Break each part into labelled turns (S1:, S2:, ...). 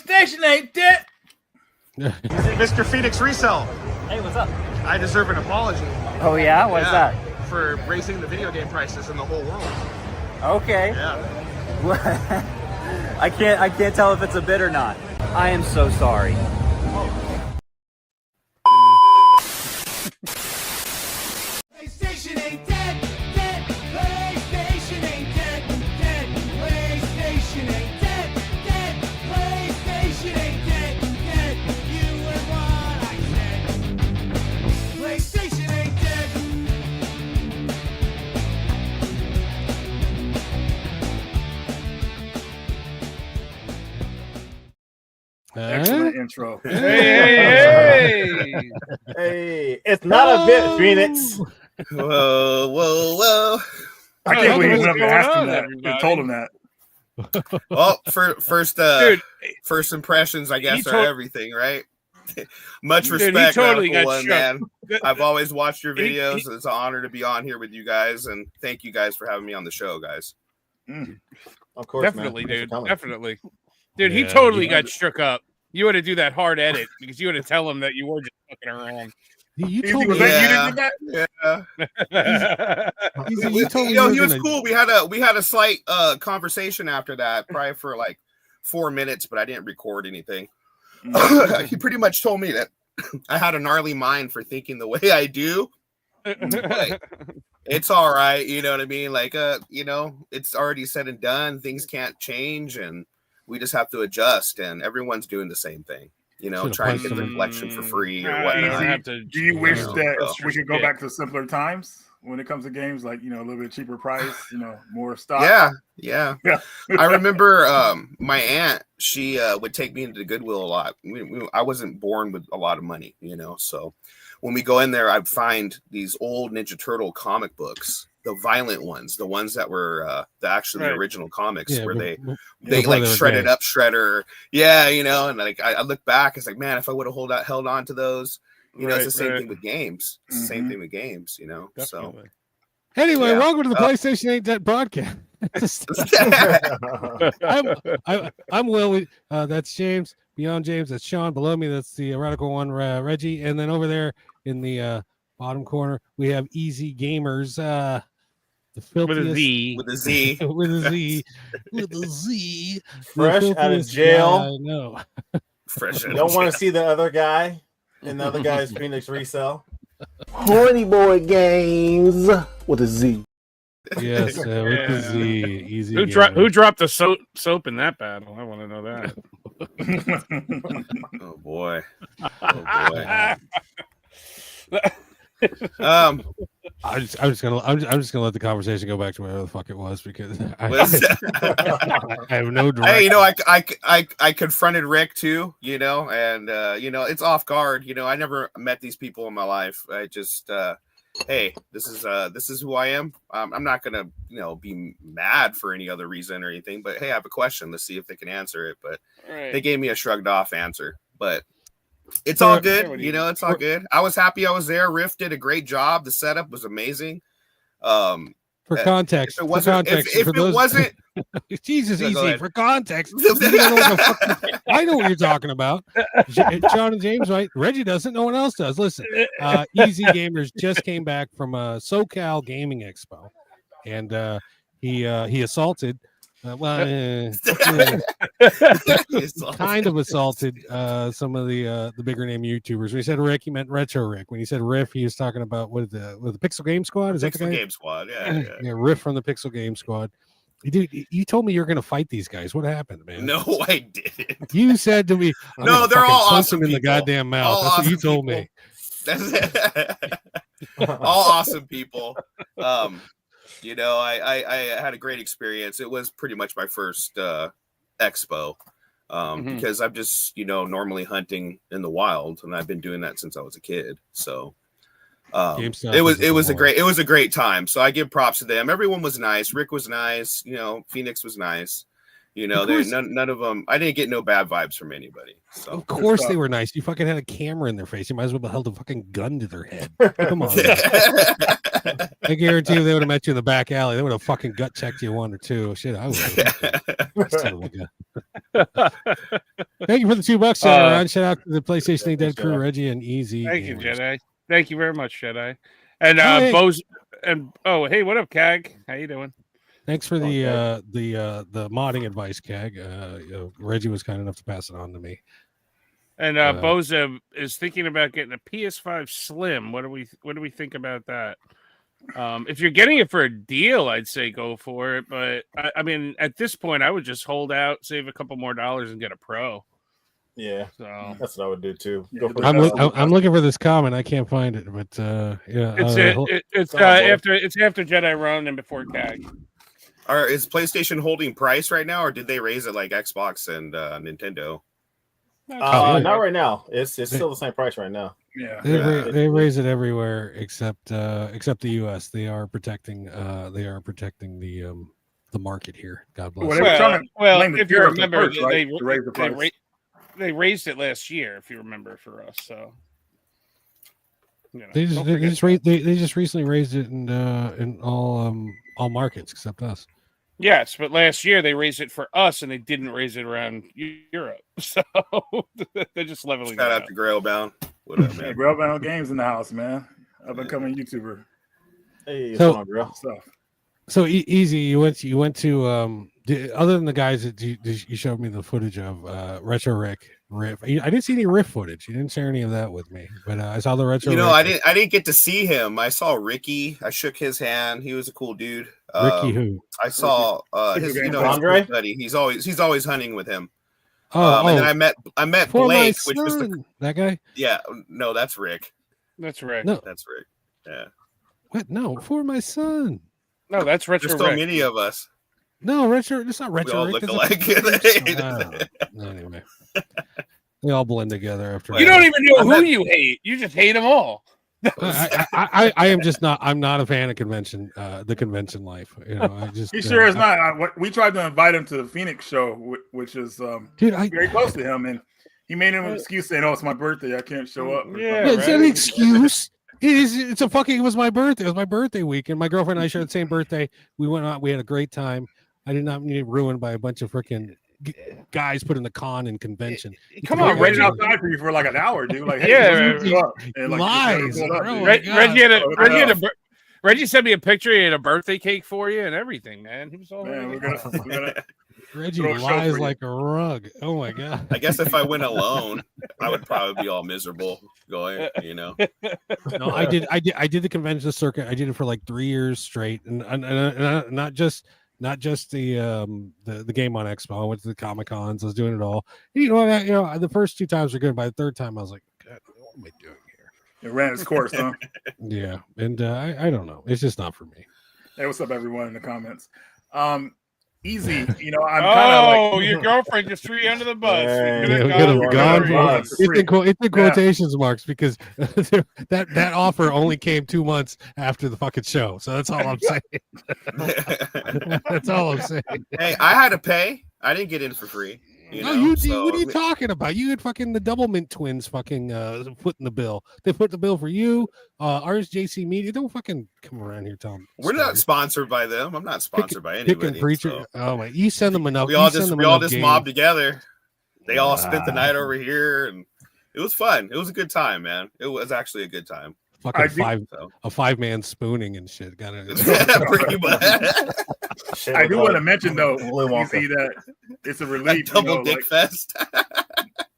S1: PlayStation ain't dead.
S2: Mr. Phoenix Resell.
S3: Hey, what's up?
S2: I deserve an apology.
S3: Oh yeah? What's that?
S2: For raising the video game prices in the whole world.
S3: Okay.
S2: Yeah.
S3: I can't tell if it's a bit or not. I am so sorry.
S1: PlayStation ain't dead, dead. PlayStation ain't dead, dead. PlayStation ain't dead, dead. PlayStation ain't dead, dead. You heard what I said. PlayStation ain't dead.
S4: Excellent intro.
S5: Hey,
S6: It's not a bit, Phoenix.
S7: Whoa.
S4: I can't believe you
S5: What's
S4: went up and asked
S5: going
S4: him
S5: on,
S4: that.
S5: everybody?
S4: You told him that.
S7: Well,
S5: dude,
S7: first impressions, I guess,
S5: He
S7: are
S5: told-
S7: everything, right? Much
S5: Dude, he
S7: respect,
S5: totally
S7: Radical
S5: got
S7: One,
S5: shook.
S7: man. I've always watched your
S5: He-
S7: videos. It's an honor to be on here with you guys, and thank you guys for having me on the show, guys.
S6: Of course,
S5: definitely,
S6: man. Thanks
S5: dude.
S6: for coming.
S5: Definitely. Dude, he
S4: Yeah,
S5: totally
S4: you
S5: got shook up. You had to do that hard edit because you had to tell him that you were just fucking around.
S4: You Easy, told was me. that you
S7: Yeah.
S4: that did that?
S7: Yeah,
S4: You told me
S7: Yo,
S4: you
S7: he
S4: were
S7: was
S4: gonna-
S7: cool. We had a slight conversation after that, probably for like 4 minutes, but I didn't record anything. He pretty much told me that I had a gnarly mind for thinking the way I do. Like, it's all right, you know what I mean? Like, it's already said and done. Things can't change, and we just have to adjust. And everyone's doing the same thing,
S4: Should've
S7: trying to
S4: punched
S7: get the
S4: him.
S7: collection for free or
S5: I
S7: whatnot.
S5: don't have to.
S4: Do you wish
S7: know,
S4: that
S7: bro.
S4: we could go
S5: Yeah.
S4: back to simpler times when it comes to games, like a little bit cheaper price, more stock?
S7: Yeah.
S4: Yeah.
S7: I remember my aunt, she would take me into Goodwill a lot. I wasn't born with a lot of money, so when we go in there, I'd find these old Ninja Turtle comic books, the violent ones, the ones that were the original comics, where they like shredded up Shredder. Yeah, and like I look back, it's like, man, if I would have held on to those, it's the same thing with games. It's the same thing with games, So
S5: Definitely.
S8: Anyway,
S7: Yeah.
S8: welcome to the PlayStation Ain't Dead broadcast. I'm Will. That's James. Beyond James, that's Sean. Below me, that's the Radical One, Reggie. And then over there in the bottom corner, we have Easy Gamers. The filthiest,
S5: With a Z.
S7: with a Z.
S8: with a Z, with a Z.
S6: Fresh
S8: The
S6: out of
S8: filthiest
S6: jail.
S8: guy I know.
S7: Fresh.
S6: You don't want to see the other guy, and the other guy is Phoenix Resell.
S9: Horny Boy Games with a Z.
S8: Yes, with the Z. Easy.
S5: Who
S8: Gamers.
S5: dropped the soap in that battle? I want to know that.
S7: Oh boy.
S8: I'm just gonna let the conversation go back to whatever the fuck it was because I have no direction.
S7: Hey, I confronted Rick too, and it's off guard. I never met these people in my life. I just hey, this is who I am. I'm not gonna be mad for any other reason or anything, but hey, I have a question. Let's see if they can answer it. But they gave me a shrugged off answer, but it's all good. It's all good. I was happy I was there. Riff did a great job. The setup was amazing.
S8: For context,
S7: if it wasn't
S8: Jesus,
S7: Yeah, go
S8: easy
S7: ahead.
S8: for context. You don't know what the fuck- I know what you're talking about. Sean and James, right? Reggie doesn't. No one else does. Listen, Easy Gamers just came back from a SoCal Gaming Expo, and he assaulted. Kind of assaulted some of the bigger name YouTubers. When he said Rick, he meant Retro Rick. When he said Riff, he was talking about with the Pixel Game Squad. Is that the
S7: Pixel
S8: guy?
S7: Game Squad. Yeah.
S8: Yeah, Riff from the Pixel Game Squad. Dude, you told me you were going to fight these guys. What happened, man?
S7: No, I didn't.
S8: You said to me, I'm
S7: No,
S8: gonna
S7: they're
S8: fucking
S7: all
S8: punch
S7: awesome
S8: him in the
S7: people.
S8: goddamn mouth.
S7: All
S8: That's what you
S7: awesome
S8: told
S7: people.
S8: me.
S7: That's all awesome people. I had a great experience. It was pretty much my first expo because I'm just normally hunting in the wild, and I've been doing that since I was a kid. So it was a great time. So I give props to them. Everyone was nice. Rick was nice. Phoenix was nice. None of them. I didn't get no bad vibes from anybody. So
S8: Of course they were nice. You fucking had a camera in their face. You might as well have held a fucking gun to their head. Come on. I guarantee you they would have met you in the back alley. They would have fucking gut checked you one or two. Shit, I would have. Thank you for the $2, Ron. Shout out to the PlayStation Ain't Dead crew, Reggie and Easy.
S5: Thank you,
S8: Gamers.
S5: Jedi. Thank you very much, Jedi. And
S8: hey.
S5: Bose and hey, what up, Cag? How you doing?
S8: Thanks for the modding advice, Kag. Reggie was kind enough to pass it on to me.
S5: And Bose is thinking about getting a PS5 Slim. What do we think about that? If you're getting it for a deal, I'd say go for it. But I mean, at this point, I would just hold out, save a couple more dollars, and get a Pro.
S6: Yeah,
S5: so
S6: that's what I would do too.
S8: I'm looking for this comment. I can't find it, but yeah,
S5: it's after Jedi Run and before Cag.
S7: Is PlayStation holding price right now, or did they raise it like Xbox and Nintendo?
S6: Not right now. It's still the same price right now.
S4: Yeah,
S8: they raise it everywhere except the U.S. They are protecting the market here. God bless.
S5: Well, if you remember, they raised it last year. If you remember, for us, so you know,
S8: they just recently raised it in all markets except us.
S5: Yes, but last year they raised it for us, and they didn't raise it around Europe. So they're just leveling.
S7: Shout out to Grailbound. What up, man?
S4: Grailbound Games in the house, man. Up and coming YouTuber.
S6: Hey,
S8: so,
S4: stuff.
S8: So Easy, you went to other than the guys that you showed me the footage of Retro Riff. I didn't see any Riff footage. You didn't share any of that with me, but I saw the Retro.
S7: I didn't get to see him. I saw Ricky. I shook his hand. He was a cool dude.
S8: Ricky who?
S7: I saw his
S6: Andre.
S7: Buddy. He's always hunting with him.
S8: And
S7: then I met
S8: for
S7: Blake,
S8: which was that guy.
S7: Yeah, no, that's Rick.
S5: That's Rick.
S8: No,
S7: that's Rick. Yeah.
S8: What? No, for my son.
S5: No, that's Retro.
S7: There's so
S5: Rick.
S7: many of us.
S8: No, Retro. It's not Retro.
S7: We all
S8: Rick.
S7: look alike.
S8: Anyway, they all blend together after.
S5: You don't even know who you hate. You just hate them all.
S8: I am just not. I'm not a fan of convention. The convention life. You know, I just.
S4: He sure is not. We tried to invite him to the Phoenix show, which is very close to him, and he made him an excuse saying, "Oh, it's my birthday. I can't show up."
S8: Yeah, it's an excuse. It's a fucking. It was my birthday. It was my birthday week, and my girlfriend and I shared the same birthday. We went out. We had a great time. I did not need it ruined by a bunch of freaking guys put in the con and convention.
S4: Come on, Reggie outside for you for like an hour, dude. Like, hey,
S8: lies.
S5: Reggie sent me a picture. He had a birthday cake for you and everything, man. He was all.
S4: Man, we're gonna
S8: Reggie lies like a rug. Oh my god.
S7: I guess if I went alone, I would probably be all miserable going. You know.
S8: No, I did the convention circuit. I did it for like 3 years straight, and not just the Game On Expo. I went to the Comic Cons. I was doing it all. The first 2 times were good. By the third time, I was like, God, what am I doing here?
S4: It ran its course, huh?
S8: Yeah, and I don't know. It's just not for me.
S4: Hey, what's up, everyone in the comments? Easy, I'm kind of like.
S5: Your girlfriend just threw you under the bus.
S8: It's in quotations marks because that offer only came 2 months after the fucking show. So that's all I'm saying. That's all I'm saying.
S7: Hey, I had to pay. I didn't get in for free.
S8: What are you talking about? You had fucking the Double Mint twins fucking footing the bill. They put the bill for you. RSJC Media. Don't fucking come around here telling.
S7: We're not sponsored by them. I'm not sponsored by anybody.
S8: Preacher. So. Oh my! You send them enough.
S7: We all just mobbed together. They all spent the night over here, and it was fun. It was a good time, man. It was actually a good time.
S8: Fucking a 5-man spooning and shit.
S7: Pretty much.
S4: I do want to mention though, you see that it's a relief.
S7: Double dick fest.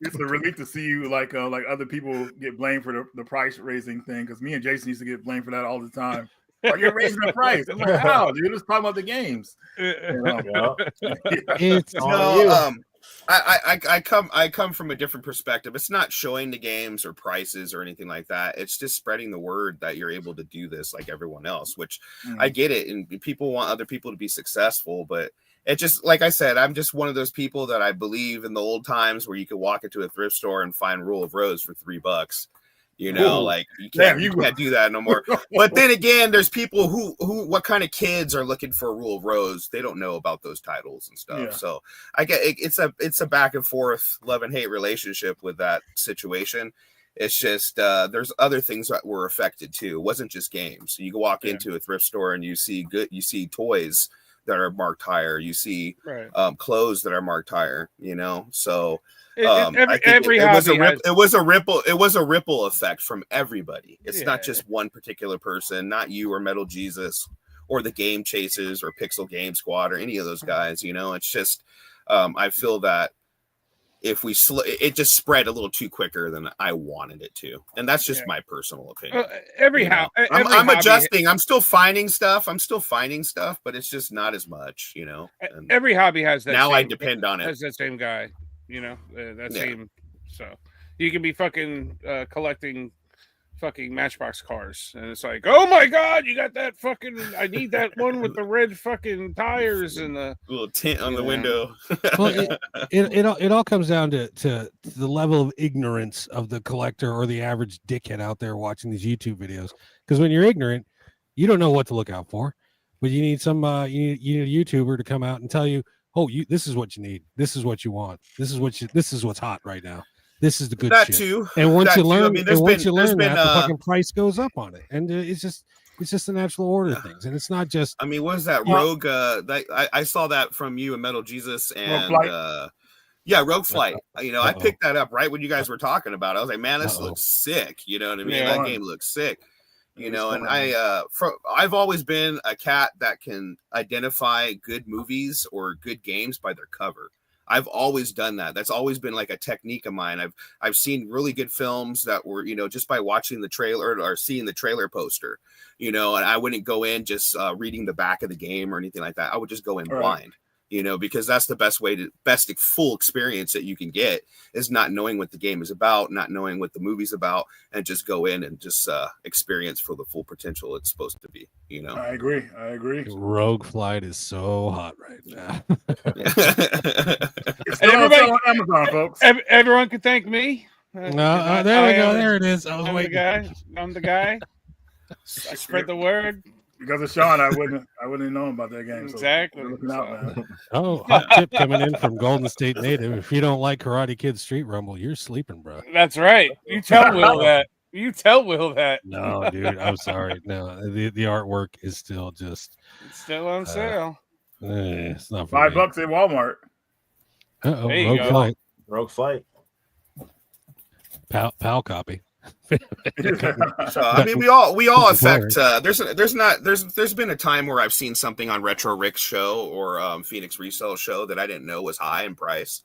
S4: It's a relief to see you like other people get blamed for the price raising thing, because me and Jason used to get blamed for that all the time. Like, you're raising the price. I'm like, how, dude? Just talking about the games.
S8: It's
S7: I come from a different perspective. It's not showing the games or prices or anything like that. It's just spreading the word that you're able to do this like everyone else, which I get it. And people want other people to be successful, but it just, like I said, I'm just one of those people that I believe in the old times where you could walk into a thrift store and find Rule of Rose for $3. You know, like you can't do that no more. But then again, there's people who what kind of kids are looking for a Rule of Rose? They don't know about those titles and stuff. Yeah. So I get it's a back and forth love and hate relationship with that situation. It's just there's other things that were affected too. It wasn't just games. You can walk into a thrift store and you see toys that are marked higher. You see clothes that are marked higher. So I think it was a ripple effect from everybody. It's not just one particular person, not you or Metal Jesus or the Game Chasers or Pixel Game Squad or any of those guys. It's just I feel that if we it just spread a little too quicker than I wanted it to, and that's just my personal opinion. I'm adjusting. I'm still finding stuff, but it's just not as much. And
S5: every hobby has that.
S7: Now I depend on it.
S5: Has that same guy. Same. So you can be fucking collecting fucking Matchbox cars, and it's like, oh my god, you got that fucking, I need that one with the red fucking tires and the
S7: little tint on the window.
S8: Well, it all comes down to the level of ignorance of the collector or the average dickhead out there watching these YouTube videos. Because when you're ignorant, you don't know what to look out for, but you need some you need a YouTuber to come out and tell you, oh, this is what you need, this is what you want, this is what's hot right now. This is the good
S7: that
S8: shit.
S7: Too.
S8: And once
S7: that
S8: you learn,
S7: too.
S8: the fucking price goes up on it, and it's just a natural order of things, and it's not just.
S7: I mean, what is that Rogue? I saw that from you and Metal Jesus and Rogue Flight. I picked that up right when you guys were talking about it. I was like, man, this looks sick. You know what I mean?
S5: Yeah.
S7: That game looks sick. And I've always been a cat that can identify good movies or good games by their cover. I've always done that. That's always been like a technique of mine. I've seen really good films that were, just by watching the trailer or seeing the trailer poster, and I wouldn't go in just reading the back of the game or anything like that. I would just go in blind, because that's the best full experience that you can get is not knowing what the game is about, not knowing what the movie's about, and just go in and just experience for the full potential it's supposed to be,
S4: I agree.
S8: Rogue Flight is so hot right now.
S4: It's everybody on Amazon, folks.
S5: Everyone can thank me.
S8: There we go. There it is.
S5: I'm the guy. I spread the word.
S4: Because of Sean, I wouldn't have known about that game. So
S5: exactly.
S4: Looking out, man.
S8: Oh, hot tip coming in from Golden State Native. If you don't like Karate Kid Street Rumble, you're sleeping, bro.
S5: That's right. You tell Will that.
S8: No, dude, I'm sorry. No, the artwork is still just.
S5: It's still on sale.
S8: It's not for
S4: $5 at Walmart.
S6: Rogue Flight.
S8: Pal copy.
S7: So I mean, we all affect. There's been a time where I've seen something on Retro Rick's show or Phoenix Resale show that I didn't know was high in price,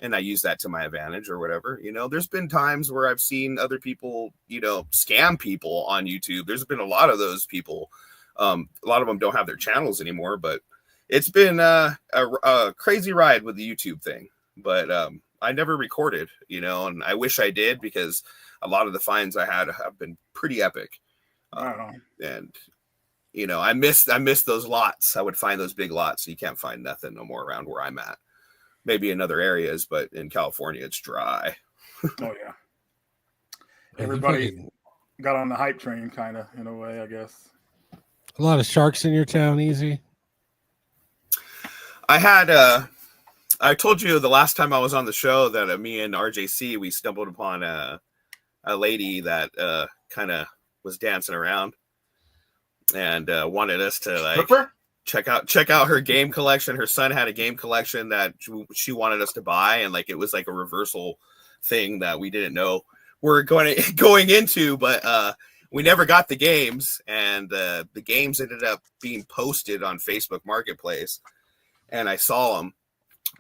S7: and I use that to my advantage or whatever. There's been times where I've seen other people, scam people on YouTube. There's been a lot of those people. A lot of them don't have their channels anymore, but it's been a crazy ride with the YouTube thing. But I never recorded, and I wish I did because a lot of the finds I had have been pretty epic. And I miss those lots. I would find those big lots. You can't find nothing no more around where I'm at. Maybe in other areas, but in California it's dry.
S4: Oh yeah. Everybody got on the hype train, kind of in a way, I guess.
S8: A lot of sharks in your town, Easy.
S7: I had I told you the last time I was on the show that me and RJC we stumbled upon a lady that kind of was dancing around and wanted us to check out her game collection. Her son had a game collection that she wanted us to buy, and it was like a reversal thing that we didn't know we're going into, but we never got the games, and the games ended up being posted on Facebook Marketplace, and I saw them.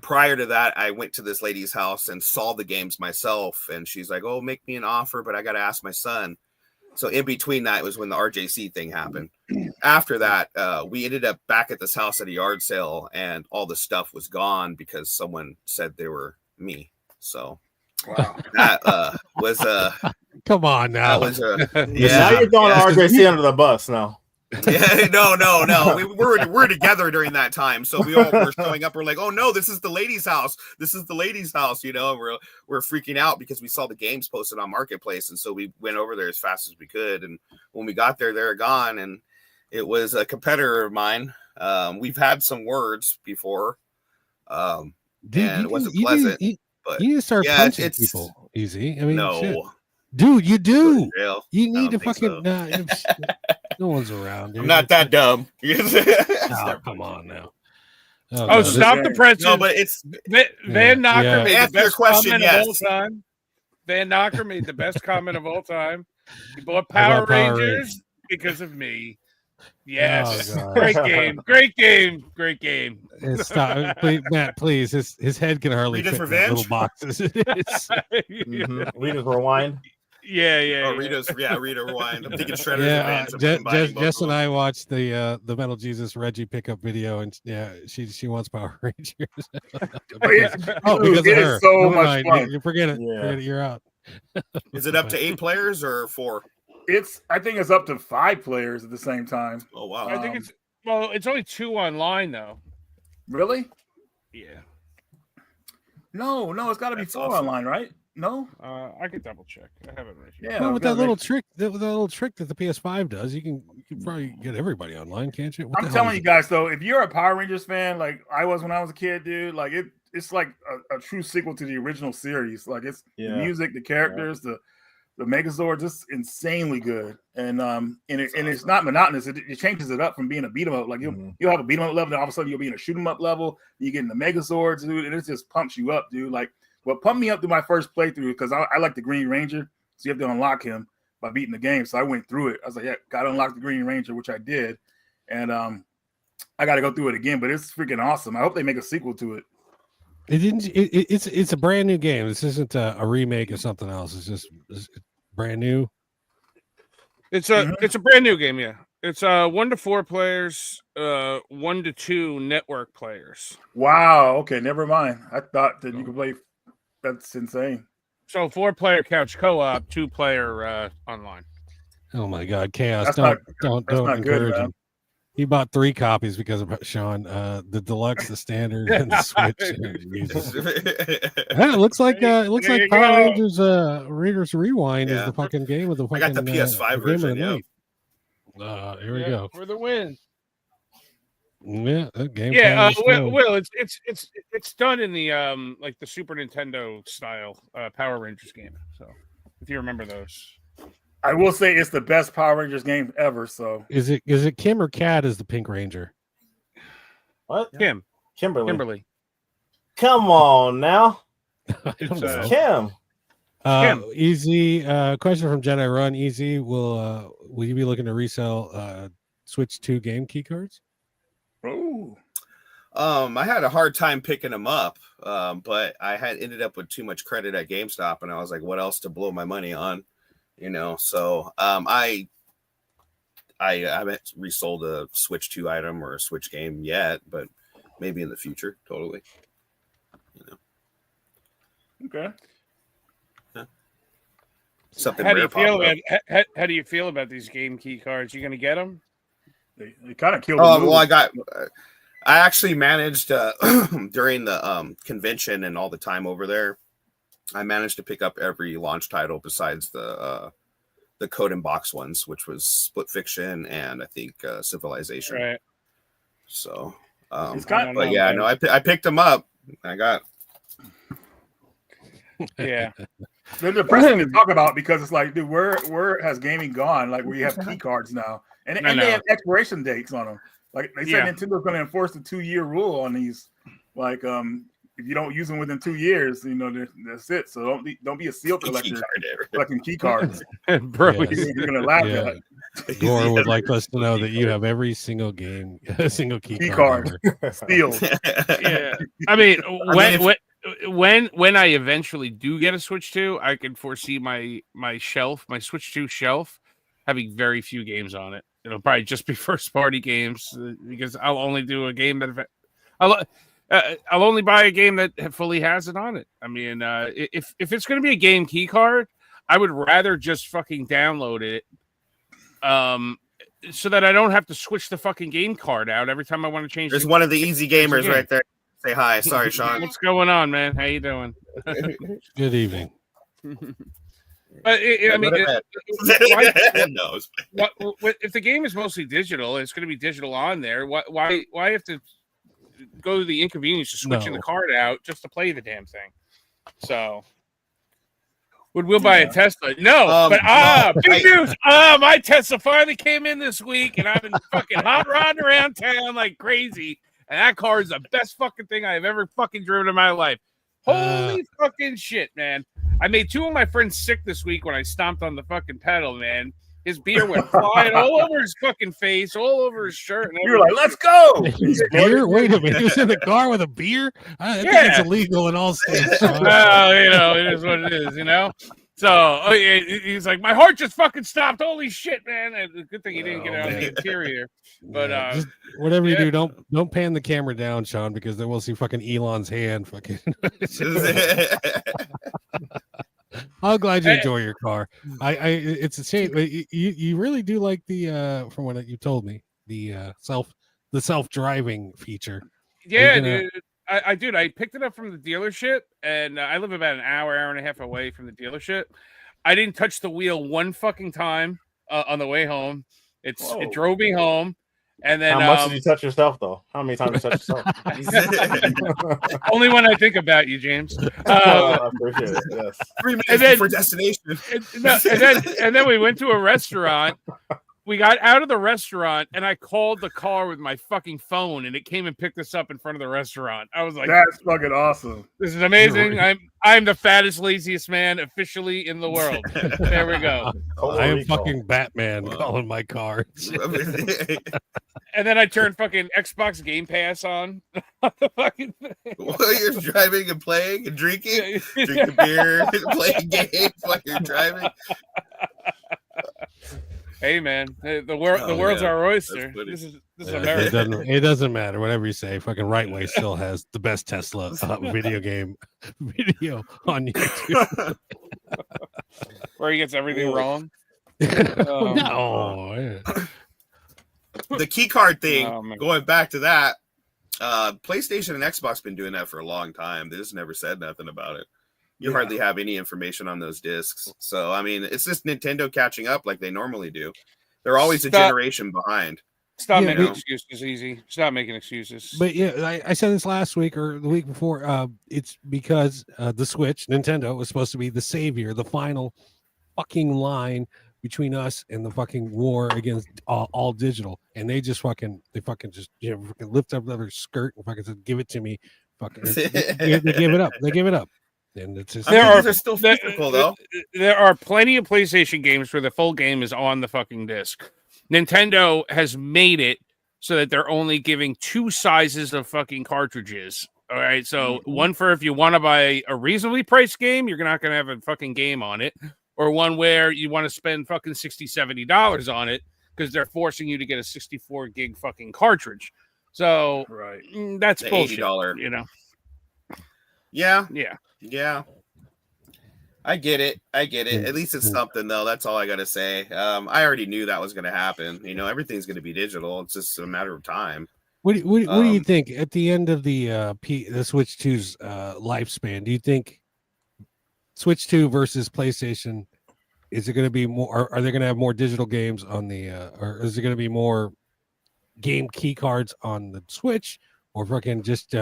S7: Prior to that, I went to this lady's house and saw the games myself, and she's like, "Oh, make me an offer, but I got to ask my son." So in between that was when the RJC thing happened. After that, we ended up back at this house at a yard sale, and all the stuff was gone because someone said they were me. So
S4: wow,
S7: that was
S8: come on now.
S7: That was
S6: Now you're throwing RJC under the bus now.
S7: Yeah, no. We're together during that time, so we all were showing up. We're like, "Oh no, this is the lady's house. This is the lady's house." And we're freaking out because we saw the games posted on Marketplace, and so we went over there as fast as we could. And when we got there, they're gone, and it was a competitor of mine. We've had some words before, and it wasn't pleasant.
S8: But you need to start punching people, Easy. I mean,
S7: no.
S8: shit. Dude, you do.
S7: Jail.
S8: You
S7: I
S8: need to
S7: don't think
S8: fucking. No one's around. Dude.
S7: I'm not that dumb.
S8: Oh, come on now.
S5: Oh,
S8: God,
S5: stop the presses.
S7: No, but it's
S5: Van Knocker
S8: Yeah.
S5: made the
S7: Answer your
S5: best
S7: question,
S5: comment of all
S7: yes.
S5: time. Van Knocker made the best comment of all time. He bought
S8: I
S5: Power
S8: bought Power
S5: Rangers because of me. Yes,
S8: Oh, God.
S5: great game, great game, great game.
S8: Stop, please, Matt. Please, his head can hardly
S7: Rita's
S8: fit in that little
S7: Revenge?
S8: box as it is.
S6: Rita's Rewind.
S5: Yeah.
S7: Oh, Rita Rewind. I'm thinking Shredder's
S8: Yeah,
S7: Revenge. I'm combining both
S8: Jess
S7: of
S8: and
S7: them.
S8: I watched the Metal Jesus Reggie pickup video, and yeah, she wants Power Rangers. because
S4: Dude,
S8: of
S4: it is
S8: her.
S4: so
S8: Never
S4: much
S8: mind.
S4: fun.
S8: You forget it.
S6: Yeah.
S8: Forget it. You're out.
S7: Is it up to 8 players or 4?
S4: I think it's up to 5 players at the same time.
S7: Oh wow.
S5: I think it's only 2 online though.
S4: Really?
S5: Yeah.
S4: No, it's got to be
S7: That's
S4: 4
S7: awesome.
S4: online, right? No.
S5: I could double check. I have it right here.
S4: Yeah.
S8: Well,
S4: it's
S8: with
S4: gotta
S8: that little
S4: make-
S8: trick, that little trick that the PS5 does, you can probably get everybody online, can't you? What the
S4: I'm
S8: hell
S4: telling
S8: is
S4: you
S8: it?
S4: guys though, if you're a Power Rangers fan, like I was when I was a kid, dude, like it's like a true sequel to the original series. Like it's the
S6: Yeah.
S4: music, the characters, the Megazord, just insanely good. And it's not monotonous. It changes it up from being a beat 'em up. Like you'll have a beat 'em up level, then all of a sudden you'll be in a shoot 'em up level. You get in the Megazords, dude, and it just pumps you up, dude. Like what pumped me up through my first playthrough because I like the Green Ranger, so you have to unlock him by beating the game. So I went through it. I was like, yeah, got to unlock the Green Ranger, which I did, and I got to go through it again. But it's freaking awesome. I hope they make a sequel to it.
S8: It didn't. It's a brand new game. This isn't a remake of something else. It's brand new.
S5: It's a brand new game. Yeah, it's 1 to 4 players, 1 to 2 network players.
S4: Wow. Okay, never mind. I thought that you could play. That's insane.
S5: So 4-player couch co-op, 2-player online.
S8: Oh my God, chaos!
S4: That's
S8: Don't
S4: not good,
S8: encourage
S4: man.
S8: him. He bought 3 copies because of Sean. The deluxe, the standard, and the Switch. Jesus. Yeah, it looks like
S5: There
S8: Power
S5: you go.
S8: Rangers Raiders Rewind is
S7: Yeah.
S8: the fucking game of the
S7: I
S8: fucking.
S7: got the PS5
S8: game of the
S7: version. Yeah.
S8: night. Here we go.
S5: For the win.
S8: Yeah, that game.
S5: Yeah,
S8: plan is
S5: Will, it's done in the like the Super Nintendo style Power Rangers game. So if you remember those.
S4: I will say it's the best Power Rangers game ever. So
S8: Is it Kim or Kat as the Pink Ranger?
S6: What?
S5: Kimberly.
S6: Come on now.
S8: I don't
S5: It's,
S8: know.
S6: Kim.
S5: Kim.
S8: Easy question from Jedi Run. Easy, will you be looking to resell Switch 2 game key cards?
S4: oh,
S7: I had a hard time picking them up, but I had ended up with too much credit at GameStop, and I was like, what else to blow my money on? So I haven't resold a Switch 2 item or a Switch game yet, but maybe in the future, totally.
S4: okay.
S7: Something
S5: How do
S7: rare
S5: you feel
S7: popped up.
S5: how do you feel about these game key cards? You gonna get them?
S4: They kind of killed.
S7: Oh
S4: the
S7: well,
S4: movie.
S7: I actually managed during the convention and all the time over there. I managed to pick up every launch title besides the code and box ones, which was Split Fiction and I think Civilization.
S5: Right.
S7: So,
S4: It's kind
S7: but yeah, no, I picked them up. I got.
S5: Yeah.
S4: They're depressing to talk about because it's like, dude, where has gaming gone? Like, we have key cards now, and
S5: I
S4: they
S5: know.
S4: have expiration dates on them. Like they said,
S5: Yeah.
S4: Nintendo's going to enforce the 2-year rule on these. Like, if you don't use them within 2 years, that's it. So don't be a seal collector collecting key cards.
S5: Bro,
S8: Yes.
S4: You're going to laugh
S8: Yeah.
S4: at
S8: Gore would like us to know that you have every single game, single key
S4: key
S8: card.
S4: card steal.
S5: yeah. I mean, when I eventually do get a Switch 2, I can foresee my Switch 2 shelf having very few games on it. It'll probably just be first party games because I'll only do a game that I'll only buy a game that fully has it on it. I mean, if it's going to be a game key card, I would rather just fucking download it, so that I don't have to switch the fucking game card out every time I want to change.
S7: There's one of the easy gamers
S5: game.
S7: right there. Say hi. Sorry, Sean.
S5: What's going on, man? How you doing?
S8: Good evening.
S5: But I mean,
S7: No, it's-
S5: if the game is mostly digital, it's going to be digital on there. Why have to go to the inconvenience of switching the card out just to play the damn thing? So, Would Will buy a Tesla? No, but big news! My Tesla finally came in this week, and I've been fucking hot rodding around town like crazy. And that car is the best fucking thing I have ever fucking driven in my life. Holy fucking shit, man! I made 2 of my friends sick this week when I stomped on the fucking pedal, man. His beer went flying all over his fucking face, all over his shirt. And
S4: you were like, "Let's go!"
S8: Beer? Wait a minute. He was in the car with a beer? I think it's illegal in all states.
S5: Well, it is what it is, So he's like, my heart just fucking stopped. Holy shit, man! Good thing he didn't get out of the interior. But
S8: just whatever you do, don't pan the camera down, Sean, because then we'll see fucking Elon's hand. Fucking. I'm glad you enjoy your car. It's a shame. You really do like the from what you told me, the self-driving feature.
S5: Yeah, dude. I picked it up from the dealership, and I live about an hour and a half away from the dealership. I didn't touch the wheel one fucking time on the way home. It drove me home. And then
S6: how much did you touch yourself, though? How many times did you touch yourself?
S5: Only when I think about you, James.
S6: I appreciate it. Yes.
S7: 3 minutes before destination.
S5: And then we went to a restaurant. We got out of the restaurant, and I called the car with my fucking phone, and it came and picked us up in front of the restaurant. I was like,
S4: "That's fucking awesome!
S5: This is amazing! I'm the fattest, laziest man officially in the world." There we go.
S8: I am fucking Batman calling my cards.
S5: And then I turned fucking Xbox Game Pass on. The fucking thing.
S7: While you're driving and playing and drinking beer, playing games while you're driving.
S5: Hey man, the world's our oyster. This is America.
S8: It doesn't matter. Whatever you say, fucking Right Way still has the best Tesla video on YouTube.
S5: Where he gets everything wrong.
S8: No.
S7: The key card thing, going back to that, PlayStation and Xbox been doing that for a long time. They just never said nothing about it. You hardly have any information on those discs. So, I mean, it's just Nintendo catching up like they normally do. They're always a generation behind.
S5: Stop making excuses, Easy. Stop making excuses.
S8: But yeah, I said this last week or the week before. It's because the Switch, Nintendo, was supposed to be the savior, the final fucking line between us and the fucking war against all digital. And they fucking lift up their skirt and fucking said, "Give it to me." Fucking, they give it up. They give it up. And it's just,
S7: they're still physical though.
S5: There are plenty of PlayStation games where the full game is on the fucking disc. Nintendo has made it so that they're only giving 2 sizes of fucking cartridges. All right, so one for if you want to buy a reasonably priced game, you're not going to have a fucking game on it, or one where you want to spend fucking $60-$70 on it because they're forcing you to get a 64 gig fucking cartridge. So that's
S7: the
S5: bullshit.
S7: $80. Yeah. I get it. At least it's something, though. That's all I got to say. I already knew that was going to happen. Everything's going to be digital. It's just a matter of time.
S8: What do you think at the end of the Switch 2's lifespan? Do you think Switch 2 versus PlayStation, is it going to be more? Are they going to have more digital games on the, or is it going to be more game key cards on the Switch, or fucking just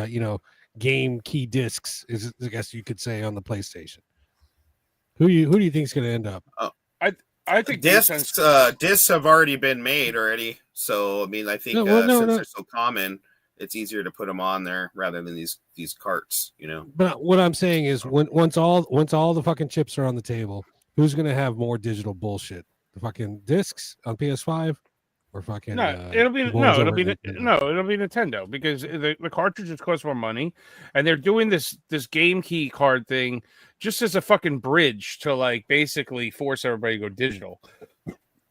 S8: game key discs? Is I guess you could say on the PlayStation. Who do you think is going to end up?
S5: I think
S7: discs have already been made already. So I mean, I think since they're so common, it's easier to put them on there rather than these carts.
S8: But what I'm saying is, once all the fucking chips are on the table, who's going to have more digital bullshit? The fucking discs on PS5. Or fucking
S5: it'll be Nintendo, because the cartridges cost more money, and they're doing this game key card thing just as a fucking bridge to basically force everybody to go digital.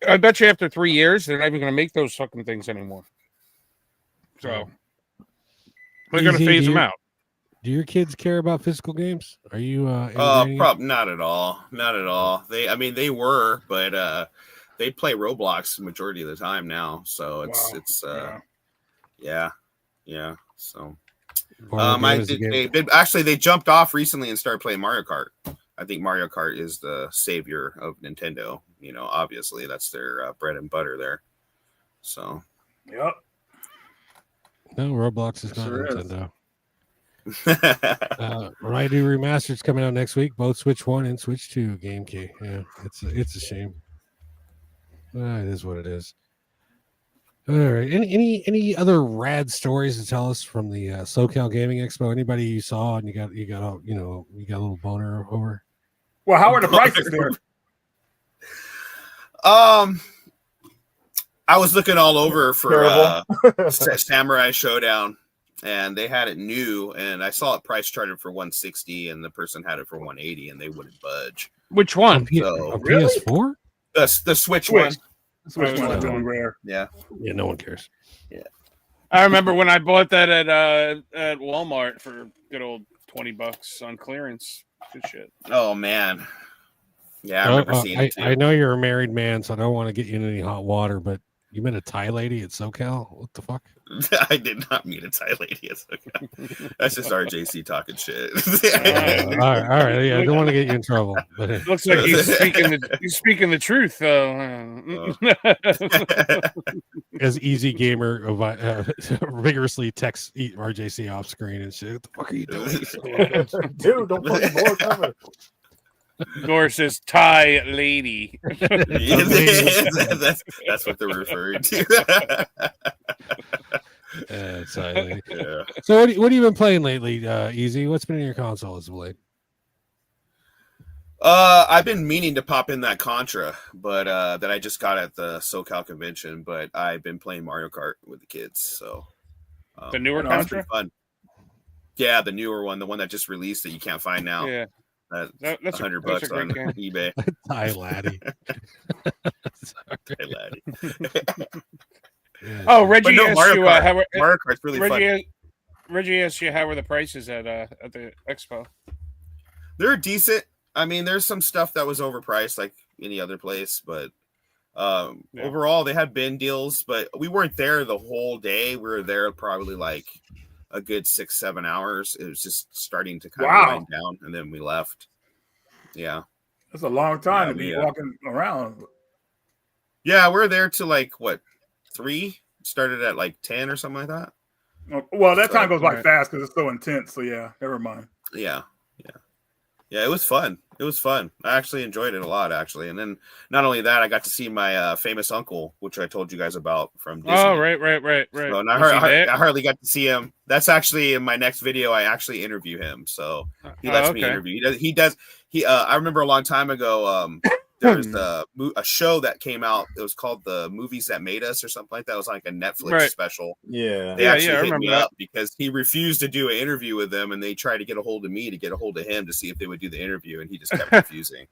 S5: I bet you after 3 years they're not even going to make those fucking things anymore. So they're going to phase them out.
S8: Do your kids care about physical games? Are you?
S7: Probably not at all. Not at all. They were, but they play Roblox the majority of the time now, so yeah. So, they jumped off recently and started playing Mario Kart. I think Mario Kart is the savior of Nintendo. Obviously that's their bread and butter there. So,
S4: yep.
S8: No, Roblox is not Nintendo. Raidu Remastered's coming out next week, both Switch 1 and Switch 2 game key. Yeah, it's a shame. It is what it is. All right. Any other rad stories to tell us from the SoCal Gaming Expo? Anybody you saw and you got a little boner over?
S4: Well, how are the prices there?
S7: I was looking all over for Samurai Showdown, and they had it new, and I saw it price charted for 160, and the person had it for 180, and they wouldn't budge.
S5: Which one?
S8: PS4?
S7: The Switch one.
S4: Switch one is really rare.
S7: Yeah.
S8: Yeah, no one cares.
S7: Yeah.
S5: I remember when I bought that at Walmart for good old $20 on clearance. Good shit.
S7: Oh man. Yeah, I remember seeing it too.
S8: I know you're a married man, so I don't want to get you in any hot water, but you met a Thai lady at SoCal? What the fuck?
S7: I did not meet a Thai lady at SoCal. That's just RJC talking shit.
S8: All right. Yeah, I don't want to get you in trouble. But
S5: Looks like he's speaking the truth, though.
S8: As Easy Gamer vigorously texts RJC off screen and shit. What the fuck are you doing?
S6: Dude, don't put the more cover.
S5: Gore says Thai lady.
S7: That's what they're referring to.
S8: Thai lady. Yeah. So what have you been playing lately, Easy? What's been in your console as of late?
S7: I've been meaning to pop in that Contra, but that I just got at the SoCal convention. But I've been playing Mario Kart with the kids. So
S5: the newer Contra,
S7: fun. Yeah, the newer one, the one that just released that you can't find now.
S5: Yeah.
S7: That's $100 on eBay.
S8: Thai laddie.
S7: Thai laddie.
S5: Oh, Reggie asked
S7: Mario
S5: you
S7: Kart. Mario Kart's really fun.
S5: Reggie asked you how were the prices at the expo?
S7: They're decent. I mean, there's some stuff that was overpriced like any other place, but overall they had bin deals. But we weren't there the whole day. We were there probably like a good 6-7 hours. It was just starting to kind of wind down, and then we left. Yeah,
S4: that's a long time to be walking around.
S7: Yeah, we're there to like what 3? Started at like 10 or something like that.
S4: Well, that time goes by fast because it's so intense. So yeah, never mind.
S7: Yeah. It was fun. I actually enjoyed it a lot, actually. And then not only that, I got to see my famous uncle, which I told you guys about from Disney.
S5: Oh, right.
S7: So, and I hardly got to see him. That's actually in my next video. I actually interview him, so he lets me interview. He does. I remember a long time ago. There was a show that came out. It was called The Movies That Made Us or something like that. It was like a Netflix special.
S6: Yeah.
S7: They actually hit me up because he refused to do an interview with them, and they tried to get a hold of me to get a hold of him to see if they would do the interview, and he just kept refusing.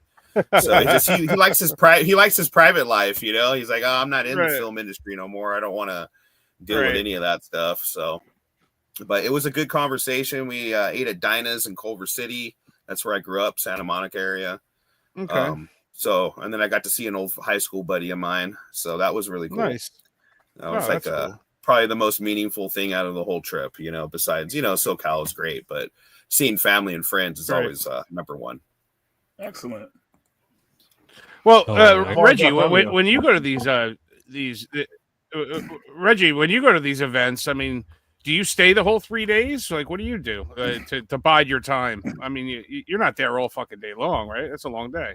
S7: So he likes his private life, you know. He's like, oh, I'm not in the film industry no more. I don't want to deal with any of that stuff. So, but it was a good conversation. We ate at Dinah's in Culver City. That's where I grew up, Santa Monica area.
S5: Okay.
S7: So, and then I got to see an old high school buddy of mine. So that was really cool.
S5: Nice.
S7: That was cool. Probably the most meaningful thing out of the whole trip, you know, besides, you know, SoCal is great, but seeing family and friends is always number one.
S4: Excellent.
S5: Well, Reggie, when you go to these Reggie, when you go to these events, I mean, do you stay the whole 3 days? Like, what do you do to bide your time? I mean, you're not there all fucking day long, right? That's a long day.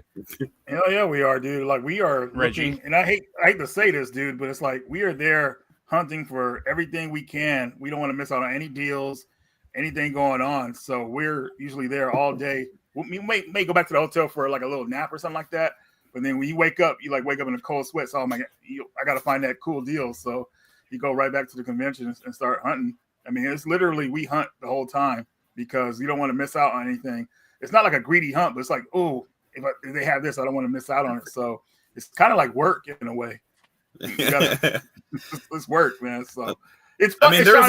S4: Hell yeah, we are, dude. Like, we are
S5: Reggie.
S4: And I hate to say this, dude, but it's like we are there hunting for everything we can. We don't want to miss out on any deals, anything going on. So we're usually there all day. We may go back to the hotel for like a little nap or something like that. But then when you wake up, you wake up in a cold sweat. So I got to find that cool deal. So you go right back to the convention and start hunting. I mean, it's literally we hunt the whole time because you don't want to miss out on anything. It's not like a greedy hunt, but it's like, oh, if they have this, I don't want to miss out on it. So it's kind of like work in a way. It's work, man. So it's fun.
S7: I mean, there was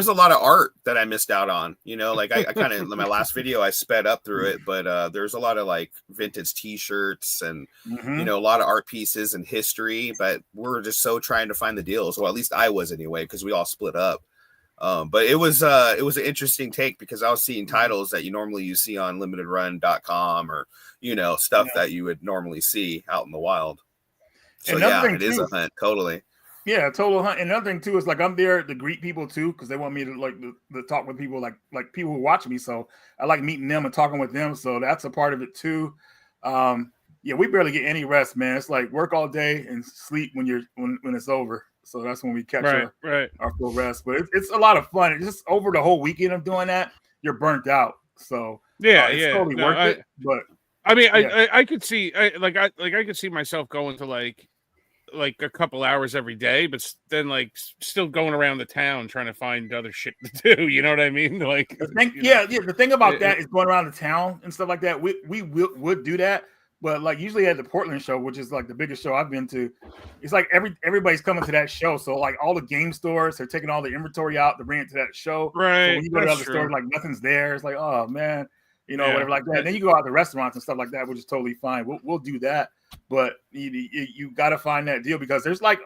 S7: a lot of art that I missed out on. You know, like I kind of in my last video I sped up through it, but there's a lot of like vintage T-shirts and you know a lot of art pieces and history. But we're just so trying to find the deals. Well, at least I was anyway, because we all split up. But it was an interesting take because I was seeing titles that you see on limitedrun.com or you know stuff that you would normally see out in the wild. So yeah, it is a hunt, totally.
S4: Yeah, total hunt. And another thing too is like I'm there to greet people too because they want me to to talk with people like people who watch me. So I like meeting them and talking with them. So that's a part of it too. Yeah, we barely get any rest, man. It's like work all day and sleep when it's over. So that's when we catch our full rest. But it's a lot of fun. It's just over the whole weekend of doing that, you're burnt out. So it's totally worth it. But
S5: I mean, I could see I could see myself going to like a couple hours every day, but then like still going around the town trying to find other shit to do. You know what I mean? Like
S4: the thing, the thing about that is going around the town and stuff like that. We would do that, but like usually at the Portland show, which is like the biggest show I've been to, it's like everybody's coming to that show. So like all the game stores, they're taking all the inventory out to bring it to that show.
S5: Right.
S4: So when you go to other stores, like nothing's there. It's like, oh man, whatever like that. And then you go out to restaurants and stuff like that, which is totally fine. We'll do that. But you got to find that deal because there's like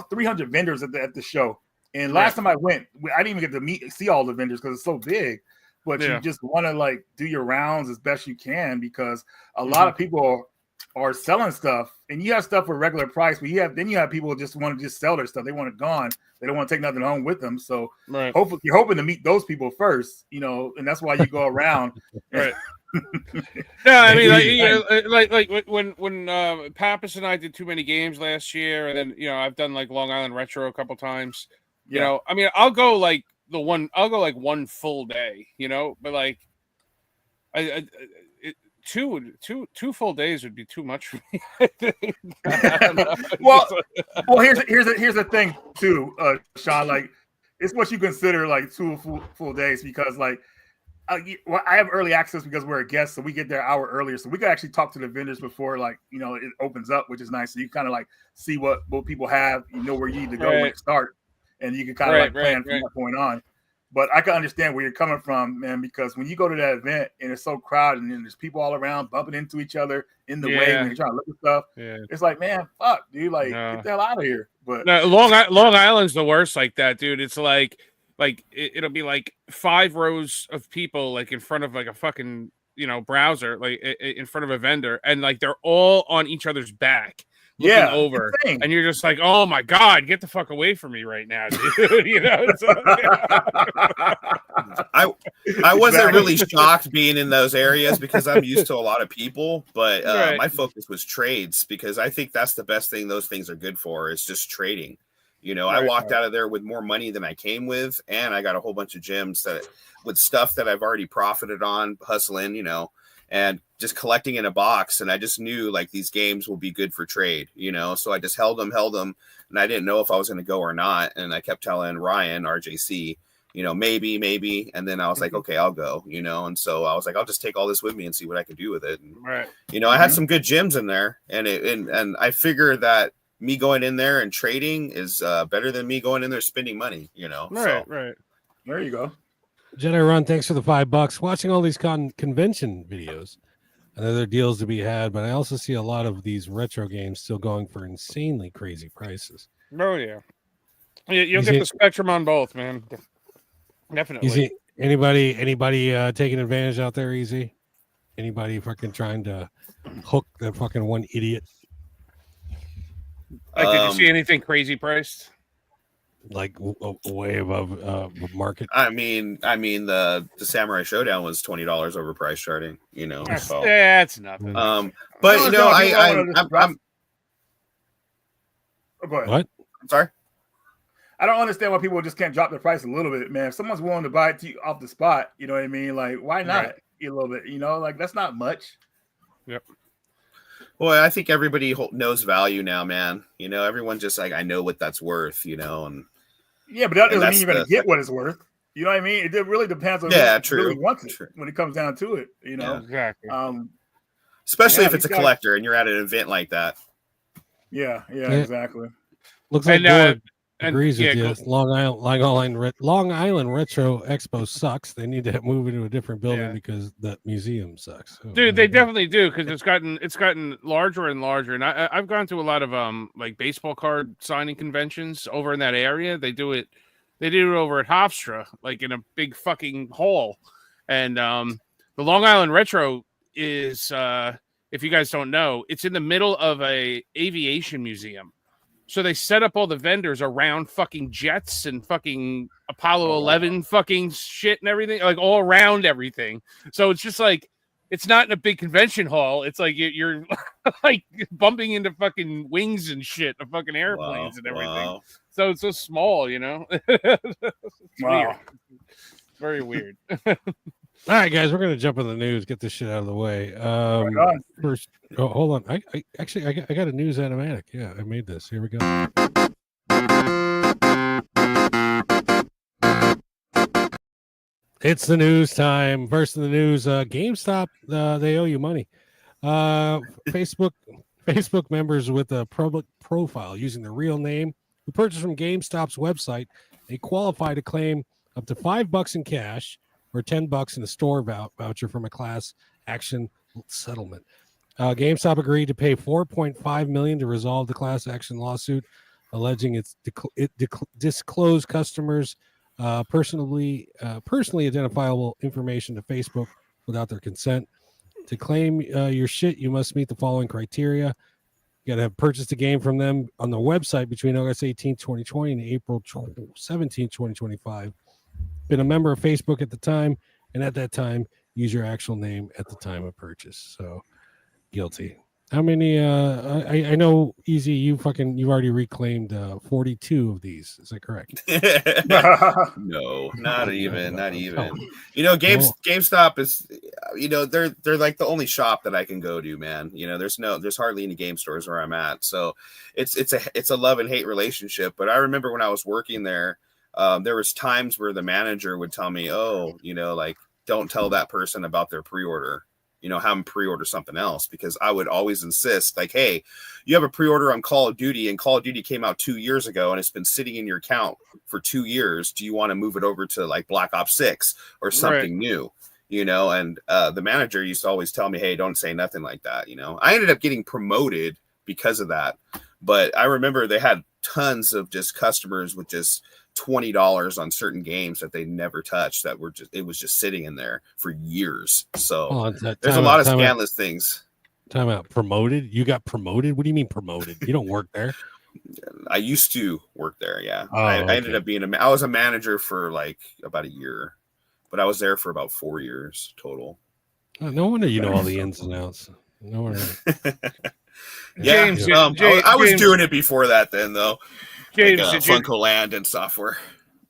S4: 300 vendors at the show. And last time I went, I didn't even get to see all the vendors because it's so big. But you just want to like do your rounds as best you can because a lot of people are selling stuff, and you have stuff for regular price. But you have people who just want to sell their stuff. They want it gone. They don't want to take nothing home with them. So hopefully you're hoping to meet those people first, and that's why you go around.
S5: Right. No, I mean, like when Pappas and I did too many games last year, and then I've done like Long Island Retro a couple times. I mean, I'll go like one full day, but like two full days would be too much for me. I think.
S4: well, here's the thing too, Sean. Like, it's what you consider like 2 full days because like. I have early access because we're a guest, so we get there an hour earlier. So we can actually talk to the vendors before, like, it opens up, which is nice. So you kind of like see what people have, where you need to go when it starts, and you can kind of plan from that point on. But I can understand where you're coming from, man, because when you go to that event and it's so crowded and then there's people all around bumping into each other in the way when you're trying to look at stuff, it's like, man, fuck, dude, like get the hell out of here. But
S5: no, Long Island's the worst like that, dude. It's like it'll be like 5 rows of people like in front of like a fucking browser, like in front of a vendor, and like they're all on each other's back looking over, and you're just like, oh my god, get the fuck away from me right now, dude.
S7: I wasn't really shocked being in those areas because I'm used to a lot of people, but my focus was trades because I think that's the best thing those things are good for is just trading. I walked out of there with more money than I came with, and I got a whole bunch of gems with stuff that I've already profited on hustling, and just collecting in a box. And I just knew like these games will be good for trade, so I just held them, and I didn't know if I was going to go or not. And I kept telling Ryan, RJC, maybe. And then I was like, okay, I'll go, and so I was like, I'll just take all this with me and see what I can do with it. And, I had some good gems in there, and I figured that me going in there and trading is better than me going in there spending money,
S4: Right. There you go.
S8: Jedi Run, thanks for the $5. Watching all these convention videos, I know there are deals to be had, but I also see a lot of these retro games still going for insanely crazy prices.
S5: Oh yeah, you'll get the spectrum on both, man. Definitely.
S8: Easy. Anybody taking advantage out there? Easy. Anybody fucking trying to hook that fucking one idiot?
S5: Like, did you see anything crazy priced?
S8: Like way above market.
S7: I mean, the Samurai Showdown was $20 overpriced starting.
S5: That's nothing.
S7: I'm.
S4: Oh, go ahead.
S8: What?
S7: I'm sorry.
S4: I don't understand why people just can't drop the price a little bit, man. If someone's willing to buy it to you off the spot, you know what I mean? Like, why not a little bit? Like that's not much.
S5: Yep.
S7: Well, I think everybody knows value now, man. Everyone just like, I know what that's worth, and
S4: yeah, but that doesn't mean you're going to get what it's worth. You know what I mean? It really depends on who really wants it when it comes down to it.
S5: Exactly.
S7: Especially if it's a collector and you're at an event like that.
S4: Yeah, exactly.
S8: Looks like Gord agrees with you. Long Island Retro Expo sucks. They need to move into a different building because that museum sucks.
S5: Dude, they definitely do because it's gotten larger and larger. And I've gone to a lot of like baseball card signing conventions over in that area. They do it over at Hofstra, like in a big fucking hall. And the Long Island Retro is if you guys don't know, it's in the middle of a aviation museum. So they set up all the vendors around fucking jets and fucking Apollo 11 fucking shit and everything, like all around everything. So it's just like, it's not in a big convention hall. It's like you're like bumping into fucking wings and shit of fucking airplanes and everything.
S7: Wow.
S5: So it's so small, you know? It's weird. Very weird.
S8: All right, guys, we're gonna jump in the news. Get this shit out of the way.
S4: Right on.
S8: First, hold on. I got a news animatic. Yeah, I made this. Here we go. It's the news time. First in the news, GameStop, they owe you money. Facebook members with a public profile using their real name who purchased from GameStop's website, they qualify to claim up to $5 in cash or $10 in a store voucher from a class action settlement. GameStop agreed to pay $4.5 million to resolve the class action lawsuit, alleging it disclosed customers' personally identifiable information to Facebook without their consent. To claim your shit, you must meet the following criteria. You got to have purchased a game from them on the website between August 18, 2020 and April 17, 2025. Been a member of Facebook at the time, and at that time, use your actual name at the time of purchase. So, guilty. How many? I know, Easy. You've already reclaimed 42 of these. Is that correct?
S7: No, not even. You know, GameStop is, you know, they're like the only shop that I can go to, man. You know, there's hardly any game stores where I'm at, so it's a love and hate relationship. But I remember when I was working there, there was times where the manager would tell me, oh, you know, like, don't tell that person about their pre-order. You know, have them pre-order something else, because I would always insist, like, hey, you have a pre-order on Call of Duty, and Call of Duty came out 2 years ago, and it's been sitting in your account for 2 years. Do you want to move it over to like Black Ops 6 or something new? You know, and the manager used to always tell me, hey, don't say nothing like that. You know, I ended up getting promoted because of that. But I remember they had tons of just customers with just $20 on certain games that they never touched, that were it was just sitting in there for years. So there's a lot of scandalous things.
S8: Time out. Promoted? You got promoted? What do you mean promoted? You don't work there.
S7: I used to work there. Yeah.
S8: Oh,
S7: I ended up being I was a manager for like about a year, but I was there for about 4 years total.
S8: Oh, no wonder you know all the ins and outs. No wonder.
S7: Yeah.
S5: James,
S7: I was doing it before that then, though.
S5: James,
S7: like, Funko Land and software.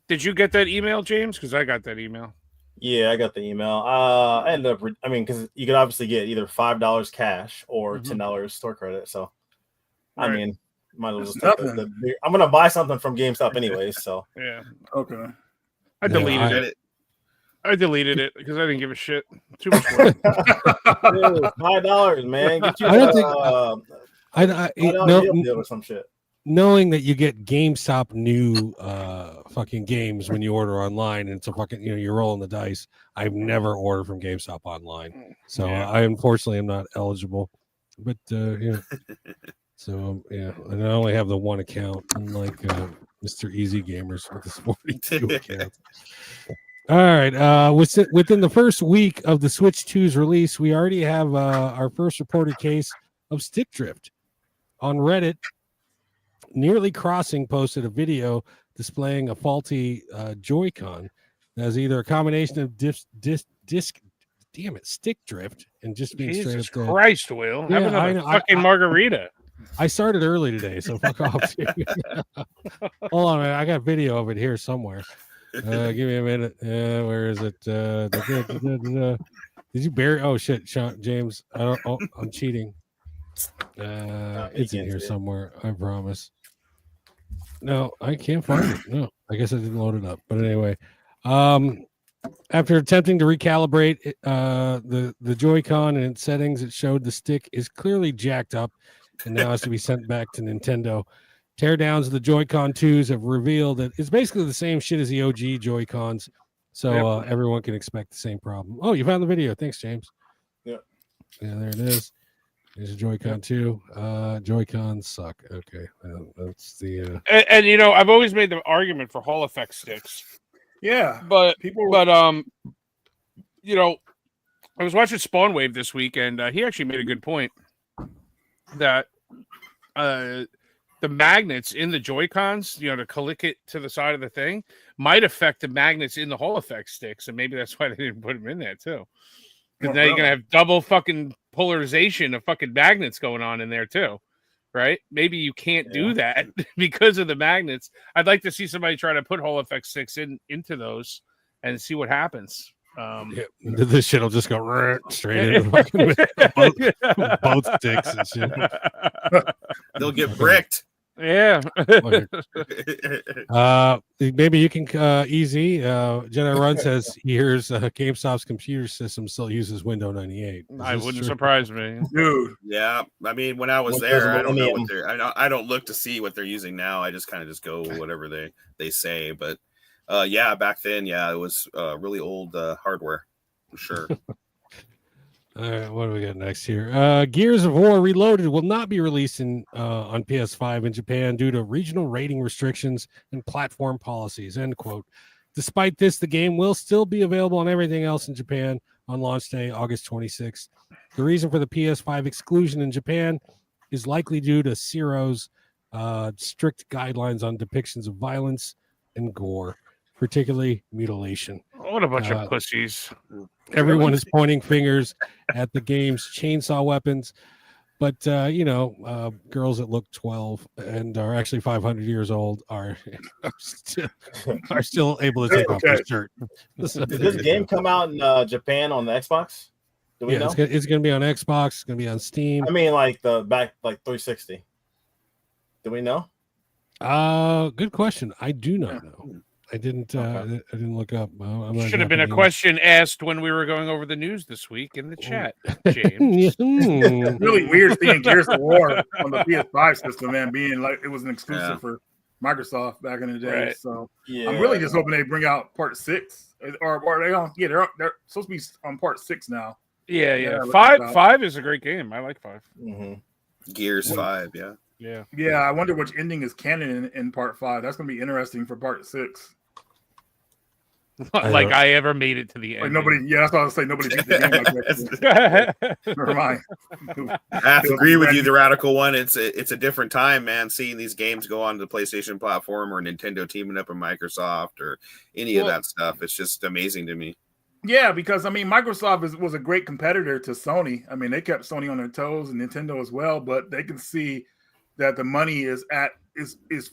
S5: Did you get that email, James? Because I got that email.
S6: Yeah, I got the email. I ended up, because you could obviously get either $5 cash or $10 store credit. So, I mean, might as well just take the I'm gonna buy something from GameStop anyways. So,
S5: yeah,
S4: okay.
S5: I deleted it. I deleted it because I didn't give a shit. Too much work.
S6: $5, man. Get you
S8: I don't think
S6: deal or some shit.
S8: Knowing that you get GameStop new fucking games when you order online, and it's a fucking, you're rolling the dice. I've never ordered from GameStop online, so I unfortunately am not eligible. But so and I only have the one account, unlike Mr. Easy Gamers with his 42 accounts. All right, within the first week of the Switch 2's release, we already have our first reported case of stick drift on Reddit. Nearly Crossing posted a video displaying a faulty Joy-Con that is either a combination of stick drift and just being
S5: Jesus
S8: straight up
S5: Christ, Will.
S8: Yeah,
S5: Have another fucking margarita.
S8: I started early today, so fuck off. Hold on, man. I got video of it here somewhere. Give me a minute. Where is it? Did you bury? Oh shit, James. I'm cheating. It's in here somewhere. I promise. No, I can't find it. No, I guess I didn't load it up. But anyway, after attempting to recalibrate the Joy-Con and its settings, it showed the stick is clearly jacked up and now has to be sent back to Nintendo. Teardowns of the Joy-Con 2s have revealed that it's basically the same shit as the OG Joy-Cons, so everyone can expect the same problem. Oh, you found the video. Thanks, James.
S6: Yeah,
S8: there it is. There's a Joy-Con 2. Joy-Cons suck. Okay, that's the.
S5: And I've always made the argument for Hall Effect sticks.
S4: Yeah,
S5: but I was watching Spawn Wave this week, and he actually made a good point that the magnets in the Joy-Cons, to click it to the side of the thing, might affect the magnets in the Hall effect sticks, and maybe that's why they didn't put them in there too. Because now you're gonna have double fucking polarization of fucking magnets going on in there too, right? Maybe you can't do that because of the magnets. I'd like to see somebody try to put Hall effect sticks into those and see what happens.
S8: This shit will just go straight into fucking both sticks and shit.
S7: They'll get bricked.
S5: Yeah.
S8: Maybe you can easy. Jenna Run says he hears GameStop's computer system still uses Windows 98.
S5: I wouldn't surprise me,
S4: dude.
S7: Yeah, I mean, when I was there, I don't know what they're. I don't look to see what they're using now. I just kind of just go whatever they say. But yeah, back then, it was really old hardware for sure.
S8: All right, what do we got next here? Gears of War Reloaded will not be released on PS5 in Japan due to regional rating restrictions and platform policies, end quote. Despite this, the game will still be available on everything else in Japan on launch day, August 26th. The reason for the PS5 exclusion in Japan is likely due to Ciro's strict guidelines on depictions of violence and gore, particularly mutilation.
S5: What a bunch of pussies.
S8: Everyone is pointing fingers at the game's chainsaw weapons, but girls that look 12 and are actually 500 years old are still able to take off their shirt.
S6: Did this game come out in Japan on the Xbox? Do we know?
S8: It's going to be on Xbox. It's going to be on Steam.
S6: I mean, like the back, like 360. Do we know?
S8: Good question. I do not know. I didn't. I didn't look up.
S5: Should have been a question asked when we were going over the news this week in the chat, James.
S4: It's really weird seeing Gears of War on the PS5 system, man, being like it was an exclusive for Microsoft back in the day.
S5: Right.
S4: So I'm really just hoping they bring out Part 6, or they on. Yeah, they're supposed to be on Part 6 now.
S5: Yeah. Five is a great game. I like 5.
S6: Mm-hmm.
S7: Gears 5,
S4: Yeah. I wonder which ending is canon in Part 5. That's going to be interesting for Part 6.
S5: Like I ever made it to the end.
S4: Like nobody, that's what I was saying. Nobody beat the game like that. Never mind.
S7: I have to agree with you, the radical one. It's a different time, man. Seeing these games go on the PlayStation platform or Nintendo teaming up with Microsoft or any of that stuff. It's just amazing to me.
S4: Yeah, because I mean, Microsoft was a great competitor to Sony. I mean, they kept Sony on their toes and Nintendo as well, but they can see that the money is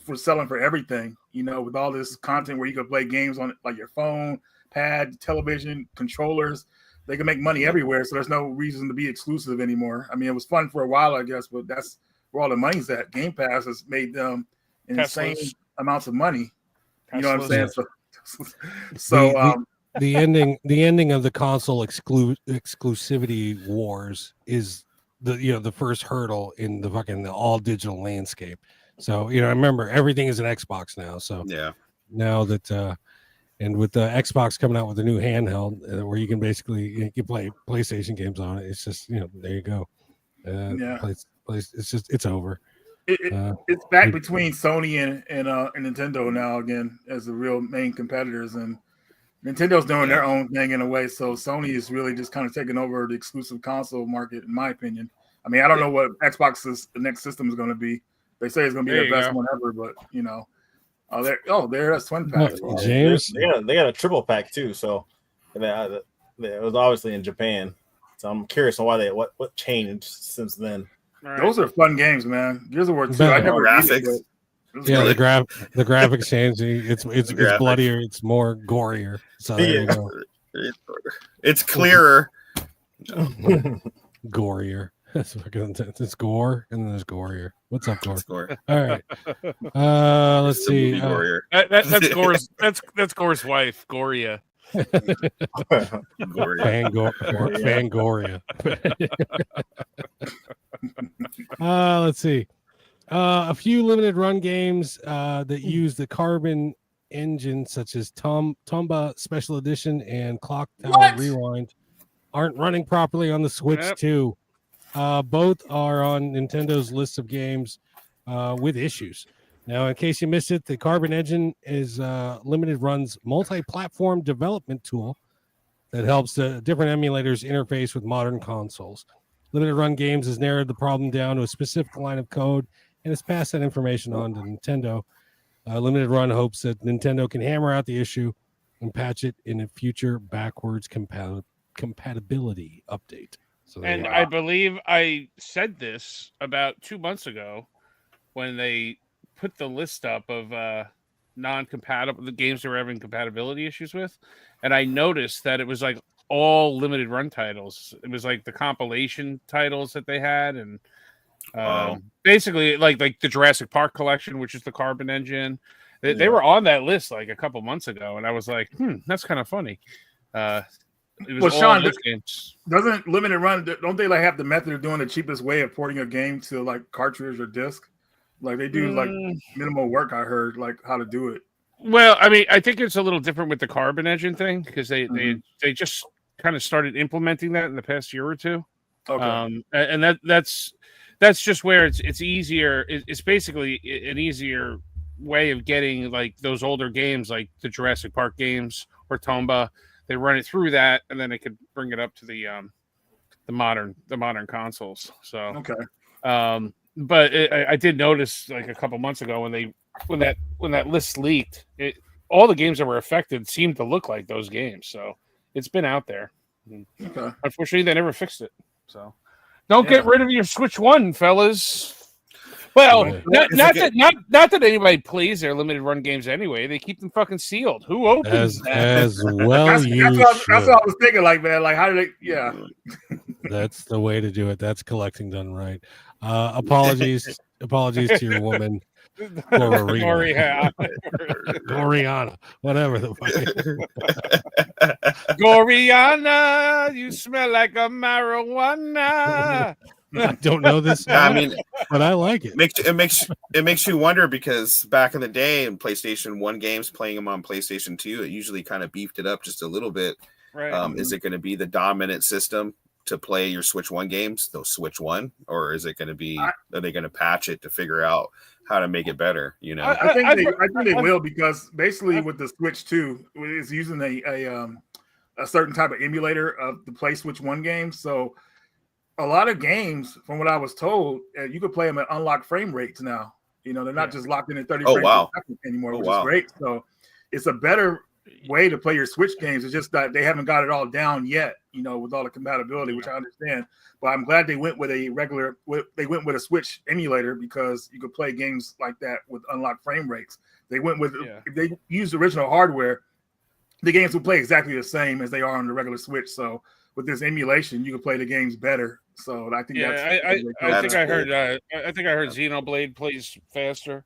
S4: for selling for everything, with all this content where you can play games on like your phone, pad, television, controllers. They can make money everywhere, so there's no reason to be exclusive anymore. I mean, it was fun for a while, I guess, but that's where all the money's at. Game Pass has made them insane amounts of money. You know what I'm saying? So
S8: the ending of the console exclusivity wars is the first hurdle in the all digital landscape. So I remember everything is an Xbox now. So now that and with the Xbox coming out with a new handheld where you can basically you play PlayStation games on it, it's just there you go. It's over.
S4: It's back between Sony and Nintendo now again as the real main competitors, and Nintendo's doing their own thing in a way. So Sony is really just kind of taking over the exclusive console market, in my opinion. I mean, I don't know what Xbox's next system is going to be. They say it's going to be their best one ever, but there's twin pack.
S8: James,
S6: they got a triple pack too. So it was obviously in Japan. So I'm curious on why what changed since then.
S4: Right. Those are fun games, man. Gears of War 2. I never
S7: graphics.
S8: The graphics change. It's bloodier. It's more gorier. So there you go.
S7: It's clearer.
S8: Gorier. It's gore, and then there's gorier. What's up, Gore? All right. Let's see.
S5: That's Gore's. That's Gore's wife, Goria.
S8: Fangoria. Let's see. A few limited run games that use the Carbon engine, such as Tomba Special Edition and Clock Tower Rewind, aren't running properly on the Switch 2. Both are on Nintendo's list of games with issues. Now, in case you missed it, the Carbon engine is limited runs multi-platform development tool that helps different emulators interface with modern consoles. Limited Run Games has narrowed the problem down to a specific line of code and has passed that information on to Nintendo. Limited Run hopes that Nintendo can hammer out the issue and patch it in a future backwards compatibility update. So
S5: And I believe I said this about 2 months ago when they put the list up of non-compatible the games they were having compatibility issues with, and I noticed that it was like all limited run titles. It was like the compilation titles that they had, and basically like the Jurassic Park collection, which is the Carbon Engine. They were on that list like a couple months ago, and I was like, that's kind of funny. It was
S4: Sean,
S5: those games.
S4: Doesn't Limited Run, don't they like have the method of doing the cheapest way of porting a game to like cartridge or disc? Like they do like minimal work, I heard, like how to do it.
S5: Well, I mean, I think it's a little different with the Carbon Engine thing because they just kind of started implementing that in the past year or two.
S4: Okay.
S5: And that's just where it's easier. It's basically an easier way of getting like those older games, like the Jurassic Park games or Tomba. They run it through that, and then they could bring it up to the modern consoles. So
S4: okay.
S5: But I did notice like a couple months ago when that list leaked, all the games that were affected seemed to look like those games. So it's been out there.
S4: Okay.
S5: Unfortunately, they never fixed it. So don't get rid of your Switch One, fellas. Well, not that anybody plays their limited run games anyway. They keep them fucking sealed. Who opens that?
S8: As well,
S4: that's what I was thinking. Like, man, like how do they? Yeah,
S8: that's the way to do it. That's collecting done right. Apologies to your woman, Gloriana, whatever the fuck.
S5: Gloriana, you smell like a marijuana.
S8: I don't know this.
S7: I mean,
S8: but I like it.
S7: It makes you wonder because back in the day in PlayStation 1 games, playing them on PlayStation 2, it usually kind of beefed it up just a little bit.
S5: Right.
S7: Is it going to be the dominant system to play your Switch 1 games, those Switch 1, or is it going to be? Are they going to patch it to figure out how to make it better? You know,
S4: I think they will because basically with the Switch 2, it's using a certain type of emulator of the play Switch 1 games, so. A lot of games, from what I was told, you could play them at unlocked frame rates now. You know, they're not just locked in at 30 frames per second anymore, which is great. So it's a better way to play your Switch games. It's just that they haven't got it all down yet, you know, with all the compatibility, which I understand. But I'm glad they went with a Switch emulator because you could play games like that with unlocked frame rates. They went with if they used original hardware, the games would play exactly the same as they are on the regular Switch. So with this emulation, you can play the games better. So I think
S5: I think I heard Xenoblade plays faster.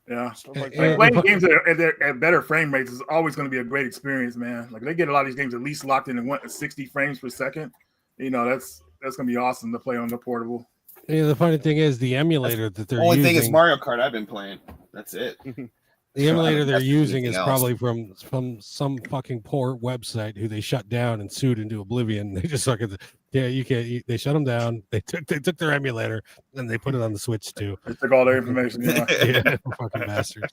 S4: Yeah,
S5: like
S4: playing games at better frame rates is always going to be a great experience, man. Like they get a lot of these games at least locked in at 60 frames per second. You know, that's going to be awesome to play on the portable.
S8: Yeah, the funny thing is the emulator that they're
S7: only
S8: using.
S7: Thing is Mario Kart I've been playing. That's it.
S8: The emulator they're using is probably from some fucking poor website who they shut down and sued into oblivion. They just suck at you can't. They shut them down. They took their emulator and they put it on the Switch too.
S4: They took all their information.
S8: Yeah, fucking bastards.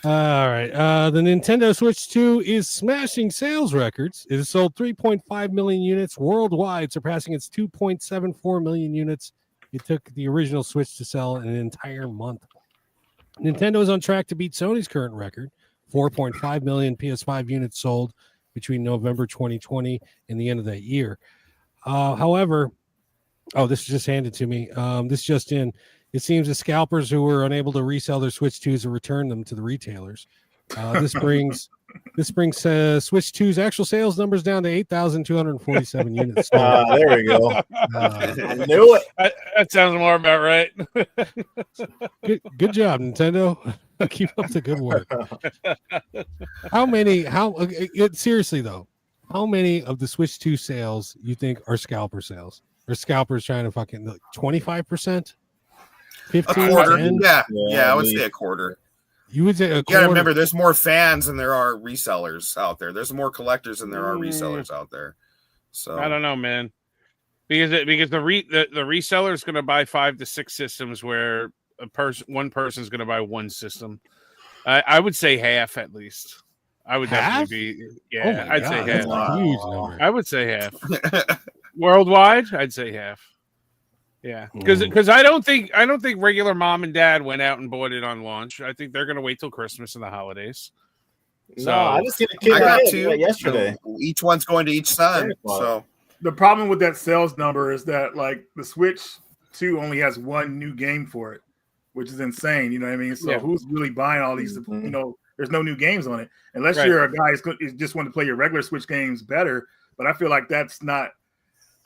S8: All right, the Nintendo Switch 2 is smashing sales records. It has sold 3.5 million units worldwide, surpassing its 2.74 million units. It took the original Switch to sell in an entire month. Nintendo is on track to beat Sony's current record, 4.5 million PS5 units sold between November 2020 and the end of that year. However, this was just handed to me. This just in. It seems the scalpers who were unable to resell their Switch 2s have returned them to the retailers. This brings Switch 2's actual sales numbers down to 8,247 units.
S6: There we go. I knew it.
S5: That sounds more about right.
S8: Good job, Nintendo. Keep up the good work. Seriously though, how many of the Switch 2 sales you think are scalper sales? Or scalpers trying to fucking 25%? 15?
S7: A quarter?
S8: 10?
S7: Yeah, I would say a quarter.
S8: You would say a quarter?
S7: You gotta remember, there's more fans than there are resellers out there. There's more collectors than there are resellers out there. So
S5: I don't know, man. Because the reseller is going to buy 5 to 6 systems, where one person is going to buy one system. I would say half at least. I would definitely be. Yeah, I'd say half.
S8: Huge number.
S5: I would say half. Worldwide, I'd say half. Yeah, because I don't think regular mom and dad went out and bought it on launch. I think they're gonna wait till Christmas and the holidays. So
S6: No, I just seen a kid
S7: I got
S6: right
S7: two
S6: yesterday.
S7: So each one's going to each son. So
S4: the problem with that sales number is that like the Switch 2 only has one new game for it, which is insane. You know what I mean? So who's really buying all these? You know, there's no new games on it unless you're a guy who's just want to play your regular Switch games better. But I feel like that's not.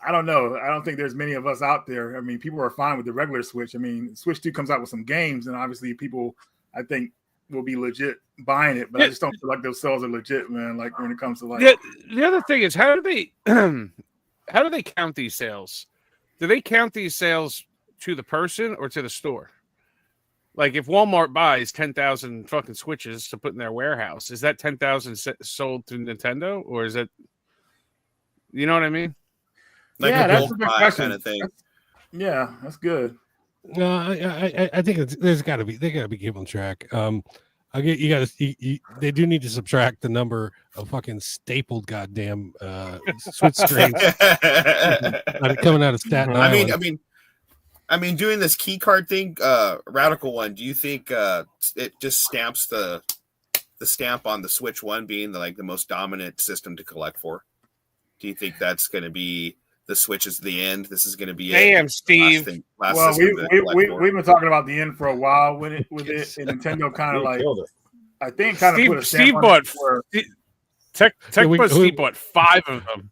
S4: I don't know. I don't think there's many of us out there. I mean, people are fine with the regular Switch. I mean, Switch 2 comes out with some games, and obviously people, I think, will be legit buying it. But I just don't feel like those sales are legit, man. Like when it comes to like
S5: the other thing is, how do they count these sales? Do they count these sales to the person or to the store? Like if Walmart buys 10,000 fucking Switches to put in their warehouse, is that 10,000 sold to Nintendo, or is it? You know what I mean?
S7: Like
S4: that's a good question.
S7: Kind of thing.
S4: That's good.
S8: No, I think there's got to be keeping track. They do need to subtract the number of fucking stapled goddamn Switch screens coming out of Staten Island.
S7: I mean, doing this key card thing, Radical One. Do you think it just stamps the stamp on the Switch One being the most dominant system to collect for? Do you think that's going to be the Switch is the end? This is going to be
S5: Damn, Steve.
S4: Well, we've been talking about the end for a while with it, and Nintendo kind of like, I think, kind of put a stamp on it.
S5: Steve bought 5 of them.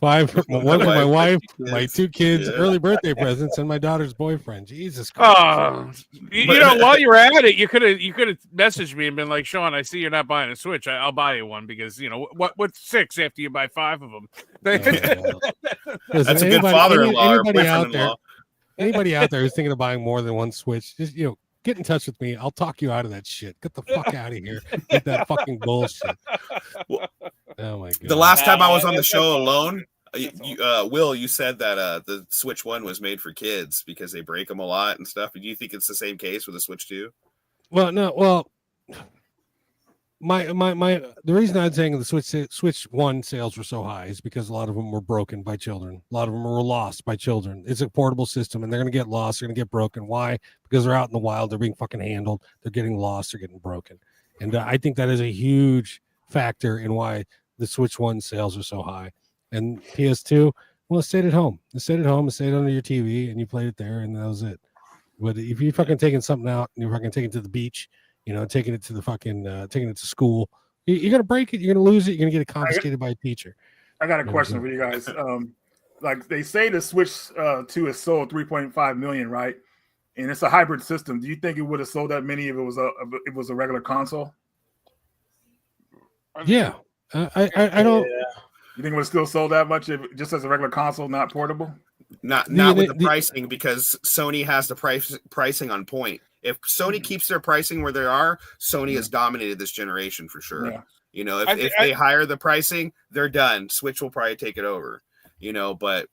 S8: 5, one for my wife, my 2 kids, early birthday presents, and my daughter's boyfriend. Jesus Christ!
S5: You know, while you were at it, you could have messaged me and been like, "Sean, I see you're not buying a Switch. I'll buy you one because you know what's 6 after you buy 5 of them."
S7: That's a good father-in-law.
S8: Anybody out there who's thinking of buying more than one Switch, just get in touch with me. I'll talk you out of that shit. Get the fuck out of here with that fucking bullshit. Oh my god!
S7: The last time I was on the show alone, Will, you said that the Switch 1 was made for kids because they break them a lot and stuff. Do you think it's the same case with the Switch 2?
S8: Well, no. Well, the reason I'm saying the Switch 1 sales were so high is because a lot of them were broken by children. A lot of them were lost by children. It's a portable system, and they're going to get lost. They're going to get broken. Why? Because they're out in the wild. They're being fucking handled. They're getting lost. They're getting broken. And I think that is a huge factor in why the Switch 1 sales are so high. And PS2, well, it stayed at home. It stayed at home. It stayed under your TV, and you played it there, and that was it. But if you're fucking taking something out, and you're fucking taking it to the beach, taking it to the fucking, taking it to school, you're gonna break it. You're gonna lose it. You're gonna get it confiscated by a teacher.
S4: I got a question for you guys. Like they say, the Switch 2 has sold 3.5 million, right? And it's a hybrid system. Do you think it would have sold that many if it was a regular console?
S8: Yeah, I don't.
S4: Yeah. You think it would have still sold that much if just as a regular console, not portable?
S7: Not with the pricing, because Sony has the pricing on point. If Sony keeps their pricing where they are, Sony has dominated this generation for sure.
S4: Yeah.
S7: If they hire the pricing, they're done. Switch will probably take it over. But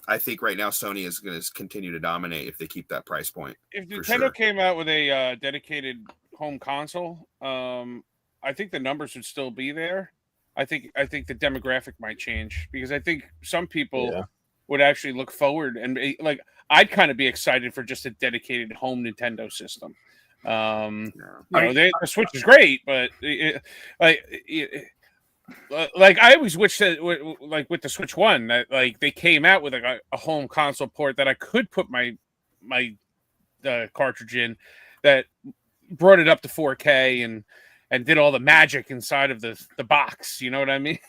S7: I think right now Sony is going to continue to dominate if they keep that price point.
S5: If Nintendo came out with a dedicated home console, I think the numbers would still be there. I think the demographic might change because I think some people would actually look forward and I'd kind of be excited for just a dedicated home Nintendo system. The Switch is great, but I always wish that with the Switch 1 that they came out with a home console port that I could put my cartridge in that brought it up to 4K and did all the magic inside of the box. You know what I mean?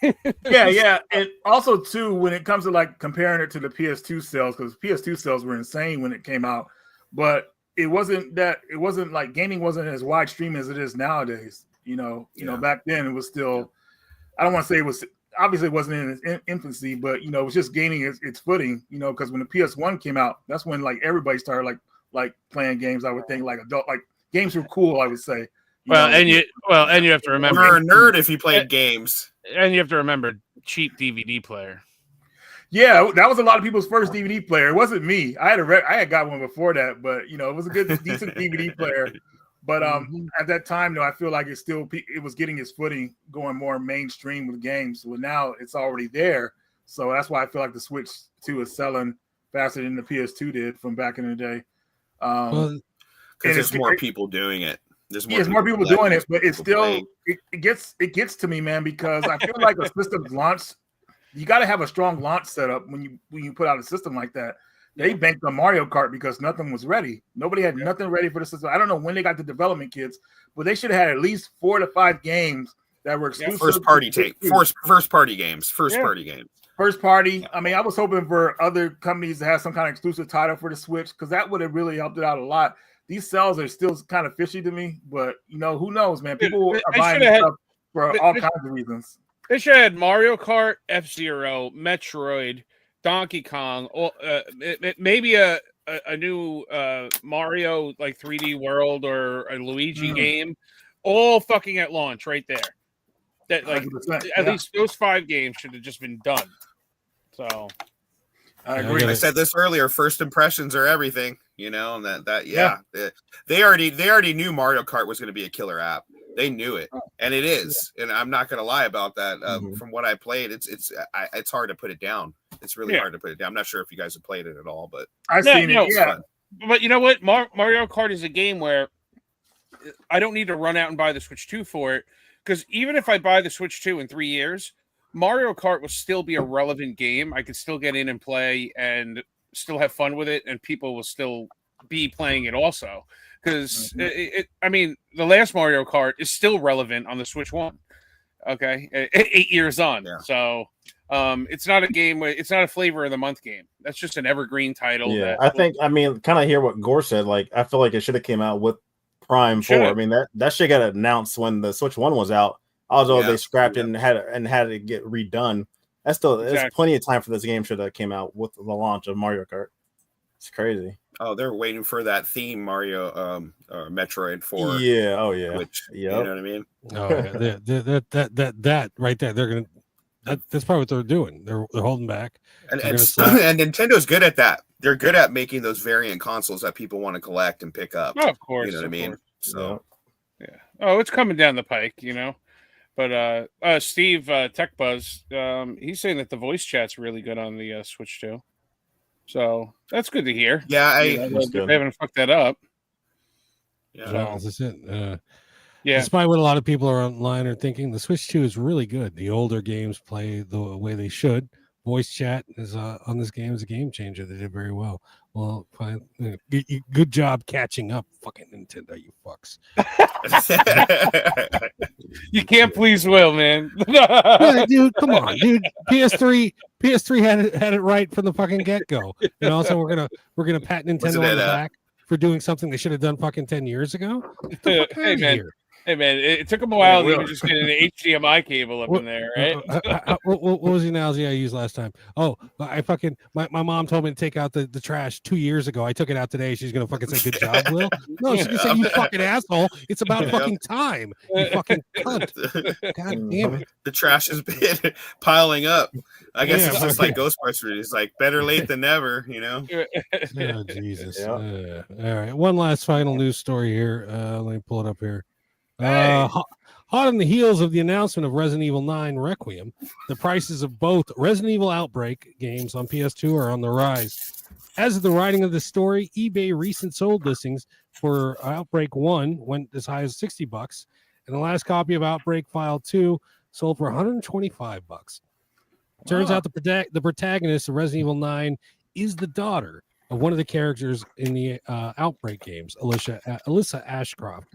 S4: Yeah. And also, too, when it comes to comparing it to the PS2 sales, because PS2 sales were insane when it came out, but it wasn't like gaming wasn't as wide stream as it is nowadays. Back then it was still, I don't want to say it was, obviously it wasn't in its infancy, but it was just gaining its footing, because when the PS1 came out, that's when everybody started like playing games. I would think adult, games were cool, I would say.
S5: And you have to remember,
S7: you're a nerd if you played games,
S5: and you have to remember cheap DVD player.
S4: Yeah, that was a lot of people's first DVD player. It wasn't me. I had got one before that, but it was a good, decent DVD player. But at that time, though, I feel like it was getting its footing, going more mainstream with games. Well, now it's already there, so that's why I feel like the Switch 2 is selling faster than the PS2 did from back in the day.
S8: Well,
S7: Because there's more people doing it.
S4: There's more people doing it, but it's still
S7: playing.
S4: it gets to me, man, because I feel like a system launch, you got to have a strong launch setup when you put out a system like that. They banked on Mario Kart because nothing was ready. Nobody had nothing ready for the system. I don't know when they got the development kits, but they should have had at least 4 to 5 games that were exclusive.
S7: First party games. First party. I mean, I was hoping for other companies to have some kind of exclusive title for the Switch because that would have really helped it out a lot. These sales are still kind of fishy to me, but who knows, man? People are buying stuff for all kinds of reasons.
S5: They should have had Mario Kart, F-Zero, Metroid, Donkey Kong, maybe a new Mario like 3D World or a Luigi game, all fucking at launch right there. That like at least those 5 games should have just been done. So
S4: I agree.
S7: I said this earlier. First impressions are everything, and they already knew Mario Kart was going to be a killer app. They knew it, and it is. And I'm not going to lie about that. From what I played, it's hard to put it down. It's really hard to put it down. I'm not sure if you guys have played it at all, but
S4: I've seen it. Yeah,
S5: but you know what? Mario Kart is a game where I don't need to run out and buy the Switch 2 for it, because even if I buy the Switch 2 in 3 years, Mario Kart will still be a relevant game. I could still get in and play and still have fun with it, and people will still be playing it also. Because I mean, the last Mario Kart is still relevant on the Switch 1. Okay, 8 years on. Yeah. So it's not a game where it's not a flavor of the month game. That's just an evergreen title.
S6: Yeah, I mean, kind of hear what Gore said. Like, I feel like it should have came out with Prime 4. I mean, that shit got announced when the Switch 1 was out. Although they scrapped it and had it get redone. There's plenty of time for this game should have came out with the launch of Mario Kart. It's crazy.
S7: Oh, they're waiting for that theme Mario Metroid 4.
S6: Yeah. Oh yeah.
S7: Which you know what I mean?
S8: Oh yeah. that right there. They're gonna. That's probably what they're doing. They're holding back.
S7: And Nintendo's good at that. They're good at making those variant consoles that people want to collect and pick up.
S5: Oh, of course.
S7: You know what I mean? So
S5: yeah. Oh, it's coming down the pike. But Steve Tech Buzz, he's saying that the voice chat's really good on the Switch 2. So that's good to hear.
S7: Yeah,
S5: they haven't fucked that up.
S8: Yeah, that's it.
S5: Yeah.
S8: Despite what a lot of people are online are thinking, the Switch 2 is really good. The older games play the way they should. Voice chat is on this game is a game changer. They did very well. Well, fine. Good job catching up, fucking Nintendo, you fucks.
S5: You can't please Will, man.
S8: Yeah, dude, come on, dude. PS3 had it right from the fucking get-go. So we're gonna pat Nintendo on the back for doing something they should have done fucking 10 years ago.
S5: Hey man, it took them a while to even just get an HDMI cable up in there, right?
S8: What was the analogy I used last time? Oh, I fucking my mom told me to take out the trash 2 years ago. I took it out today. She's gonna fucking say good job, Will. No, she's gonna say you fucking asshole. It's about fucking time. You fucking cunt. God damn it.
S7: The trash has been piling up. I guess it's just like Ghostbusters. It's like better late than never,
S8: Oh Jesus. All right. One last final news story here. Let me pull it up here. Hot on the heels of the announcement of Resident Evil 9 Requiem, the prices of both Resident Evil Outbreak games on PS2 are on the rise. As of the writing of the story, eBay recent sold listings for Outbreak 1 went as high as $60, and the last copy of Outbreak File 2 sold for $125. Turns out the protagonist of Resident Evil 9 is the daughter of one of the characters in the Outbreak games, Alyssa Ashcroft.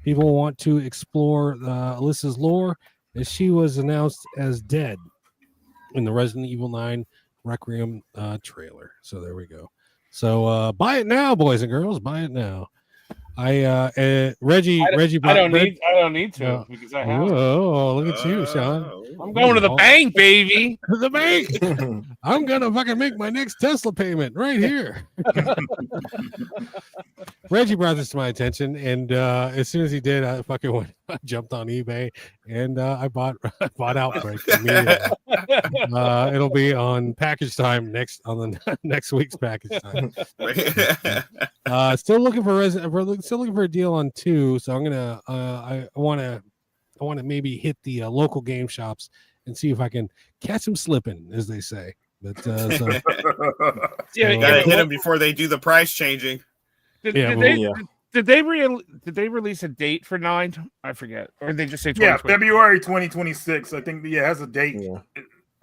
S8: People want to explore Alyssa's lore, as she was announced as dead in the Resident Evil 9 Requiem trailer. So there we go. So buy it now, boys and girls. Buy it now. Reggie.
S5: I don't need to because I have.
S8: Oh, look at you, Sean.
S5: I'm going to the bank, baby.
S8: The bank. I'm gonna fucking make my next Tesla payment right here. Reggie brought this to my attention, and as soon as he did, I jumped on eBay and I bought Outbreak immediately. It'll be on package time next week's package time. Still looking for a deal on 2, so I'm gonna I want to maybe hit the local game shops and see if I can catch them slipping, as they say. But
S5: Yeah,
S7: Gotta hit
S5: well,
S7: them before they do the price changing.
S5: Did,
S8: Yeah,
S5: did
S8: well,
S5: they did they release a date for 9? I forget, or did they just say
S4: Yeah,
S5: 2020?
S4: February 2026. I think it has a date.
S6: Yeah.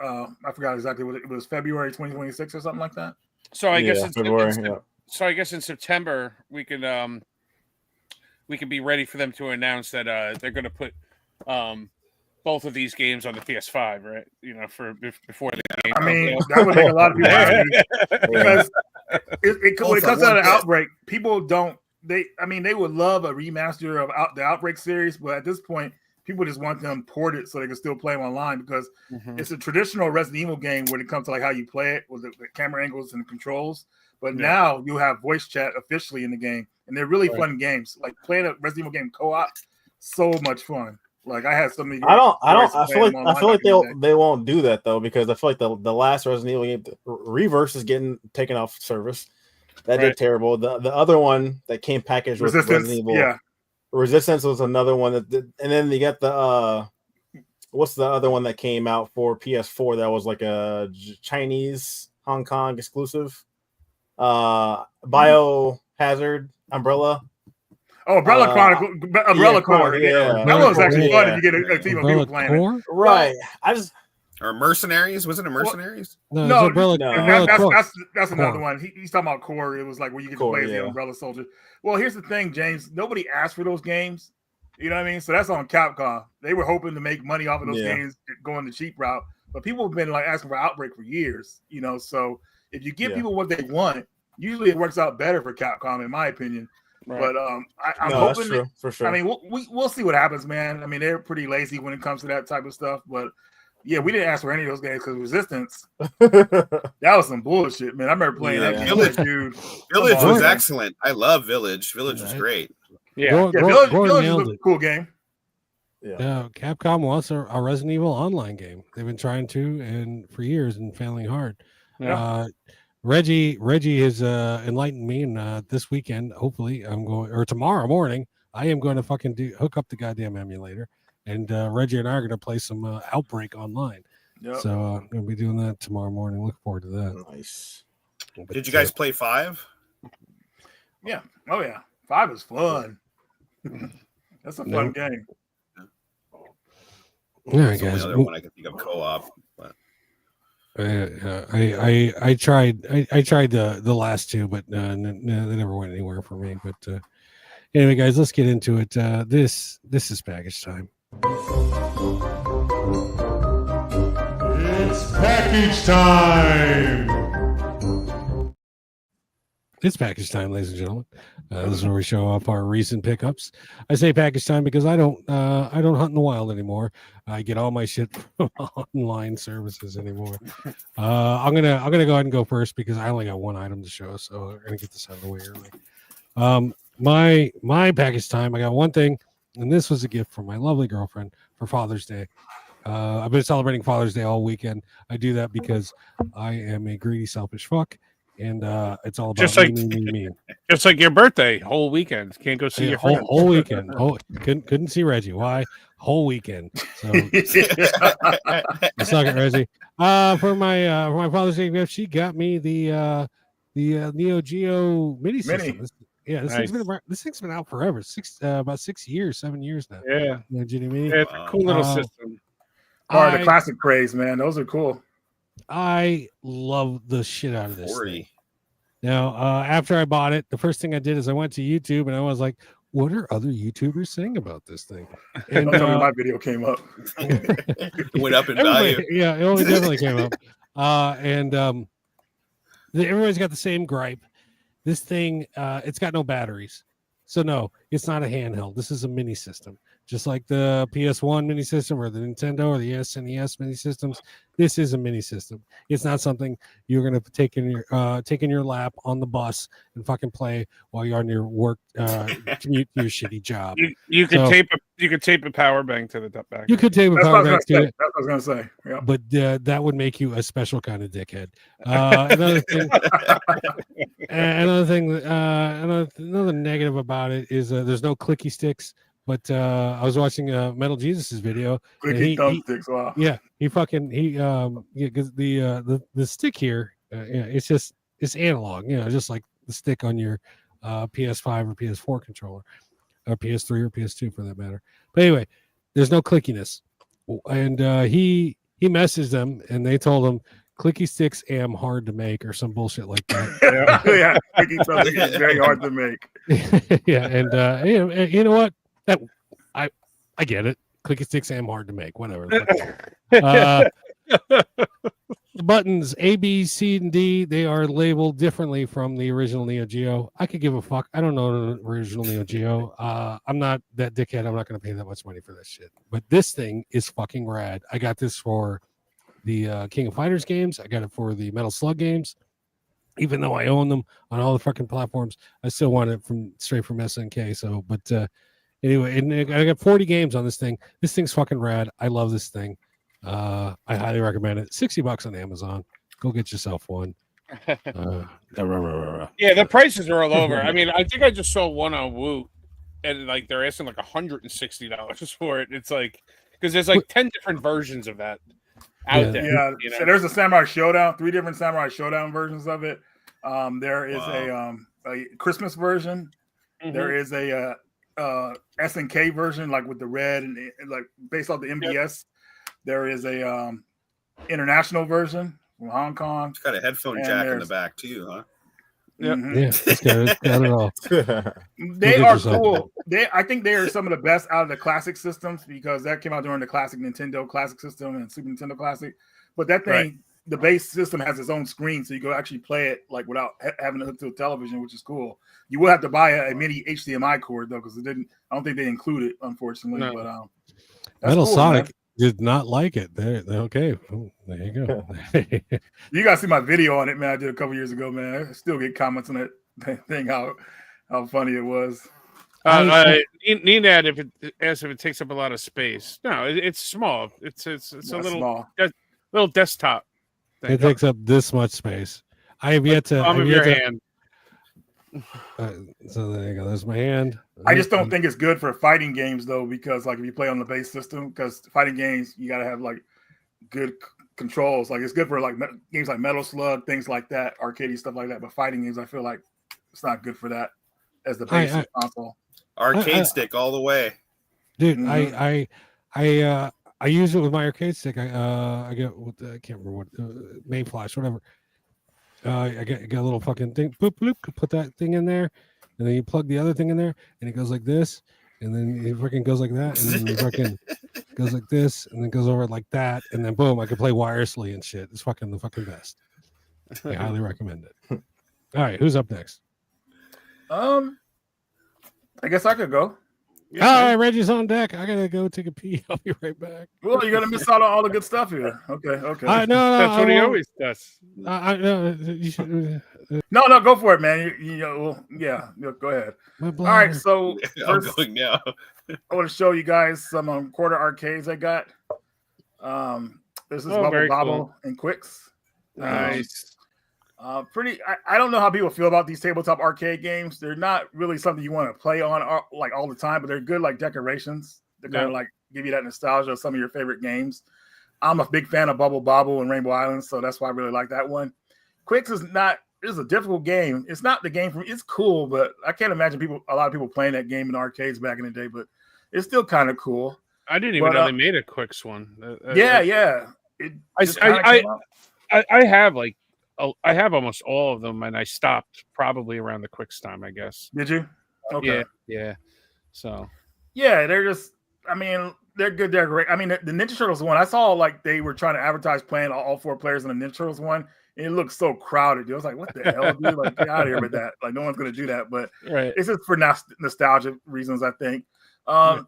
S4: I forgot exactly what it was. February 2026 or something like that.
S5: So I guess
S6: February.
S5: so I guess in September we can be ready for them to announce that they're going to put both of these games on the PS5, right? You know, before the game.
S4: I mean, that would make a lot of people happy because when it comes out of Outbreak, people don't. They would love a remaster of the Outbreak series, but at this point, people just want them ported so they can still play them online because it's a traditional Resident Evil game when it comes to like how you play it with the camera angles and the controls. But now you have voice chat officially in the game, and they're really fun games. Like playing a Resident Evil game co-op, so much fun. Like I had so many.
S6: I feel like they won't do that though because I feel like the last Resident Evil game, Reverse, is getting taken off service. That did terrible. The other one that came packaged with Resident Evil, Resistance was another one that did, and then you got the what's the other one that came out for PS4 that was like a Chinese Hong Kong exclusive? Biohazard Umbrella.
S4: Oh, Umbrella Chronicle, Umbrella Core. Yeah, that was actually fun if you get a team of people playing it.
S6: Right.
S7: Or Mercenaries? Was it a Mercenaries?
S4: No,
S8: Umbrella,
S4: that's another one. He's talking about Core. It was like where you get to play as the Umbrella Soldier. Well, here's the thing, James. Nobody asked for those games. You know what I mean? So that's on Capcom. They were hoping to make money off of those games going the cheap route. But people have been like asking for Outbreak for years. You know, so if you give people what they want, usually it works out better for Capcom, in my opinion. Right. But I'm hoping
S6: that's true, for sure.
S4: I mean, we'll see what happens, man. I mean, they're pretty lazy when it comes to that type of stuff. But yeah, we didn't ask for any of those games because Resistance, that was some bullshit, man. I remember playing that game,
S7: Village,
S4: dude.
S7: Village was excellent. I love Village. Village was great.
S4: Village was a cool game.
S8: Yeah, Capcom wants a Resident Evil online game. They've been trying to, and for years, and failing hard.
S5: Yeah.
S8: Reggie has enlightened me, and this weekend, hopefully, or tomorrow morning, I am going to fucking hook up the goddamn emulator, and Reggie and I are going to play some Outbreak online. Yep. So I'm going to be doing that tomorrow morning. Look forward to that.
S6: Nice.
S8: But,
S7: did you guys play 5?
S4: Yeah. Oh yeah, 5 is fun. That's a fun game.
S8: All right,
S7: That's
S8: guys.
S7: the only other one I can think of co-op. But
S8: I tried the last two, but they never went anywhere for me. But anyway, guys, let's get into it. This is package time.
S1: It's package time.
S8: It's package time, ladies and gentlemen. This is where we show off our recent pickups. I say package time because I don't hunt in the wild anymore. I get all my shit from online services anymore. I'm gonna go ahead and go first because I only got one item to show, so we're gonna get this out of the way early. My package time. I got one thing, and this was a gift from my lovely girlfriend for Father's Day. I've been celebrating Father's Day all weekend. I do that because I am a greedy, selfish fuck. And it's all about me.
S5: Just like your birthday, whole weekend. Can't go see your friends.
S8: Whole weekend. Couldn't see Reggie. Why? Whole weekend. So I suck at Reggie. For my Father's Day gift, she got me the Neo Geo mini system. This thing's been out forever. About 6 years, 7 years now.
S5: Yeah.
S8: Neo Geo mini.
S5: It's a cool little system.
S4: The classic craze, man. Those are cool.
S8: I love the shit out of this thing. Now, after I bought it, the first thing I did is I went to YouTube and I was like, what are other YouTubers saying about this thing? And
S4: my video came up.
S7: It went up in value.
S8: Yeah, it definitely came up. Everybody's got the same gripe. This thing, it's got no batteries. So no, it's not a handheld. This is a mini system. Just like the PS1 mini system or the Nintendo or the SNES mini systems, this is a mini system. It's not something you're gonna take in your lap on the bus and fucking play while you're on your work commute to your shitty job.
S5: You could tape a power bank to the back.
S8: You could tape a power bank to it.
S4: That's what I was gonna say. Yeah.
S8: But that would make you a special kind of dickhead. Another thing, another negative about it is there's no clicky sticks. But I was watching Metal Jesus's video. And
S4: Clicky thumbsticks. Wow.
S8: yeah, because the stick here, it's analog, just like the stick on your PS5 or PS4 controller, or PS3 or PS2 for that matter. But anyway, there's no clickiness, and he messaged them, and they told him clicky sticks am hard to make or some bullshit like that.
S4: Yeah, clicky thumbsticks is very hard to make.
S8: Yeah, and you know what? That I get it. Clicky sticks am hard to make. Whatever. The buttons A, B, C, and D, they are labeled differently from the original Neo Geo. I could give a fuck. I don't know the original Neo Geo. I'm not that dickhead. I'm not going to pay that much money for that shit. But this thing is fucking rad. I got this for the King of Fighters games. I got it for the Metal Slug games. Even though I own them on all the fucking platforms, I still want it straight from SNK. So, but anyway, and I got 40 games on this thing. This thing's fucking rad. I love this thing. I highly recommend it. $60 on Amazon. Go get yourself one.
S5: Yeah, the prices are all over. I mean, I think I just saw one on Woot, and like they're asking like $160 for it. It's like because there's like 10 different versions of that out there.
S4: Yeah,
S5: you know?
S4: so there's a Samurai Showdown, 3 different Samurai Showdown versions of it. There is a Christmas version.
S5: Mhm.
S4: There is a SNK version, like with the red and like based off the MBS. There is a international version from Hong Kong.
S7: It's got a headphone
S4: And
S7: jack in the
S4: there's-
S7: back too, huh?
S5: Yep.
S4: Mhm.
S8: Yeah, it's got it all.
S4: They
S8: Go get
S4: are
S8: yourself
S4: cool. I think they are some of the best out of the classic systems because that came out during the classic Nintendo Classic System and Super Nintendo Classic. But that thing,
S5: Right.
S4: the base system has its own screen, so you can actually play it like without having to hook to a television, which is cool. You will have to buy a mini HDMI cord though, because it didn't. I don't think they include it, unfortunately.
S5: No.
S4: But that's
S8: Metal
S4: cool,
S8: Sonic
S4: man.
S8: did not like it. They're okay. Oh, there you go.
S4: You guys see my video on it, man. I did a couple years ago, man. I still get comments on that thing how funny it was.
S5: Nenad, if it asks if it takes up a lot of space. No, it's small. It's a little
S4: small.
S5: little desktop thing.
S8: It takes up this much space. I have yet to.
S5: Palm
S8: I've
S5: of
S8: yet
S5: your
S8: to-
S5: hand.
S8: So there you go. There's my hand.
S4: I just don't think it's good for fighting games though, because like if you play on the base system, because fighting games you gotta have like good controls. Like it's good for like games like Metal Slug, things like that, arcade stuff like that. But fighting games, I feel like it's not good for that as the base console.
S7: Arcade stick all the way,
S8: dude.
S4: Mhm.
S8: I use it with my arcade stick. I get I can't remember what main flash, whatever. I get a little fucking thing. Boop bloop. Put that thing in there, and then you plug the other thing in there, and it goes like this, and then it fucking goes like that, and then it fucking goes like this, and then goes over like that, and then boom, I can play wirelessly and shit. It's fucking the fucking best. I highly recommend it. All right, who's up next?
S4: I guess I could go.
S8: All right, Reggie's on deck. I gotta go take a pee. I'll be right back.
S4: Well, you're gonna miss out on all the good stuff here. Okay.
S8: No,
S5: That's what
S8: I
S5: he
S8: won't.
S5: always does.
S8: You should,
S4: No, go for it, man. You know, well, yeah, go ahead.
S8: my
S4: All
S8: bladder.
S4: right, so
S7: I'm
S4: first,
S7: going now.
S4: I want to show you guys some quarter arcades I got. This is Bubble
S5: very
S4: Bobble
S5: cool.
S4: and Quicks.
S5: Nice.
S4: Pretty. I don't know how people feel about these tabletop arcade games. They're not really something you want to play on like all the time, but they're good like decorations. They kind of like give you that nostalgia of some of your favorite games. I'm a big fan of Bubble Bobble and Rainbow Islands, so that's why I really like that one. Quicks is not. It's a difficult game. It's not the game for me. It's cool, but I can't imagine a lot of people playing that game in arcades back in the day. But it's still kind of cool.
S5: I didn't even know they made a Quicks one.
S4: Yeah. It just kinda came out.
S5: I have like I have almost all of them, and I stopped probably around the Quicks time, I guess.
S4: Did you? Okay.
S5: Yeah. So
S4: Yeah, they're just. I mean, they're good. They're great. I mean, the Ninja Turtles one. I saw like they were trying to advertise playing all 4 players in the Ninja Turtles one. And it looked so crowded. Dude. I was like, "What the hell, dude? Like, get out of here with that! Like, no one's gonna do that." But
S5: right.
S4: it's just for nostalgia reasons, I think.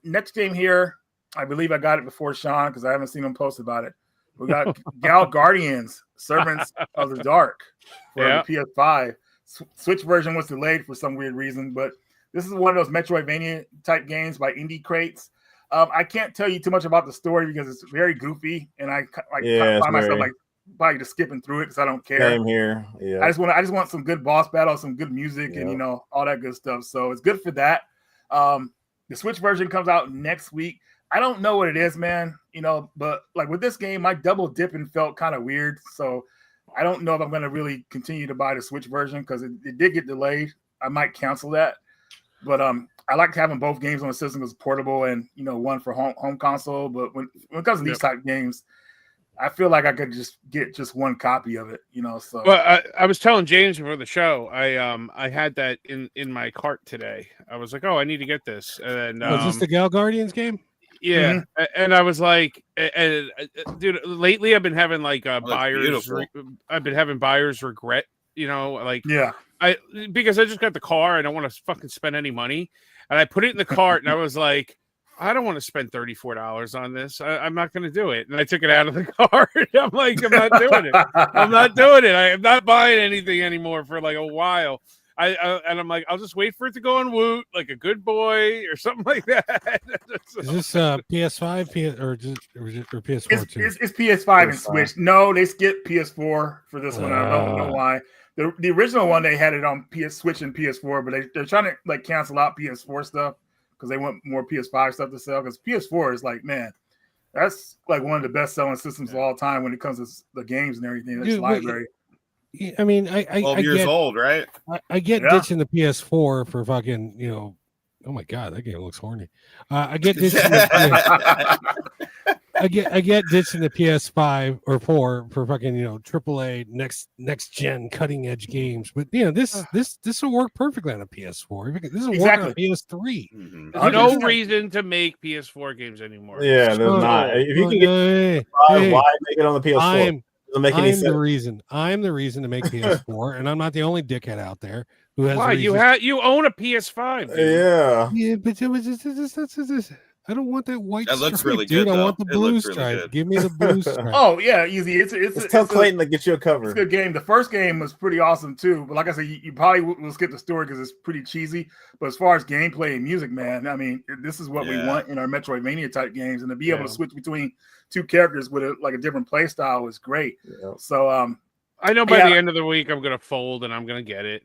S4: Next game here, I believe I got it before Sean because I haven't seen him post about it. We got Gal Guardians, Servants of the Dark for the PS5. Switch version was delayed for some weird reason, but this is one of those Metroidvania type games by Indie Crates. I can't tell you too much about the story because it's very goofy, and I find myself like probably just skipping through it because I don't care.
S6: Same here. Yeah.
S4: I just want some good boss battles, some good music, and all that good stuff. So it's good for that. The Switch version comes out next week. I don't know what it is, man. But like with this game, my double dipping felt kind of weird. So I don't know if I'm going to really continue to buy the Switch version because it did get delayed. I might cancel that. But I like having both games on the system as portable and one for home console. But when it comes to these type of games, I feel like I could just get one copy of it. So
S5: well, I was telling James before the show, I had that in my cart today. I was like, oh, I need to get this. And
S8: is this the Gal Guardians game?
S5: Yeah, and I was like, dude, lately I've been having like I've been having buyer's regret, because I just got the car. I don't want to fucking spend any money, and I put it in the cart, and I was like, I don't want to spend $34 on this. I'm not going to do it, and I took it out of the cart. I'm like, I'm not doing it. I'm not doing it. I am not buying anything anymore for like a while. And I'm like, I'll just wait for it to go on Woot, like a good boy or something like that.
S8: Is this PS5 or PS4 too?
S4: It's PS5 and Switch. No, they skipped PS4 for this one. I don't know why. The original one they had it on Switch and PS4, but they're trying to like cancel out PS4 stuff because they want more PS5 stuff to sell. Because PS4 is like, man, that's like one of the best selling systems of all time when it comes to the games and everything. That's library.
S8: I mean, I
S7: 12 years old, right?
S8: I get ditching the PS4 for fucking, oh my god, that game looks horny. I get ditching I get ditching the PS5 or 4 for fucking AAA next gen cutting edge games, but this will work perfectly on a PS4. This will work on a PS3.
S5: Mm-hmm. There's no reason to make PS4 games anymore.
S6: Yeah, there's not. If you can get why make it on the PS4?
S8: I'm the reason to make PS4, and I'm not the only dickhead out there who has.
S5: Why you own a PS5?
S6: Dude.
S8: Yeah, but it was just I don't want that white.
S7: That looks
S8: stripe,
S7: really
S8: dude.
S7: good.
S8: I want the blue
S7: really
S8: stripe.
S7: good.
S8: Give me the blue stripe.
S4: Oh yeah, easy. It's
S6: tell Clayton to get you a cover.
S4: It's a good game. The first game was pretty awesome too, but like I said, you probably will skip the story because it's pretty cheesy. But as far as gameplay and music, man, I mean, this is what we want in our Metroidvania type games, and to be able to switch between two characters with a different play style is great.
S6: Yeah.
S4: So
S5: I know by the end of the week I'm gonna fold and I'm gonna get it.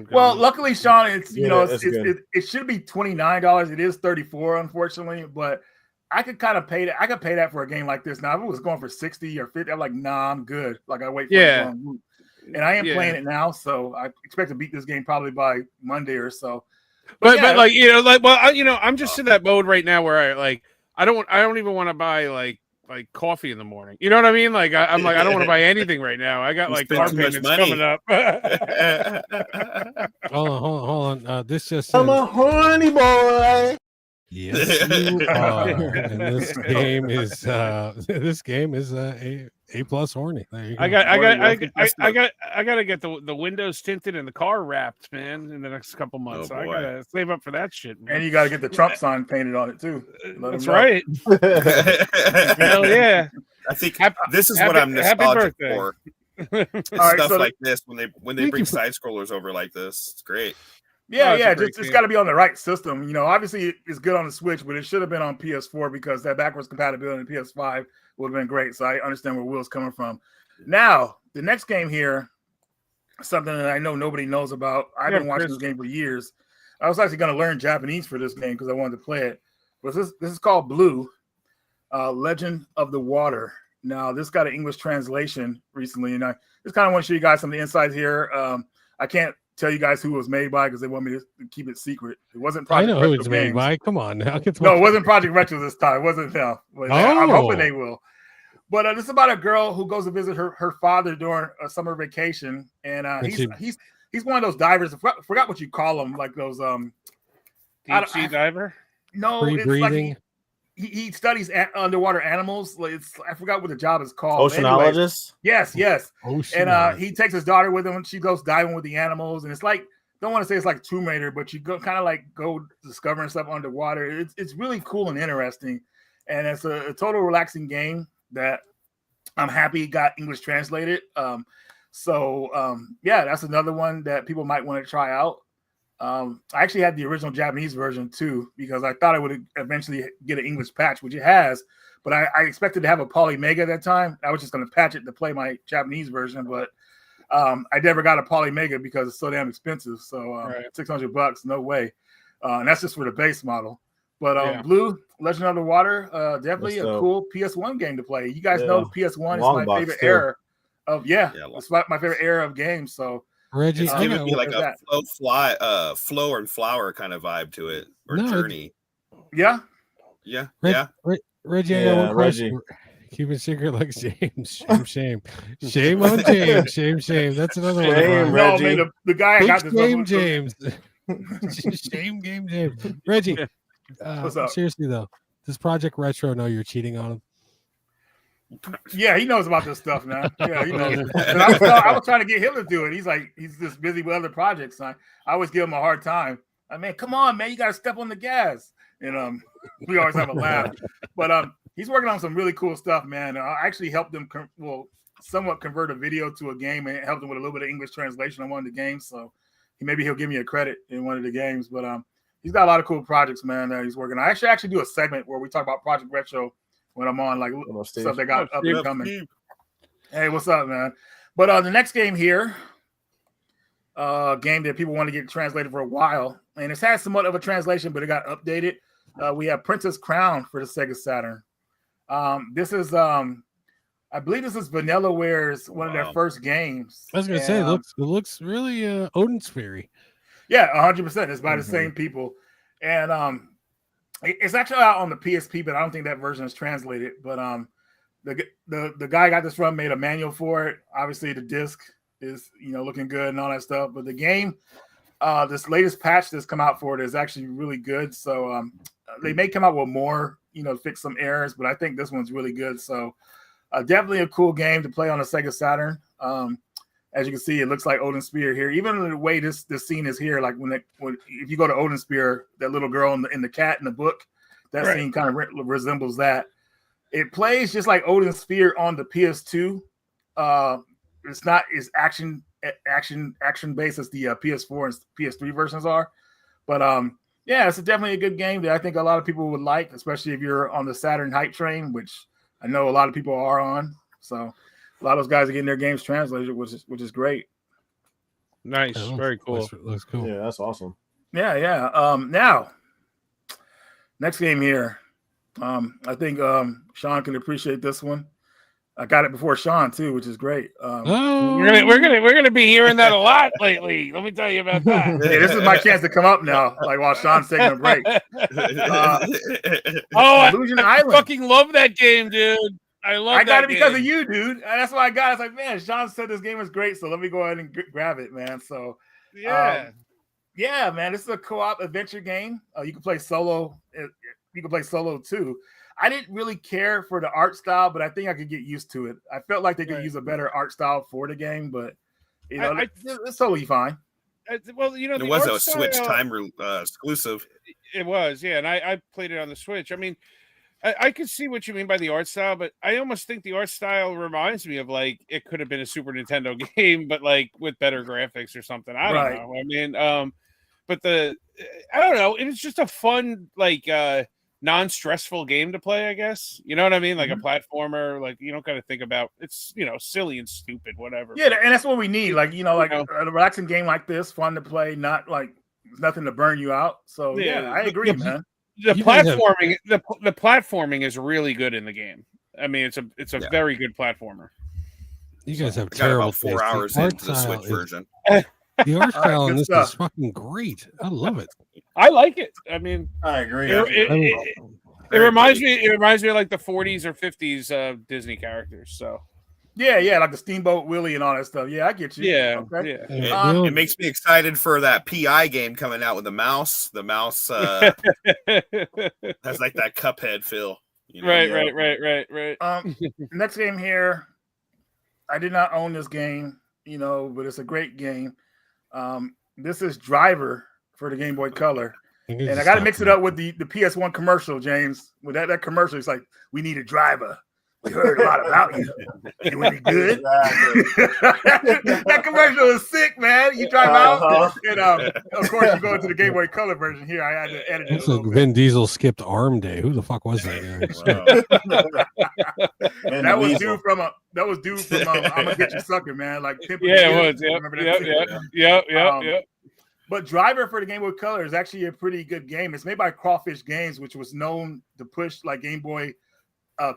S4: Well, luckily, Sean, it should be $29. It is $34, unfortunately, but I could kind of pay that. I could pay that for a game like this. Now, if it was going for $60 or $50, I'm like, nah, I'm good. Like I wait for it on Woot. And I am playing it now, so I expect to beat this game probably by Monday or so. But
S5: I'm just in that mode right now where I don't even want to buy like coffee in the morning. You know what I mean? Like I'm like I don't want to buy anything right now. I got like car payments coming up.
S8: Hold on. This just
S9: I'm a horny boy.
S8: Yes, you are. And this game is A plus horny. There you go.
S5: I gotta get the windows tinted and the car wrapped, man, in the next couple months. I gotta save up for that shit, man.
S4: And you gotta get the Trump sign painted on it too.
S5: That's right. Hell yeah!
S7: I think this is what I'm nostalgic for. Stuff like this when they bring side scrollers over like this, it's great.
S4: Yeah, it's got to be on the right system. Obviously it's good on the Switch, but it should have been on PS4 because that backwards compatibility in PS5 would have been great. So I understand where Will's coming from. Now, the next game here, something that I know nobody knows about. I've been watching this game for years. I was actually going to learn Japanese for this game because I wanted to play it. But this is called Blue, Legend of the Water. Now, this got an English translation recently, and I just kind of want to show you guys some of the insights here. I can't tell you guys who it was made by because they want me to keep it secret. It wasn't Project
S8: Retro. I know who it's made by. Come on now.
S4: No, it wasn't Project Retro this time. It wasn't them. I'm hoping they will. But this is about a girl who goes to visit her father during a summer vacation, and he's one of those divers. I forgot what you call them, like those
S5: deep sea diver.
S4: No, it's like he studies underwater animals. I forgot what the job is called.
S6: Oceanologist.
S4: Anyway, yes. And he takes his daughter with him, and she goes diving with the animals. And it's like, don't want to say it's like Tomb Raider, but you go kind of like go discovering stuff underwater. It's really cool and interesting, and it's a total relaxing game that I'm happy got English translated. That's another one that people might want to try out. I actually had the original Japanese version too, because I thought it would eventually get an English patch, which it has, but I expected to have a Poly Mega at that time. I was just going to patch it to play my Japanese version, but I never got a Poly Mega because it's so damn expensive. So $600, no way. And that's just for the base model. But
S5: Yeah.
S4: Blue Legend of the Water, definitely
S6: That's
S4: a
S6: dope.
S4: cool PS1 game to play. You guys
S6: Yeah.
S4: know the PS1 is
S6: Long
S4: my
S6: box,
S4: favorite
S6: too.
S4: era of
S7: Yeah,
S4: it's my favorite era of games. So
S8: Reggie,
S7: It's
S8: I
S7: giving
S8: got
S7: me like
S4: there's
S7: a
S4: that.
S7: flow and flower kind of vibe to it, or
S8: No,
S7: journey.
S4: Yeah.
S7: Yeah,
S8: Reg-
S7: yeah.
S8: Reggie, I got
S6: Yeah,
S8: one question.
S6: Reggie.
S8: Keep it secret like James. Shame. Shame on James. Shame. That's another one. of
S6: Shame,
S8: mine.
S6: Reggie.
S4: No, man, the guy I
S8: Big
S4: got this
S8: shame,
S4: one-
S8: James. Shame game, James. Reggie,
S4: What's up?
S8: seriously though, does Project Retro know you're cheating on him?
S4: Yeah, he knows about this stuff now. Yeah, he knows. But I was trying to get him to do it. He's just busy with other projects. I always give him a hard time. I mean, come on, man, you got to step on the gas. And we always have a laugh. But he's working on some really cool stuff, man. I actually helped him, somewhat convert a video to a game and helped him with a little bit of English translation on one of the games. So maybe he'll give me a credit in one of the games. But he's got a lot of cool projects, man, that he's working on. I actually do a segment where we talk about Project Retro when I'm on, like, stuff they got up and coming. Hey, what's up, man? But the next game here, game that people want to get translated for a while, and it's had somewhat of a translation, but it got updated. We have Princess Crown for the Sega Saturn. This is, I believe this is Vanilleware's one of their first games.
S8: I was gonna say it looks really Odin Sphere-y.
S4: Yeah, 100%. It's by the same people, and it's actually out on the PSP, but I don't think that version is translated. But the guy I got this from made a manual for it. Obviously, the disc is looking good and all that stuff. But the game, this latest patch that's come out for it is actually really good. So they may come out with more, to fix some errors, but I think this one's really good. So definitely a cool game to play on a Sega Saturn. As you can see, it looks like Odin Sphere here. Even the way this scene is here, like when if you go to Odin Sphere, that little girl in the cat in the book, that scene kind of resembles that. It plays just like Odin Sphere on the PS2. It's not as action based as the PS4 and PS3 versions are, but yeah, it's definitely a good game that I think a lot of people would like, especially if you're on the Saturn hype train, which I know a lot of people are on. So a lot of those guys are getting their games translated, which is great.
S5: Nice, very cool.
S8: Looks cool.
S6: Yeah, that's awesome.
S4: Yeah. Now, next game here. I think Sean can appreciate this one. I got it before Sean too, which is great.
S5: We're gonna be hearing that a lot lately. Let me tell you about that.
S4: Yeah, this is my chance to come up now, like while Sean's taking a break. Illusion Island.
S5: I fucking love that game, dude. I
S4: got it because of you, dude. And that's why I got it. I was like, man, Sean said this game was great, so let me go ahead and grab it, man. So yeah, man, this is a co-op adventure game. You can play solo. You can play solo too. I didn't really care for the art style, but I think I could get used to it. I felt like they could use a better art style for the game, but it's totally fine.
S5: Well,
S7: it was a Switch time exclusive.
S5: It was, yeah, and I played it on the Switch. I mean, I could see what you mean by the art style, but I almost think the art style reminds me of like it could have been a Super Nintendo game, but like with better graphics or something. I don't know. I mean, but I don't know. It was just a fun, like non-stressful game to play, I guess. You know what I mean? Like a platformer, like you don't got to think about it's silly and stupid, whatever.
S4: Yeah, and that's what we need. Like a relaxing game like this, fun to play, not like nothing to burn you out. So yeah, I agree, man.
S5: The platforming is really good in the game. I mean, it's a very good platformer.
S8: You guys have
S7: terrible
S8: about
S7: 4 hours into the Switch version.
S8: The art style in this
S4: stuff.
S8: is fucking great. I love it.
S5: I like it. I mean,
S6: I agree.
S5: It reminds me. It reminds me of like the 40s or 50s Disney characters. So
S4: yeah, like the Steamboat Willie and all that stuff. Yeah, I get you.
S5: Yeah,
S4: okay.
S5: yeah.
S7: It makes me excited for that PI game coming out with the mouse. The mouse has like that Cuphead feel.
S5: Right.
S4: Next game here. I did not own this game, but it's a great game. This is Driver for the Game Boy Color. And I got to mix it up with the PS1 commercial, James. With that commercial, it's like, we need a driver. We heard a lot about you. It would be good. That commercial is sick, man. You drive out, and of course, you go into the Game Boy Color version here. I had to edit it.
S8: Looks like Vin Diesel skipped Arm Day. Who the fuck was that guy?
S4: That was due from I'm Gonna Get You Sucker, man. Like
S5: it was. Yep.
S4: But Driver for the Game Boy Color is actually a pretty good game. It's made by Crawfish Games, which was known to push like Game Boy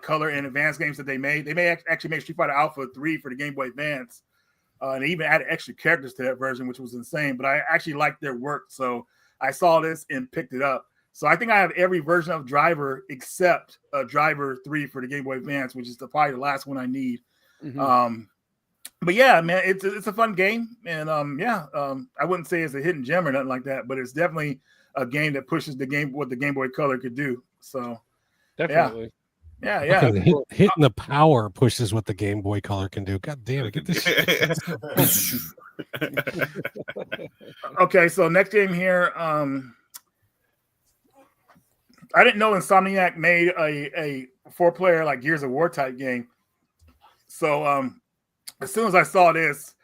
S4: Color and Advance games that they made. They actually made Street Fighter Alpha 3 for the Game Boy Advance. And they even added extra characters to that version, which was insane. But I actually liked their work. So I saw this and picked it up. So I think I have every version of Driver except Driver 3 for the Game Boy Advance, which is probably the last one I need. But yeah, man, it's a fun game, and I wouldn't say it's a hidden gem or nothing like that, but it's definitely a game that pushes what the Game Boy Color could do. So
S5: Definitely.
S4: Yeah.
S8: Okay, hitting the power pushes what the Game Boy Color can do. God damn it, get this shit.
S4: Okay, so next game here. I didn't know Insomniac made a 4-player like Gears of War type game. So as soon as I saw this,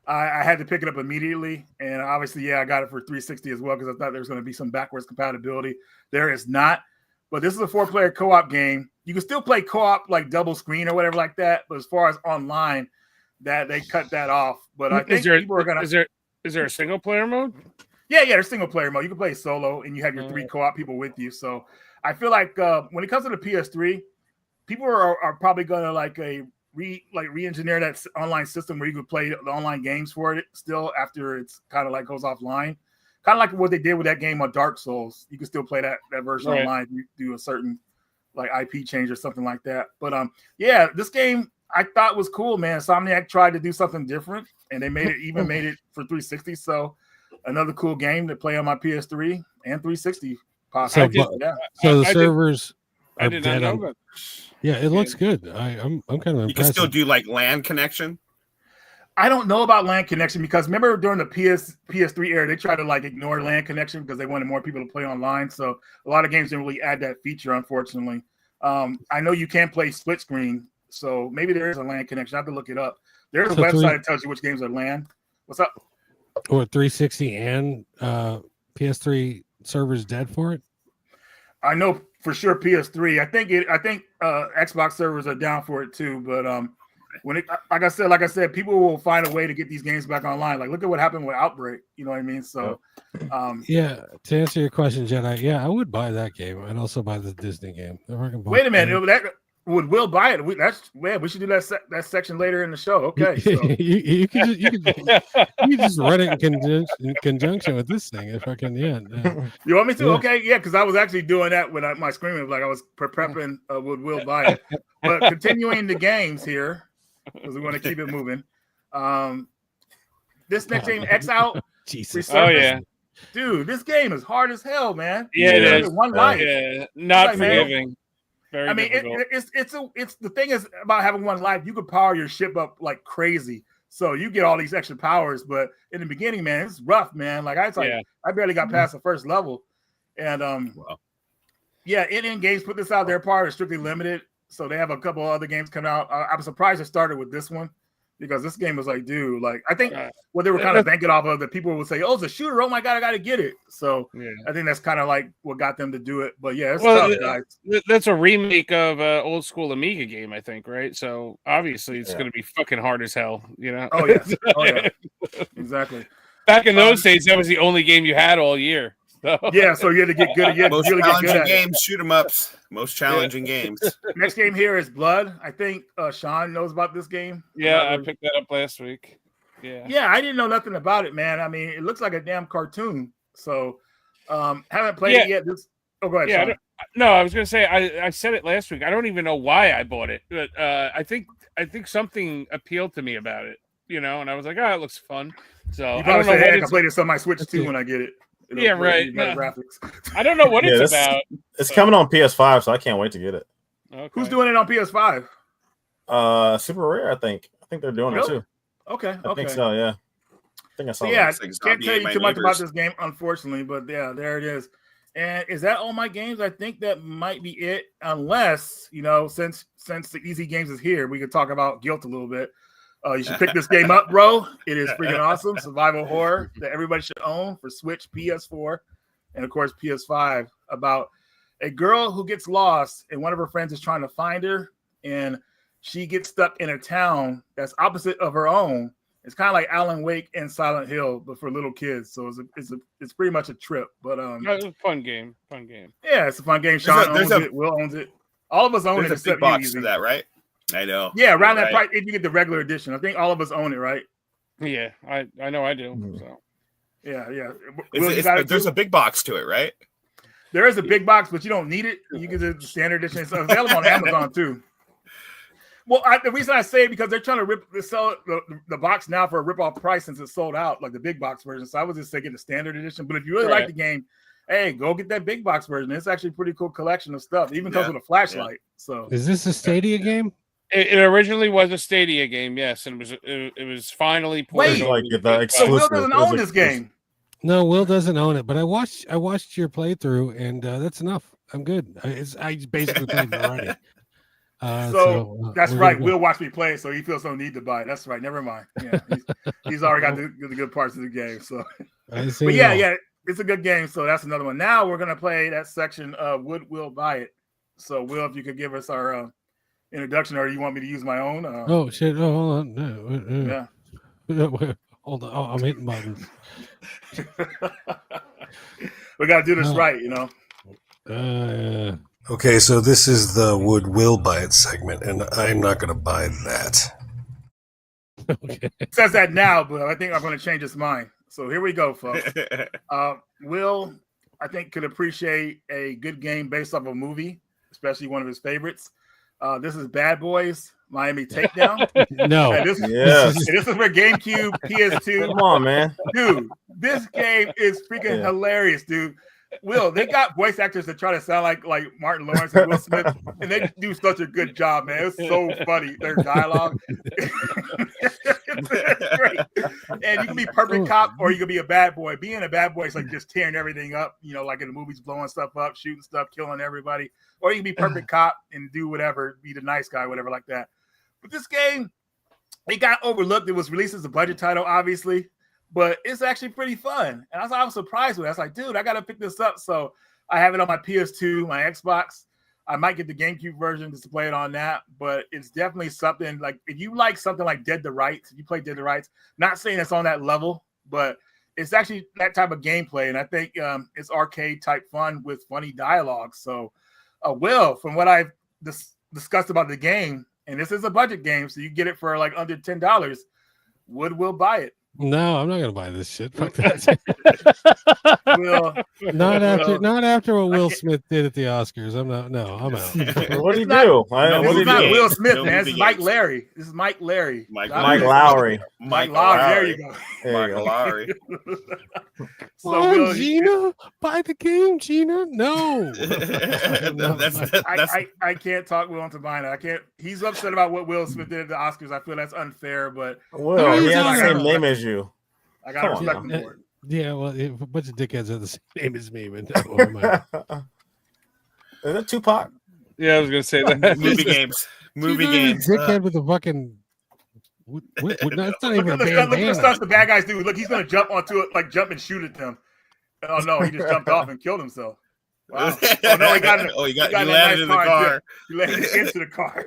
S4: I had to pick it up immediately. And obviously, I got it for 360 as well because I thought there was going to be some backwards compatibility. There is not. But this is a 4-player co-op game. You can still play co-op like double screen or whatever like that. But as far as online, that they cut that off. But I think people are going to.
S5: Is there a single player mode?
S4: Yeah, there's single player mode. You can play solo and you have your 3 co-op people with you. So I feel like when it comes to the PS3, people are probably going to re-engineer that online system where you could play the online games for it still after it's kind of like goes offline. Kind of like what they did with that game on Dark Souls. You can still play that version online. You do a certain like IP change or something like that. But this game I thought was cool, man. Insomniac tried to do something different, and they made it for 360. So another cool game to play on my PS3 and 360. Possibly.
S8: So the servers are
S5: I did not
S8: dead
S5: know
S8: on.
S5: about
S8: Yeah, it looks good. I'm kind of impressed.
S7: You can still do like LAN connection.
S4: I don't know about LAN connection because remember during the PS3 era, they tried to like ignore LAN connection because they wanted more people to play online. So a lot of games didn't really add that feature, unfortunately. I know you can play split screen, so maybe there is a LAN connection. I have to look it up. There's a website that tells you which games are LAN. What's up?
S8: Or 360 and PS3 servers dead for it?
S4: I know for sure PS3. I think Xbox servers are down for it too. But like I said, people will find a way to get these games back online. Like look at what happened with Outbreak. You know what I mean? So
S8: to answer your question, Jedi, I would buy that game. I'd also buy the Disney game.
S4: Wait a minute, would Will buy it? We should do that section later in the show. Okay, so.
S8: you can just run it in conjunction with this thing. If I can,
S4: You want me to? Yeah. Okay, because I was actually doing that when my screen was like I was prepping. Would Will buy it? But continuing the games here because we want to keep it moving. This next game, X Out.
S8: Jesus.
S5: Oh yeah.
S4: Dude, this game is hard as hell, man.
S5: Yeah, it is.
S4: One life.
S5: Yeah, not forgiving. Very difficult.
S4: It's the thing is about having one life. You could power your ship up like crazy, so you get all these extra powers. But in the beginning, man, it's rough, man. Like I barely got past the first level, and in games put this out. Their part is strictly limited, so they have a couple other games coming out. I'm surprised it started with this one. Because this game was like, dude, like I think what they were kind of banking off of that people would say, "Oh, it's a shooter! Oh my god, I got to get it." So I think that's kind of like what got them to do it. But yeah, it's tough, guys.
S5: That's a remake of old school Amiga game, I think, right? So obviously it's going to be fucking hard as hell, you know?
S4: Oh yeah, exactly.
S5: Back in those days, that was the only game you had all year. So.
S4: Yeah, so you had to get good. You had
S7: most
S4: really
S7: challenging
S4: get good
S7: games, shoot 'em ups. Most challenging games.
S4: Next game here is Blood. I think Sean knows about this game.
S5: Yeah, I picked that up last week. Yeah,
S4: I didn't know nothing about it, man. I mean, it looks like a damn cartoon. So, haven't played it yet. Go ahead.
S5: Yeah, no, I was gonna say I said it last week. I don't even know why I bought it, but I think something appealed to me about it, you know, and I was like, it looks fun. So
S4: you probably say, I can play this on my Switch too when I get it.
S5: Right.
S4: Graphics.
S5: I don't know what it's about.
S6: It's coming on PS5, so I can't wait to get it.
S5: Okay.
S4: Who's doing it on PS5?
S6: Super Rare, I think. I think they're doing it too.
S4: Okay.
S6: I think so, yeah. I think I saw
S4: that.
S6: That.
S4: Can't tell you too much about this game, unfortunately, but yeah, there it is. And is that all my games? I think that might be it, unless, you know, since the Easy Games is here, we could talk about Guilt a little bit. You should pick this game up, bro. It is freaking awesome. Survival horror that everybody should own for Switch, PS4, and of course PS5. About a girl who gets lost and one of her friends is trying to find her, and she gets stuck in a town that's opposite of her own. It's kind of like Alan Wake and Silent Hill, but for little kids. So it's pretty much a trip. But
S5: It's a fun game. Fun game.
S4: Yeah, it's a fun game. Sean owns it. Will owns it. All of us own it
S7: There's a
S4: except
S7: big box
S4: you.
S7: for that, right? I know.
S4: Yeah, around that
S7: Right.
S4: price if you get the regular edition. I think all of us own it, right?
S5: Yeah, I know I do. So
S4: Yeah.
S7: Is
S4: Will,
S7: it-
S4: you got it
S7: there's
S4: too?
S7: a big box to it, right?
S4: There is a big box, but you don't need it. You get the standard edition. It's available on Amazon too. Well, the reason I say it because they're trying to sell the box now for a rip-off price since it's sold out, like the big box version. So I was just saying get the standard edition. But if you really like the game, hey, go get that big box version. It's actually a pretty cool collection of stuff. It even comes with a flashlight. So
S8: Is this a Stadia game?
S5: it originally was a Stadia game, yes, and it was finally ported over to the Big
S4: so Will
S5: Box.
S4: doesn't own this game.
S8: No, Will doesn't own it, but I watched your playthrough, and that's enough. I'm good. I basically played it already.
S4: That's right. Will watched me play, so he feels no need to buy it. That's right. Never mind. Yeah, he's already got the good parts of the game. So, but yeah, it's a good game. So that's another one. Now we're gonna play that section of Would Will Buy It? So, Will, if you could give us our introduction, or you want me to use my own?
S8: Oh shit! Oh, hold on. No,
S4: Yeah.
S8: Hold on. Oh, I'm hitting buttons.
S4: We gotta do this right, you know.
S10: Okay, so this is the Would Will Buy It segment, and I'm not going to buy that.
S4: It says that now, but I think I'm going to change his mind. So here we go, folks. Will, I think, could appreciate a good game based off a movie, especially one of his favorites. This is Bad Boys, Miami Takedown.
S8: No.
S4: And this is for GameCube, PS2.
S6: Come on, man.
S4: Dude, this game is freaking hilarious, dude. Will, they got voice actors that try to sound like Martin Lawrence and Will Smith, and they do such a good job, man. It's so funny. Their dialogue. It's great. And you can be perfect cop or you can be a bad boy. Being a bad boy is like just tearing everything up, you know, like in the movies, blowing stuff up, shooting stuff, killing everybody. Or you can be perfect cop and do whatever, be the nice guy, whatever like that. But this game, it got overlooked. It was released as a budget title, obviously. But it's actually pretty fun. And I was surprised with it. I was like, dude, I got to pick this up. So I have it on my PS2, my Xbox. I might get the GameCube version just to play it on that. But it's definitely something like, if you like something like Dead to Rights, if you play Dead to Rights, not saying it's on that level, but it's actually that type of gameplay. And I think it's arcade type fun with funny dialogue. So Will, from what I've discussed about the game, and this is a budget game, so you get it for like under $10, Will buy it.
S8: No, I'm not gonna buy this shit. Fuck that. Not after what Will Smith did at the Oscars. I'm not. No, I'm out.
S6: What did he do?
S4: This is not Will Smith, man. This is Mike Larry. This is Mike Larry.
S6: Mike Lowry.
S4: Mike Lowry. There you go.
S7: Michael Lowry.
S4: So Will,
S8: Gina, buy the game, Gina. No,
S4: I can't talk Will into buying it. I can't. He's upset about what Will Smith did at the Oscars. I feel that's unfair, but
S6: Will, he has the same name as you.
S4: I gotta respect him for it.
S8: Yeah, well, a bunch of dickheads have the same name as me, but no,
S6: Is that Tupac?
S5: Yeah, I was gonna say that.
S7: Movie games. Movie games.
S8: Dickhead with the fucking. That's not even a
S4: Look at the
S8: bandana.
S4: stuff the bad guys do. Look, he's gonna jump onto it, like jump and shoot at them. Oh no, he just jumped off and killed himself. Wow. Oh no, he
S7: landed in the car.
S4: He landed into the car.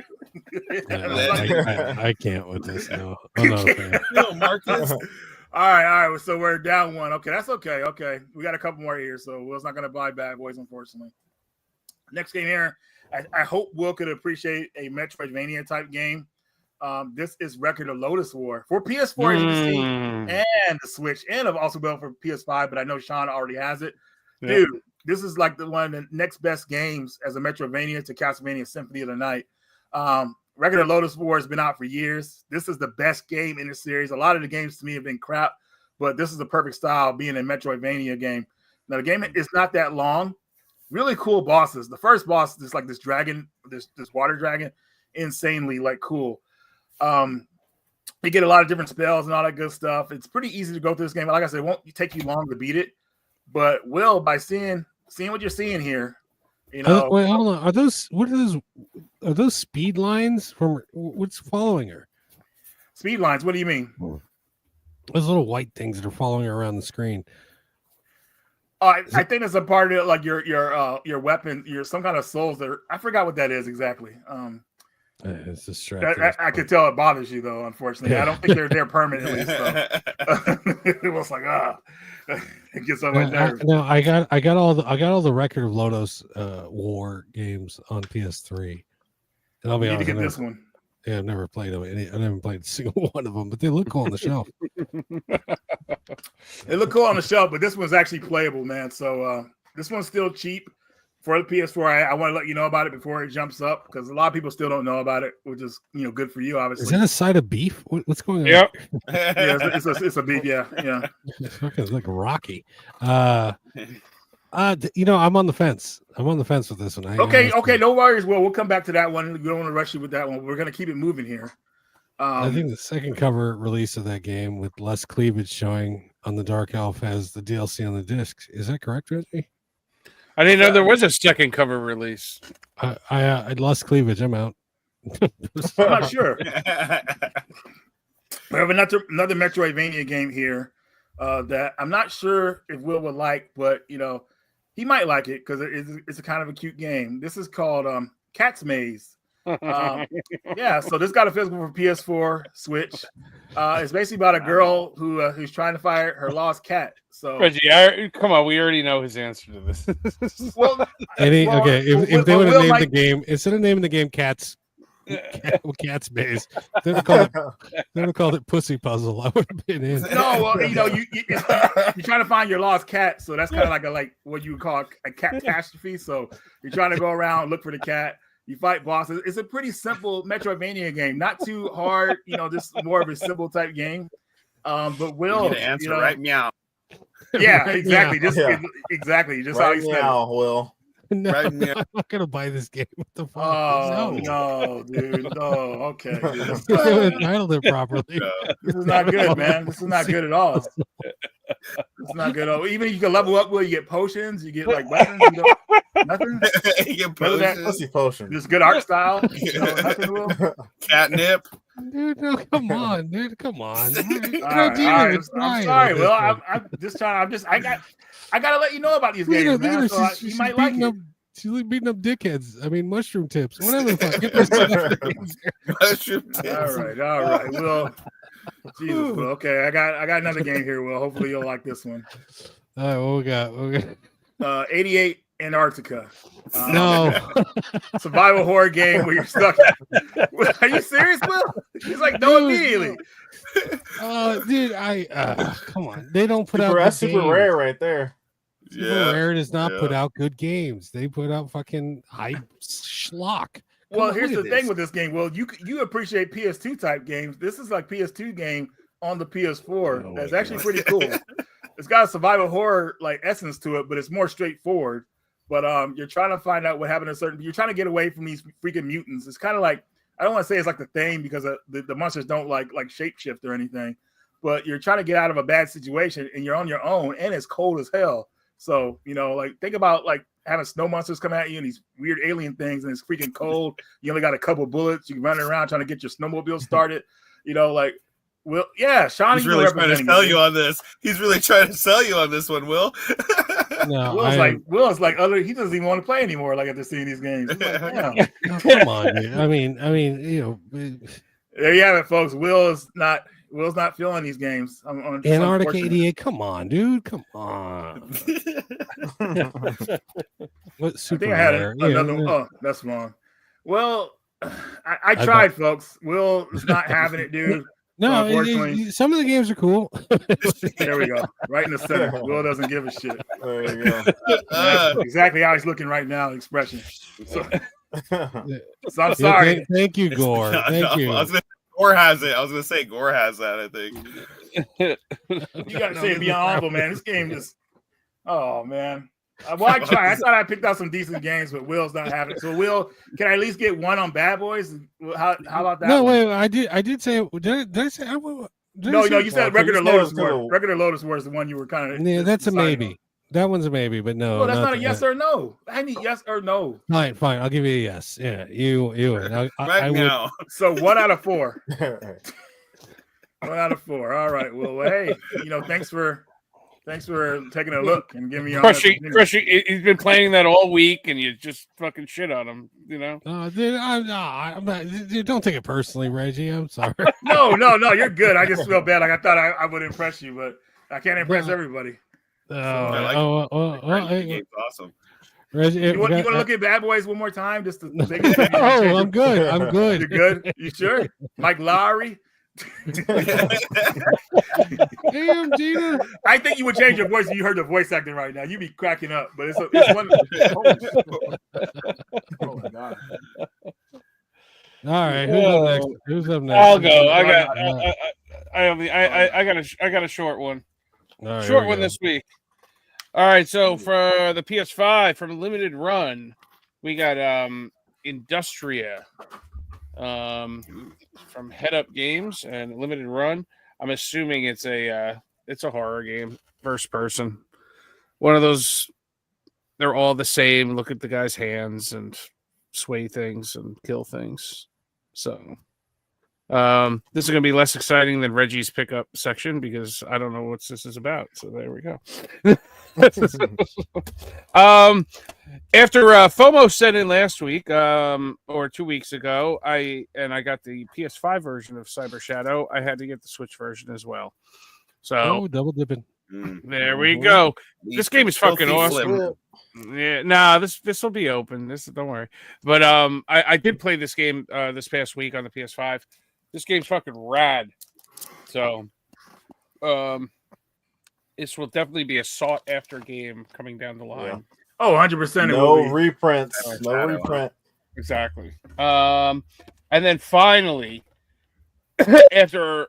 S8: I can't with this. No, I'm not a fan.
S7: No, Marcus.
S4: All right. So we're down one. Okay, that's okay. Okay, we got a couple more here. So Will's not gonna buy Bad Boys, unfortunately. Next game here. I hope Will could appreciate a Metroidvania type game. This is Record of Lotus War for PS4 and the Switch, and I've also built for PS5, but I know Sean already has it. Yeah. Dude, this is like the one of the next best games as a Metroidvania to Castlevania Symphony of the Night. Record of Lotus War has been out for years. This is the best game in the series. A lot of the games to me have been crap, but this is the perfect style being a Metroidvania game. Now the game is not that long. Really cool bosses. The first boss is like this dragon, this water dragon, insanely like cool. You get a lot of different spells and all that good stuff. It's pretty easy to go through this game. Like I said, it won't take you long to beat it. But Will, by seeing what you're seeing here, you know.
S8: Wait, hold on. Are those speed lines from what's following her?
S4: Speed lines? What do you mean?
S8: Those little white things that are following her around the screen.
S4: I think it's a part of it, like your weapon, your some kind of souls that are, I forgot what that is exactly.
S8: It's distracting.
S4: I could tell it bothers you though. Unfortunately, I don't think they're there permanently. So it was like it gets on my nerves.
S8: No, I got all the Record of Lodos War games on PS3, and I'll be honest,
S4: to get this one.
S8: Yeah, I've never played them. I haven't played a single one of them, but they look cool on the shelf.
S4: They look cool on the shelf, but this one's actually playable, man. So this one's still cheap for the PS4. I want to let you know about it before it jumps up because a lot of people still don't know about it, which is good for you, obviously.
S8: Is that a side of beef? What's going on?
S5: Yep.
S4: Yeah, it's a beef. Yeah.
S8: It's like Rocky. I'm on the fence. I'm on the fence with this one.
S4: Okay, no worries. Well, we'll come back to that one. We don't want to rush you with that one. We're going to keep it moving here.
S8: I think the second cover release of that game with less cleavage showing on the Dark Elf has the DLC on the discs. Is that correct, Reggie?
S5: I didn't know there was a second cover release.
S8: I less cleavage. I'm out.
S4: I'm not sure. We have another Metroidvania game here that I'm not sure if Will would like, but he might like it because it's a kind of a cute game. This is called Cat's Maze. Yeah, so this got a physical for PS4, Switch. It's basically about a girl who's trying to find her lost cat. So
S5: Reggie, come on, we already know his answer to this.
S8: If they would have named the game instead of naming the game Cat's Maze, they would have called it Pussy Puzzle. I would have been in.
S4: No, well, you're trying to find your lost cat, so that's kind of like what you would call a catastrophe. So you're trying to go around, look for the cat. You fight bosses. It's a pretty simple Metroidvania game, not too hard. Just more of a simple type game. But Will,
S7: you get an answer right meow.
S4: Yeah, exactly. Exactly. Just
S6: right
S4: how you said
S6: meow, Will.
S8: No,
S7: Right
S8: I'm
S7: meow.
S8: not gonna buy this game. What the fuck?
S4: Oh no, dude. No. Okay. Dude.
S8: They haven't titled it properly.
S4: This is not good, man. This is not good at all. It's not good at all. Even if you can level up where you get potions, you get like weapons, nothing.
S7: You get potions.
S6: Pussy potion.
S4: Just good art style. Nothing, Will.
S7: Catnip.
S8: Dude, no, come on, dude, come on.
S4: All right. I'm sorry, Will. I'm just trying. I gotta let you know about these games, man. So you might like it.
S8: She's beating up dickheads. I mean, mushroom tips. Whatever the fuck. Get this
S7: Mushroom tips.
S4: All right. Will. Jesus, Will. Okay, I got another game here, Will. Hopefully you'll like this one.
S8: All right, what we got?
S4: 88 Antarctica.
S8: No.
S4: Survival horror game where you're stuck. Are you serious, Will? He's like, no, immediately.
S8: Dude, come on. They don't put out
S6: That's super rare right there.
S8: Super Rare does not put out good games. They put out fucking hype schlock.
S4: Well, here's the thing with this game. Well, you appreciate PS2 type games. This is like PS2 game on the PS4. That's actually pretty cool. It's got a survival horror like essence to it, but it's more straightforward. But you're trying to find out what happened to certain. You're trying to get away from these freaking mutants. It's kind of like, I don't want to say it's like the Thing because the monsters don't like shapeshift or anything. But you're trying to get out of a bad situation and you're on your own and it's cold as hell. So, think about like having snow monsters come at you and these weird alien things and it's freaking cold. You only got a couple bullets. You running around trying to get your snowmobile started. Sean,
S7: he's really trying to sell you on this. He's really trying to sell you on this one, Will.
S8: No,
S4: Will's like he doesn't even want to play anymore. Like after seeing these games, like,
S8: no, come on, dude. I mean,
S4: there you have it, folks. Will's not feeling these games.
S8: Antarctica 88. Come on, dude. Come on. What super
S4: I had
S8: rare?
S4: another. Oh, that's wrong. Well, I tried, folks. Will is not having it, dude.
S8: No,
S4: unfortunately,
S8: some of the games are cool.
S4: There we go. Right in the center. Will doesn't give a shit.
S6: There you go.
S4: That's exactly how he's looking right now. Expression. So I'm sorry.
S8: Thank you, Gore. Thank you.
S7: Gore has it. I was gonna say Gore has that. I think.
S4: You gotta say beyond humble, man. This game is. Oh man. Well, I tried. I thought I picked out some decent games, but Will's not having it. So, Will, can I at least get one on Bad Boys? How about that?
S8: No, wait. I did say. Did I say?
S4: No, you said Record of Lotus Wars. Record of Lotus Wars, the one you were kind of.
S8: Yeah, that's a maybe. On. That one's a maybe, but no.
S4: Well, that's not a yes or no. I need yes or no.
S8: Fine. I'll give you a yes. Yeah, you.
S7: I now.
S4: So 1 out of 4. 1 out of 4. All right. Well, hey, thanks for Thanks for taking a look and giving me your
S5: Crushing. He's been playing that all week, and you just fucking shit on him. You know.
S8: Dude, I'm not, dude, don't take it personally, Reggie. I'm sorry.
S4: No, you're good. I just feel bad. Like I thought I would impress you, but I can't impress everybody.
S7: Game's awesome.
S8: Reggie,
S4: You want to look at Bad Boys one more time? Just to make it.
S8: I'm good. I'm good.
S4: You're good. You sure? Mike Lowry.
S8: Damn, Gina.
S4: I think you would change your voice if you heard the voice acting right now. You'd be cracking up, but it's one. Oh my god!
S8: All right, who's up next? Who's up next?
S5: I'll go. I got a short one.
S8: Right,
S5: short one this week. All right, so for the PS5 from Limited Run, we got Industria from Head Up Games and Limited Run. I'm assuming it's a horror game, first person. One of those. They're all the same. Look at the guy's hands and sway things and kill things. So this is going to be less exciting than Reggie's pickup section because I don't know what this is about. So there we go. After FOMO set in last week or 2 weeks ago, I got the PS5 version of Cyber Shadow. I had to get the Switch version as well. So
S8: double dipping.
S5: There we go. This game is fucking awesome. Yeah, nah, this will be open. Don't worry. But I did play this game this past week on the PS5. This game's fucking rad. So this will definitely be a sought after game coming down the line.
S4: Yeah. Oh, 100%.
S6: No reprints. No reprint.
S5: Exactly. And then finally, after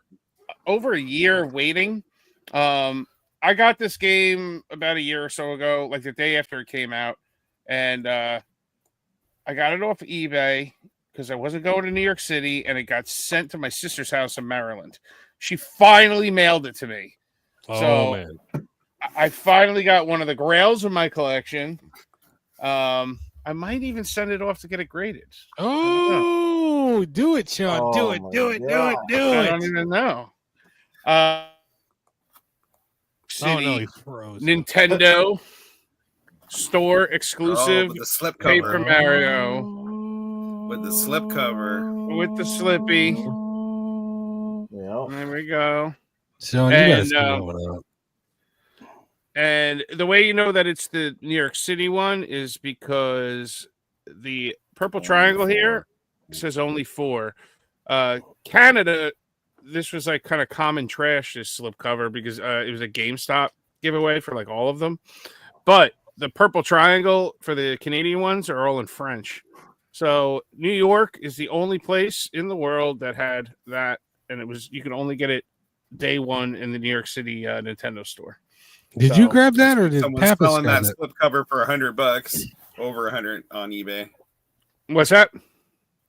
S5: over a year waiting, I got this game about a year or so ago, like the day after it came out, and I got it off eBay because I wasn't going to New York City, and it got sent to my sister's house in Maryland. She finally mailed it to me. So man. I finally got one of the grails in my collection. I might even send it off to get it graded.
S8: Oh, do it, Sean. Do it.
S5: I don't even know. City, Nintendo store exclusive
S7: with the slip
S5: Paper
S7: cover.
S5: Mario
S7: With the slip cover.
S5: With the Slippy.
S6: Yeah.
S5: There we go.
S8: Sean, you gotta speed that one up.
S5: And the way you know that it's the New York City one is because the purple triangle here says only 4. Canada, this was like kind of common trash, this slipcover, because it was a GameStop giveaway for like all of them. But the purple triangle for the Canadian ones are all in French. So New York is the only place in the world that had that, and you could only get it day one in the New York City Nintendo store.
S8: Did you grab that, or did Papa
S7: selling
S8: grab
S7: that
S8: it?
S7: slip cover for $100, over 100 on eBay?
S5: What's that?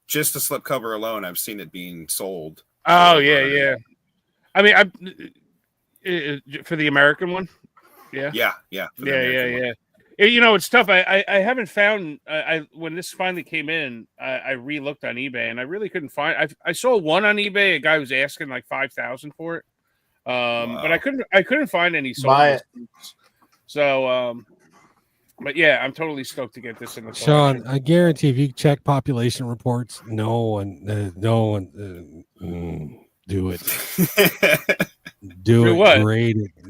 S7: Just the slip cover alone, I've seen it being sold.
S5: Oh yeah. I mean, for the American one, yeah. You know, it's tough. I haven't found. When this finally came in, I re-looked on eBay, and I really couldn't find. I saw one on eBay. A guy was asking like $5,000 for it. But I couldn't find any sold. So, but yeah, I'm totally stoked to get this in the collection.
S8: Sean, I guarantee if you check population reports, no one do it. Do it.
S5: What?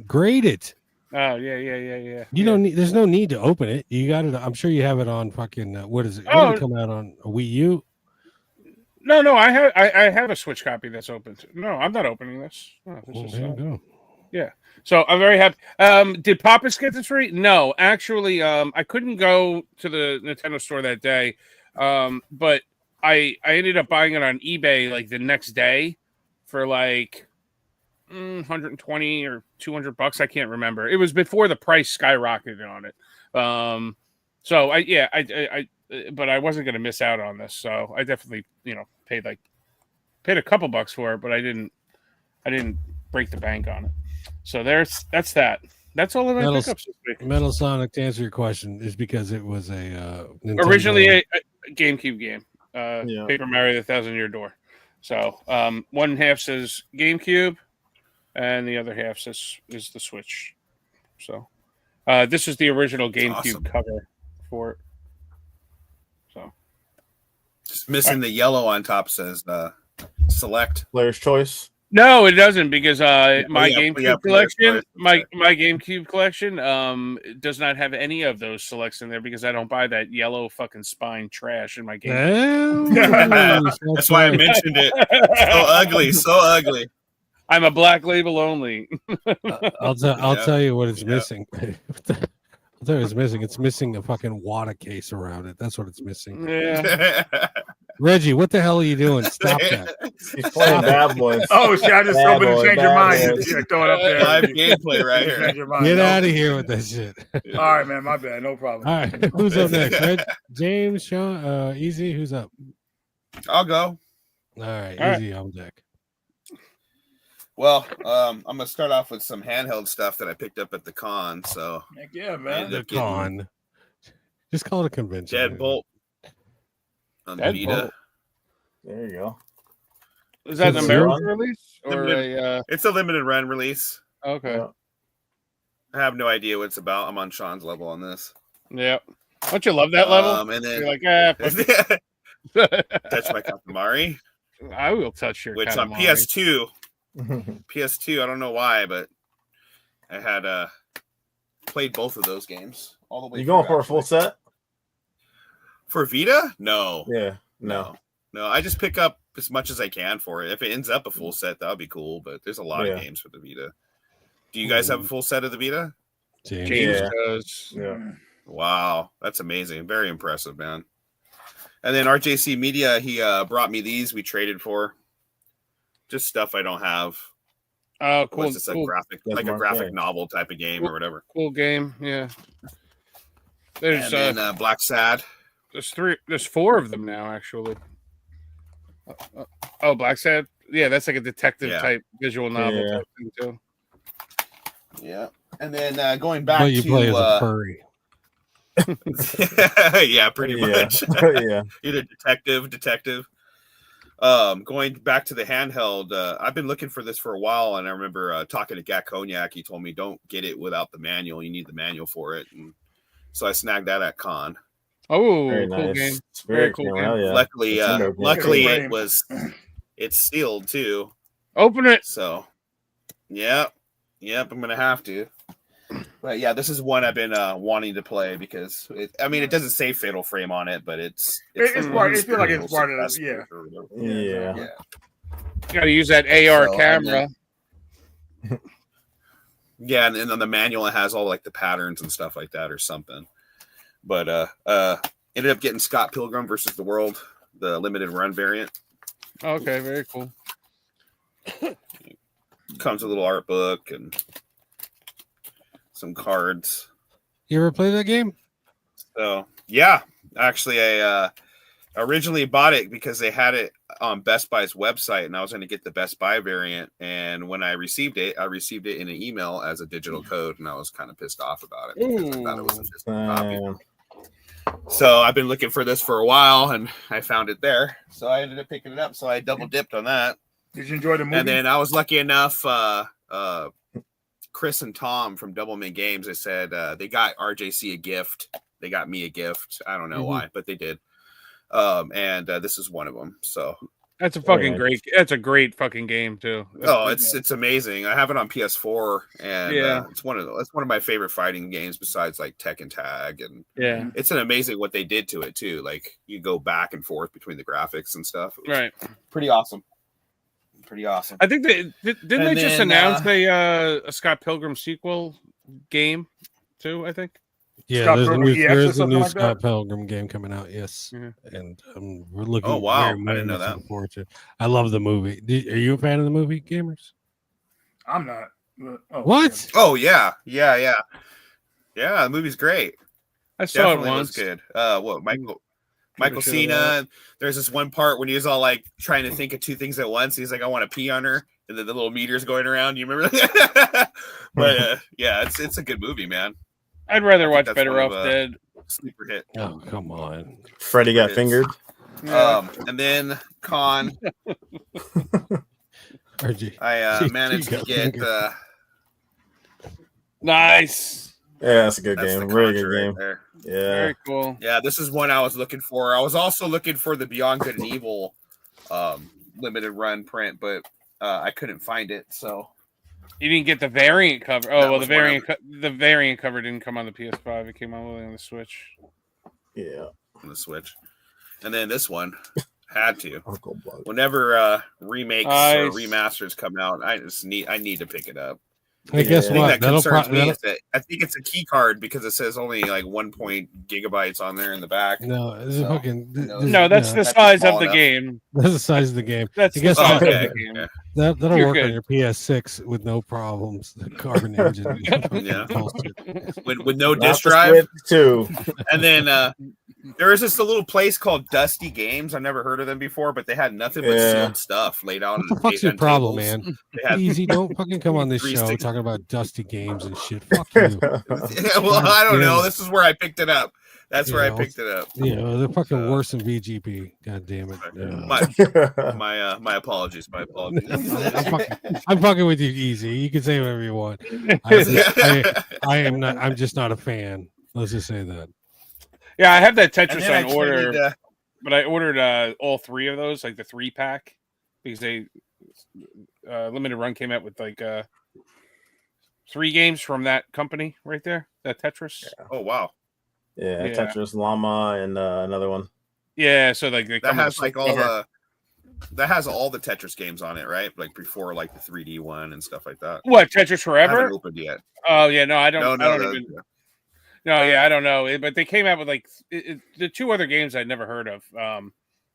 S8: Grade it.
S5: Oh yeah.
S8: You don't need. There's no need to open it. You got it. I'm sure you have it on fucking. What is it? What did it come out on? A Wii U?
S5: No. I have a Switch copy that's opened. No, I'm not opening this. Oh, this is,
S8: go.
S5: Yeah. So I'm very happy. Did Papas get this free? No, actually, I couldn't go to the Nintendo store that day. But I ended up buying it on eBay like the next day for like 120 or $200. I can't remember. It was before the price skyrocketed on it. So but I wasn't going to miss out on this. So I definitely, paid a couple bucks for it, but I didn't break the bank on it. So that's that. That's all of my pickups this week.
S8: Metal Sonic, to answer your question, is because it was a Nintendo.
S5: Originally a GameCube game, Paper Mario: The 1,000-Year Door. So one half says GameCube, and the other half is the Switch. So this is the original GameCube
S7: awesome.
S5: cover for it. So
S7: Just missing the yellow on top says select
S6: Player's choice.
S5: no, it doesn't because my
S7: yeah,
S5: GameCube
S7: player's
S5: collection,
S7: choice,
S5: my GameCube collection, does not have any of those selects in there because I don't buy that yellow fucking spine trash in my game.
S7: That's why I mentioned it. So ugly, so ugly.
S5: I'm a black label only.
S8: I'll tell you what it's missing. I'll tell you it's missing. It's missing a fucking water case around it. That's what it's missing.
S5: Yeah.
S8: Reggie, what the hell are you doing? Stop that.
S6: He's playing Bad Boys.
S4: Oh shit! I just
S6: Bad
S4: hoping to
S6: boy,
S4: change your
S6: bad
S4: mind.
S6: boy.
S4: Yeah, throw it up there.
S7: Live gameplay right here.
S4: Change your mind.
S8: Get
S4: No.
S8: out of here with that shit.
S4: All right, man. My bad. No problem.
S8: All right, who's up next? James, Sean, Easy. Who's up?
S7: I'll go.
S8: All right, Easy on deck.
S7: Well, I'm gonna start off with some handheld stuff that I picked up at the con. So
S4: Heck yeah, man.
S8: The con. Just call it a convention.
S7: Deadbolt on
S5: Deadbolt.
S7: Vita.
S6: There you go.
S5: Is that an
S8: It's
S5: American
S6: zero?
S5: release or
S7: Limited-
S5: a?
S7: It's a limited run release.
S5: Okay.
S6: Yeah.
S7: I have no idea what it's about. I'm on Sean's level on this.
S5: Yeah. Don't you love that level?
S7: And then
S5: You're like, fuck
S7: touch my Katamari,
S5: it. I will touch your.
S7: which on
S5: Katamari.
S7: PS2, I don't know why, but I had played both of those games all the way.
S6: You going
S7: through,
S6: for a full
S7: actually.
S6: set?
S7: For Vita? No,
S6: Yeah. No.
S7: I just pick up as much as I can for it. If it ends up a full set, that would be cool. But there's a lot of games for the Vita. Do you guys have a full set of the Vita?
S8: James.
S5: James
S6: Yeah.
S5: does.
S6: Yeah.
S7: Wow, that's amazing. Very impressive, man. And then RJC Media, he brought me these we traded for. Just stuff I don't have.
S5: Oh, cool.
S7: What's this, a
S5: cool,
S7: graphic,
S6: That's
S7: like a
S6: Mark
S7: graphic
S6: James.
S7: novel type of game or whatever.
S5: cool game. Yeah. There's
S7: And then Black Sad.
S5: there's 4 of them now actually. Oh, Black Sad. Yeah, that's like a detective
S7: Yeah.
S5: type visual novel
S6: Yeah.
S5: type thing too.
S7: Yeah. And then going back
S8: But you
S7: to
S8: play as a furry.
S7: yeah, pretty much.
S6: Yeah.
S7: Either detective. Going back to the handheld, I've been looking for this for a while, and I remember talking to Gat Cognac. He told me don't get it without the manual. You need the manual for it, and so I snagged that at con.
S5: Oh,
S6: Very
S5: cool
S6: nice.
S5: game.
S6: Very
S5: cool
S6: cool.
S5: game.
S6: Hell yeah.
S7: Luckily,
S6: Nintendo game.
S7: luckily
S4: Good
S7: it's sealed too.
S5: Open it.
S7: So, yep, I'm gonna have to. But yeah, this is one I've been wanting to play because it doesn't say Fatal Frame on it, but it's
S4: part. It feels like it's part of it. Yeah.
S6: Yeah.
S7: Yeah.
S5: You got to use that AR
S7: So,
S5: camera.
S7: Yeah, and then on the manual it has all like the patterns and stuff like that or something. But ended up getting Scott Pilgrim versus the World, the limited run variant.
S5: Okay, very cool.
S7: Comes with a little art book and some cards.
S8: You ever play that game?
S7: So yeah, actually I originally bought it because they had it on Best Buy's website, and I was going to get the Best Buy variant. And when I received it in an email as a digital code, and I was kind of pissed off about it because I thought it was a physical copy. So I've been looking for this for a while, and I found it there. So I ended up picking it up. So I double dipped on that.
S4: Did you enjoy the movie?
S7: And then I was lucky enough. Chris and Tom from Doublemint Games, they said they got RJC a gift. They got me a gift. I don't know why, but they did. And this is one of them. So
S5: That's a fucking great. That's a great fucking game too.
S7: it's amazing. I have it on PS4, and it's one of my favorite fighting games besides like Tekken Tag, and it's an amazing what they did to it too. Like you go back and forth between the graphics and stuff.
S5: Right,
S7: pretty awesome. Pretty awesome.
S5: I think they didn't they just announce a Scott Pilgrim sequel game too. I think.
S8: Yeah,
S4: Scott
S8: there's
S4: Pilgrim EX or
S8: a
S4: something
S8: new
S4: like
S8: Scott
S4: that?
S8: Pilgrim game coming out. Yes, and we're looking.
S7: Oh, wow.
S8: very,
S7: I
S8: very
S7: didn't know
S8: much
S7: that.
S8: looking forward to it. I love the movie. Are you a fan of the movie, gamers?
S4: I'm not. Oh,
S8: What?
S7: Oh yeah. The movie's great.
S5: I saw
S7: Definitely
S5: it
S7: was
S5: once.
S7: good. Michael
S5: shit
S7: Cena. There's this one part when he was all like trying to think of two things at once. He's like, I want to pee on her, and then the little meter's going around. You remember that? But yeah, it's a good movie, man.
S5: I'd rather watch
S7: that's
S5: Better
S7: one
S5: Off
S7: of,
S5: Dead.
S7: Sleeper hit.
S8: Oh, come on.
S6: Freddy got fingered.
S7: And then Con,
S8: RG.
S7: I managed to
S8: got
S7: get
S8: fingered.
S5: Nice.
S6: Yeah, that's a good
S7: That's
S6: game.
S7: the
S6: Really
S7: Contra
S6: good
S7: right
S6: game.
S7: there.
S6: Yeah.
S5: Very cool.
S7: Yeah, this is one I was looking for. I was also looking for the Beyond Good and Evil limited run print, but I couldn't find it. So
S5: You didn't get the variant cover. Oh
S7: That
S5: well,
S7: was one of
S5: the variant cover didn't come on the PS5. It came only on the Switch.
S6: Yeah.
S7: on the Switch, and then this one had to.
S6: Uncle Bug.
S7: Whenever remakes or
S5: Nice.
S7: remasters come out, I need to pick it up.
S8: Hey, guess
S7: The thing
S8: what?
S7: that
S8: That'll
S7: concerns me
S8: that'll-
S7: is that I think it's a key card because it says only like 1 gigabytes on there in the back.
S8: no, it's a
S7: So,
S8: fucking.
S5: No, that's the
S7: That's
S5: size
S7: small
S5: of the
S7: enough.
S5: game.
S8: That's the size of the game.
S5: That's
S8: I
S5: the
S8: guess
S5: size
S7: okay,
S5: of the game.
S7: okay.
S8: that'll
S5: You're
S8: work on
S5: good.
S8: your PS6 with no problems. The carbon engine.
S7: Yeah.
S8: Bullshit.
S7: With no
S6: Not
S7: disk
S6: the
S7: drive.
S6: Switch too.
S7: And then there is this little place called Dusty Games. I've never heard of them before, but they had nothing but
S6: Yeah.
S7: sealed stuff laid out.
S8: What the fuck's your
S7: on
S8: problem,
S7: tables.
S8: man?
S7: They had,
S8: Easy, don't fucking come on this show
S7: 360.
S8: talking about dusty games and shit. Fuck you.
S7: well, I don't know. This is where I picked it up. That's where I
S8: Yeah,
S7: picked it up.
S8: You know, they're fucking worse than VGP. God damn it.
S7: My apologies. My apologies.
S8: I'm fucking with you, Easy. You can say whatever you want. I am not. I'm just not a fan. Let's just say that.
S5: Yeah, I have that
S7: And
S5: Tetris
S7: then
S5: on
S7: I
S5: order,
S7: traded,
S5: but I ordered all three of those, like the 3-pack, because they limited run came out with like 3 games from that company right there, that Tetris.
S7: oh wow,
S6: Yeah,
S5: Yeah.
S6: Tetris Llama and another one.
S5: Yeah, so like they
S7: that
S5: come with
S7: has
S5: a
S7: like
S5: slip
S7: all
S5: cover.
S7: that has all the Tetris games on it, right? Like before, like the 3D one and stuff like that.
S5: What, Tetris
S7: I haven't
S5: Forever?
S7: opened yet.
S5: Oh yeah, no, I don't.
S7: No,
S5: I don't
S7: the-
S5: even. No, yeah, I don't know. But they came out with like the 2 other games I'd never heard of.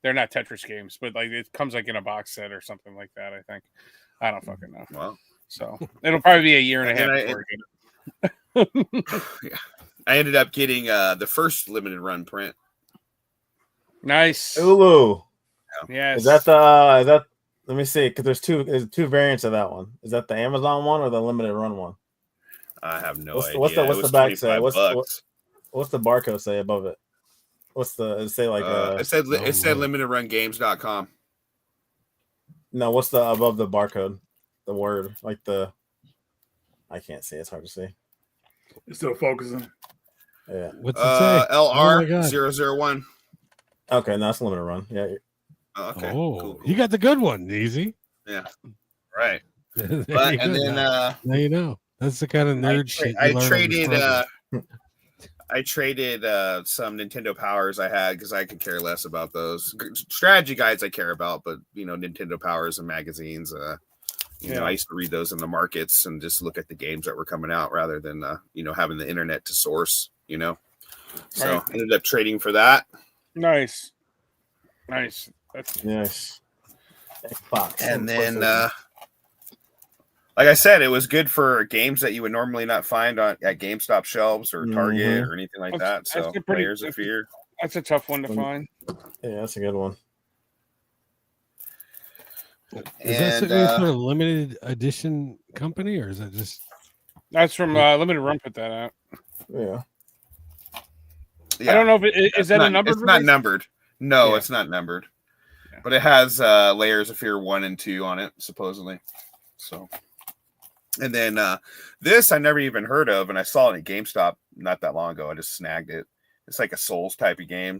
S5: They're not Tetris games, but like it comes like in a box set or something like that. I think. I don't fucking know.
S7: Well,
S5: So it'll probably be a year and a half
S7: And then
S5: before I get it.
S7: yeah, I ended up getting the first limited run print.
S5: Nice.
S6: Ulu.
S5: Yes.
S6: Is that the is that? Let me see, because there's two variants of that one. Is that the Amazon one or the limited run one?
S7: I have no
S6: What's
S7: idea.
S6: what's the
S7: It was
S6: back say?
S7: 25 bucks.
S6: What's the barcode say above it? What's the it say like
S7: it said limitedrungames.com.
S6: no? What's the above the barcode? The word like the I can't see. It's hard to see.
S4: It's still focusing.
S6: Yeah.
S8: What's it say? Oh my God.
S7: LR001.
S6: Okay, no, it's a limited run. Yeah.
S7: Okay.
S8: Oh,
S7: cool.
S8: you got the good one, Easy.
S7: Yeah. Right.
S8: There
S7: But
S8: you
S7: and
S8: go.
S7: then
S8: Now you know. That's the kind of nerd shit.
S7: I
S8: you learn on this
S7: traded
S8: program.
S7: I traded some Nintendo Powers I had because I could care less about those strategy guides. I care about, but Nintendo Powers and magazines. You know, I used to read those in the markets and just look at the games that were coming out rather than having the internet to source. So
S5: Right.
S7: ended up trading for that.
S5: Nice. That's
S6: Nice. Xbox.
S7: And then, like I said, it was good for games that you would normally not find at GameStop shelves or Target or anything like that. So,
S5: That's a pretty-
S7: Layers of Fear.
S5: that's a tough one to find.
S6: Yeah, that's a good one.
S8: Is that some sort of limited edition company, or is that just?
S5: That's from Limited Run put that out.
S6: Yeah.
S5: I don't know if is that a numbered
S7: It's not
S5: release?
S7: numbered. No,
S5: Yeah.
S7: it's not numbered. But it has Layers of Fear 1 and 2 on it, supposedly. So, and then this I never even heard of, and I saw it at GameStop not that long ago. I just snagged it. It's like a Souls type of game.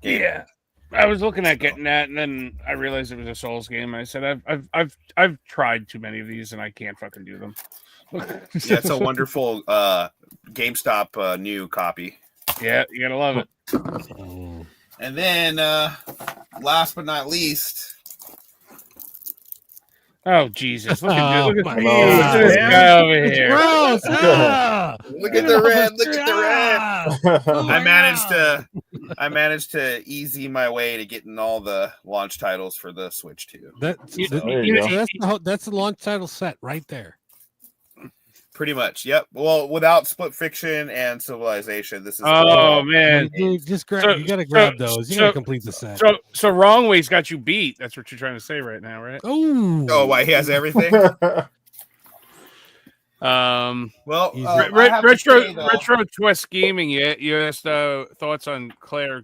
S5: Yeah, I was looking at getting that, and then I realized it was a Souls game. I said, I've tried too many of these, and I can't fucking do them.
S7: Yeah, it's a wonderful GameStop new copy.
S5: Yeah, you gotta love it.
S7: And then, last but not least,
S5: Oh Jesus! Look at
S8: Oh,
S5: this!
S8: my
S5: Look
S8: God.
S5: at this guy over here.
S8: Gross!
S7: look at the red. Look at the red.
S8: Oh
S7: I managed to easy my way to getting all the launch titles for the Switch 2.
S8: That's
S6: There you go.
S8: that's the launch title set right there.
S7: Pretty much, yep. Well, without Split Fiction and Civilization, this is.
S5: Oh man!
S8: Dude, just grab.
S5: So-
S8: you gotta grab
S5: so-
S8: those. You
S5: so-
S8: gotta complete the set.
S5: So Wrong Way's got you beat. That's what you're trying to say right now, right?
S7: Oh, why he has everything? Well,
S8: Easy.
S7: I have to say, though-
S5: Retro Twist Gaming. You asked thoughts on Claire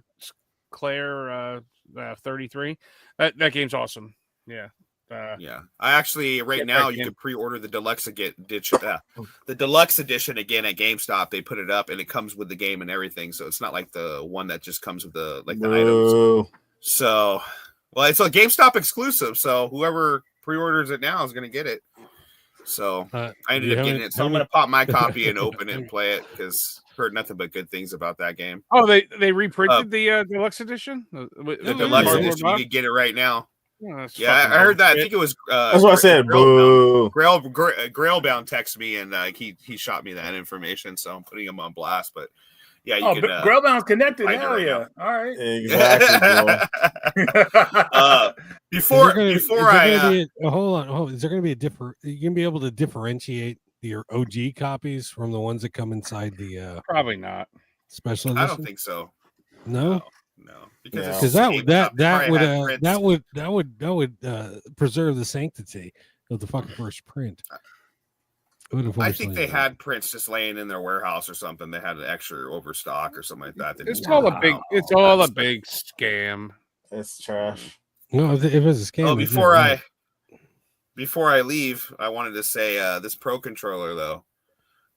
S5: 33. That game's awesome. Yeah,
S7: Yeah, I actually now you can pre-order the deluxe the deluxe edition again at GameStop. They put it up and it comes with the game and everything, so it's not like the one that just comes with the items. So, well, it's a GameStop exclusive, so whoever pre-orders it now is going to get it. So I ended up getting it, so I'm going to pop my copy and open it and play it because heard nothing but good things about that game.
S5: Oh, they reprinted the deluxe edition.
S7: The deluxe edition, you can get it right now.
S5: Oh,
S7: yeah, I heard that. I think it was.
S6: That's what I said. Boo.
S7: Grailbound texted me and he shot me that information, so I'm putting him on blast. But yeah, you can.
S4: Grailbound's connected. Hell yeah! All right.
S6: Exactly.
S8: Hold on. Is there going to be a different? You can be able to differentiate your OG copies from the ones that come inside the.
S5: Probably not.
S8: Special edition?
S7: I don't think so.
S8: No.
S7: No,
S8: because that would preserve the sanctity of the fucking first print.
S7: I think they had prints just laying in their warehouse or something. They had an extra overstock or something like that.
S5: It's all a big scam.
S6: It's trash.
S8: No, if it was a scam.
S7: Oh, before I leave, I wanted to say this Pro controller though.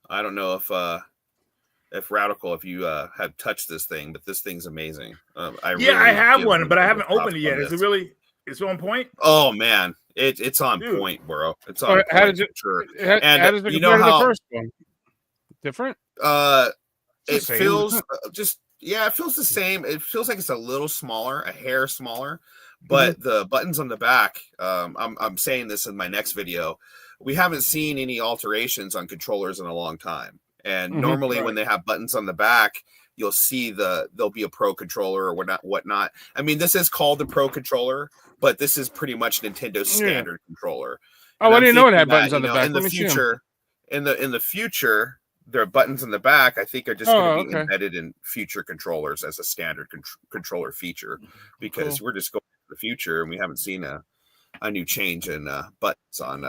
S7: I don't know if Radical, if you have touched this thing, but this thing's amazing. I
S4: have one, but I haven't opened it yet. Is it really? It's on point.
S7: Oh man, it's on point, bro. It's on.
S5: How
S7: point,
S5: does it?
S7: sure.
S5: And how does it compare to the first one? Different.
S7: It feels it feels the same. It feels like it's a little smaller, a hair smaller, but the buttons on the back. I'm saying this in my next video. We haven't seen any alterations on controllers in a long time. And normally when they have buttons on the back, you'll see there'll be a Pro controller or whatnot. I mean, this is called the Pro controller, but this is pretty much Nintendo's standard controller.
S5: Oh, I didn't know it had buttons on the back.
S7: In the future, their buttons on the back, I think, are just going to be embedded in future controllers as a standard controller feature, because we're just going to the future and we haven't seen a new change in buttons on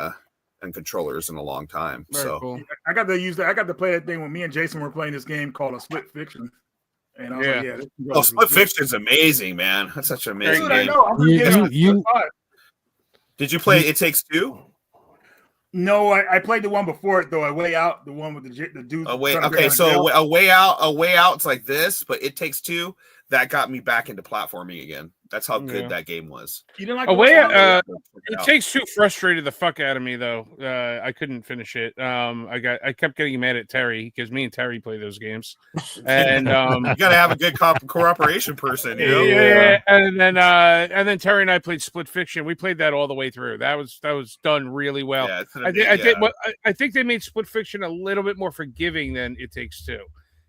S7: and controllers in a long time.
S5: Very cool.
S4: I got to play that thing when me and Jason were playing this game called a Split Fiction. And I was like,
S7: Split Fiction is amazing, man. That's such an amazing game.
S4: I know.
S7: Did you play It Takes Two?
S4: No, I played the one before it though. A Way Out, the one with the dude.
S7: A Way Out. It's like this, but It Takes Two. That got me back into platforming again. That's how good that game was.
S4: You didn't like
S5: It Takes Two frustrated the fuck out of me though. I couldn't finish it. I kept getting mad at Terry because me and Terry play those games, and
S7: you gotta have a good cooperation person, you know.
S5: Yeah, and then Terry and I played Split Fiction. We played that all the way through. That was done really well.
S7: Yeah,
S5: I think they made Split Fiction a little bit more forgiving than It Takes Two.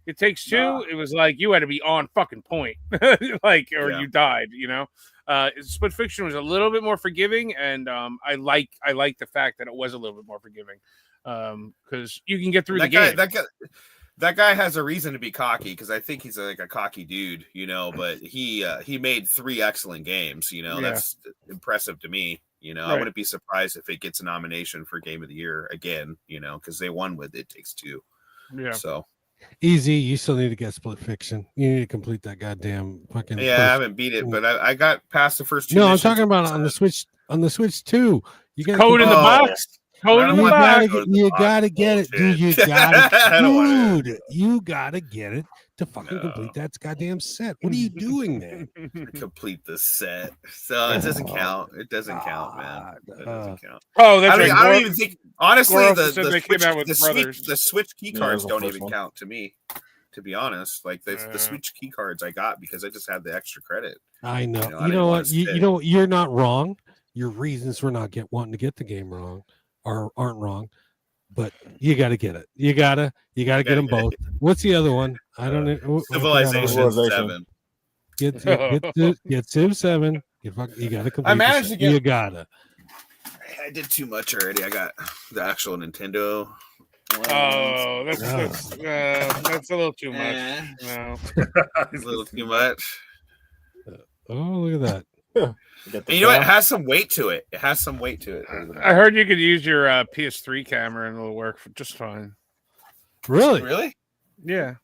S5: It Takes Two. It was like you had to be on fucking point, you died. You know, Split Fiction was a little bit more forgiving, and I like the fact that it was a little bit more forgiving because you can get through the game.
S7: That guy has a reason to be cocky because I think he's like a cocky dude, you know. But he made 3 excellent games. You know, that's impressive to me. You know, I wouldn't be surprised if it gets a nomination for Game of the Year again. You know, because they won with It Takes Two.
S5: Yeah.
S7: So.
S8: Easy, you still need to get Split Fiction. You need to complete that goddamn fucking.
S7: Yeah, I haven't beat it, but I got past the first 2.
S8: No, I'm talking about on the Switch. On the Switch 2, you got
S5: code in the box.
S8: You gotta get it, dude. You gotta get it to fucking complete that goddamn set. What are you doing, man?
S7: Complete the set, so it doesn't count. It doesn't count, man. It doesn't count.
S5: Oh, that's right.
S7: I don't even think. Honestly,
S5: the
S7: Switch key cards don't even count to me. To be honest, like the Switch key cards I got because I just had the extra credit.
S8: I know. You know what? You know you're not wrong. Your reasons for not wanting to get the game wrong aren't wrong, but you got to get it. You gotta get them both. What's the other one? I don't know.
S7: Civilization 7.
S8: Get Civ 7. You gotta complete.
S7: I managed to get.
S8: You gotta.
S7: I did too much already. I got the actual Nintendo.
S5: Oh, that's a little too much. No.
S7: It's a little too much.
S8: Oh, look at that.
S7: And you know what? It has some weight to it. I
S5: heard you could use your PS3 camera and it'll work just fine.
S8: Really?
S7: Really?
S5: Yeah.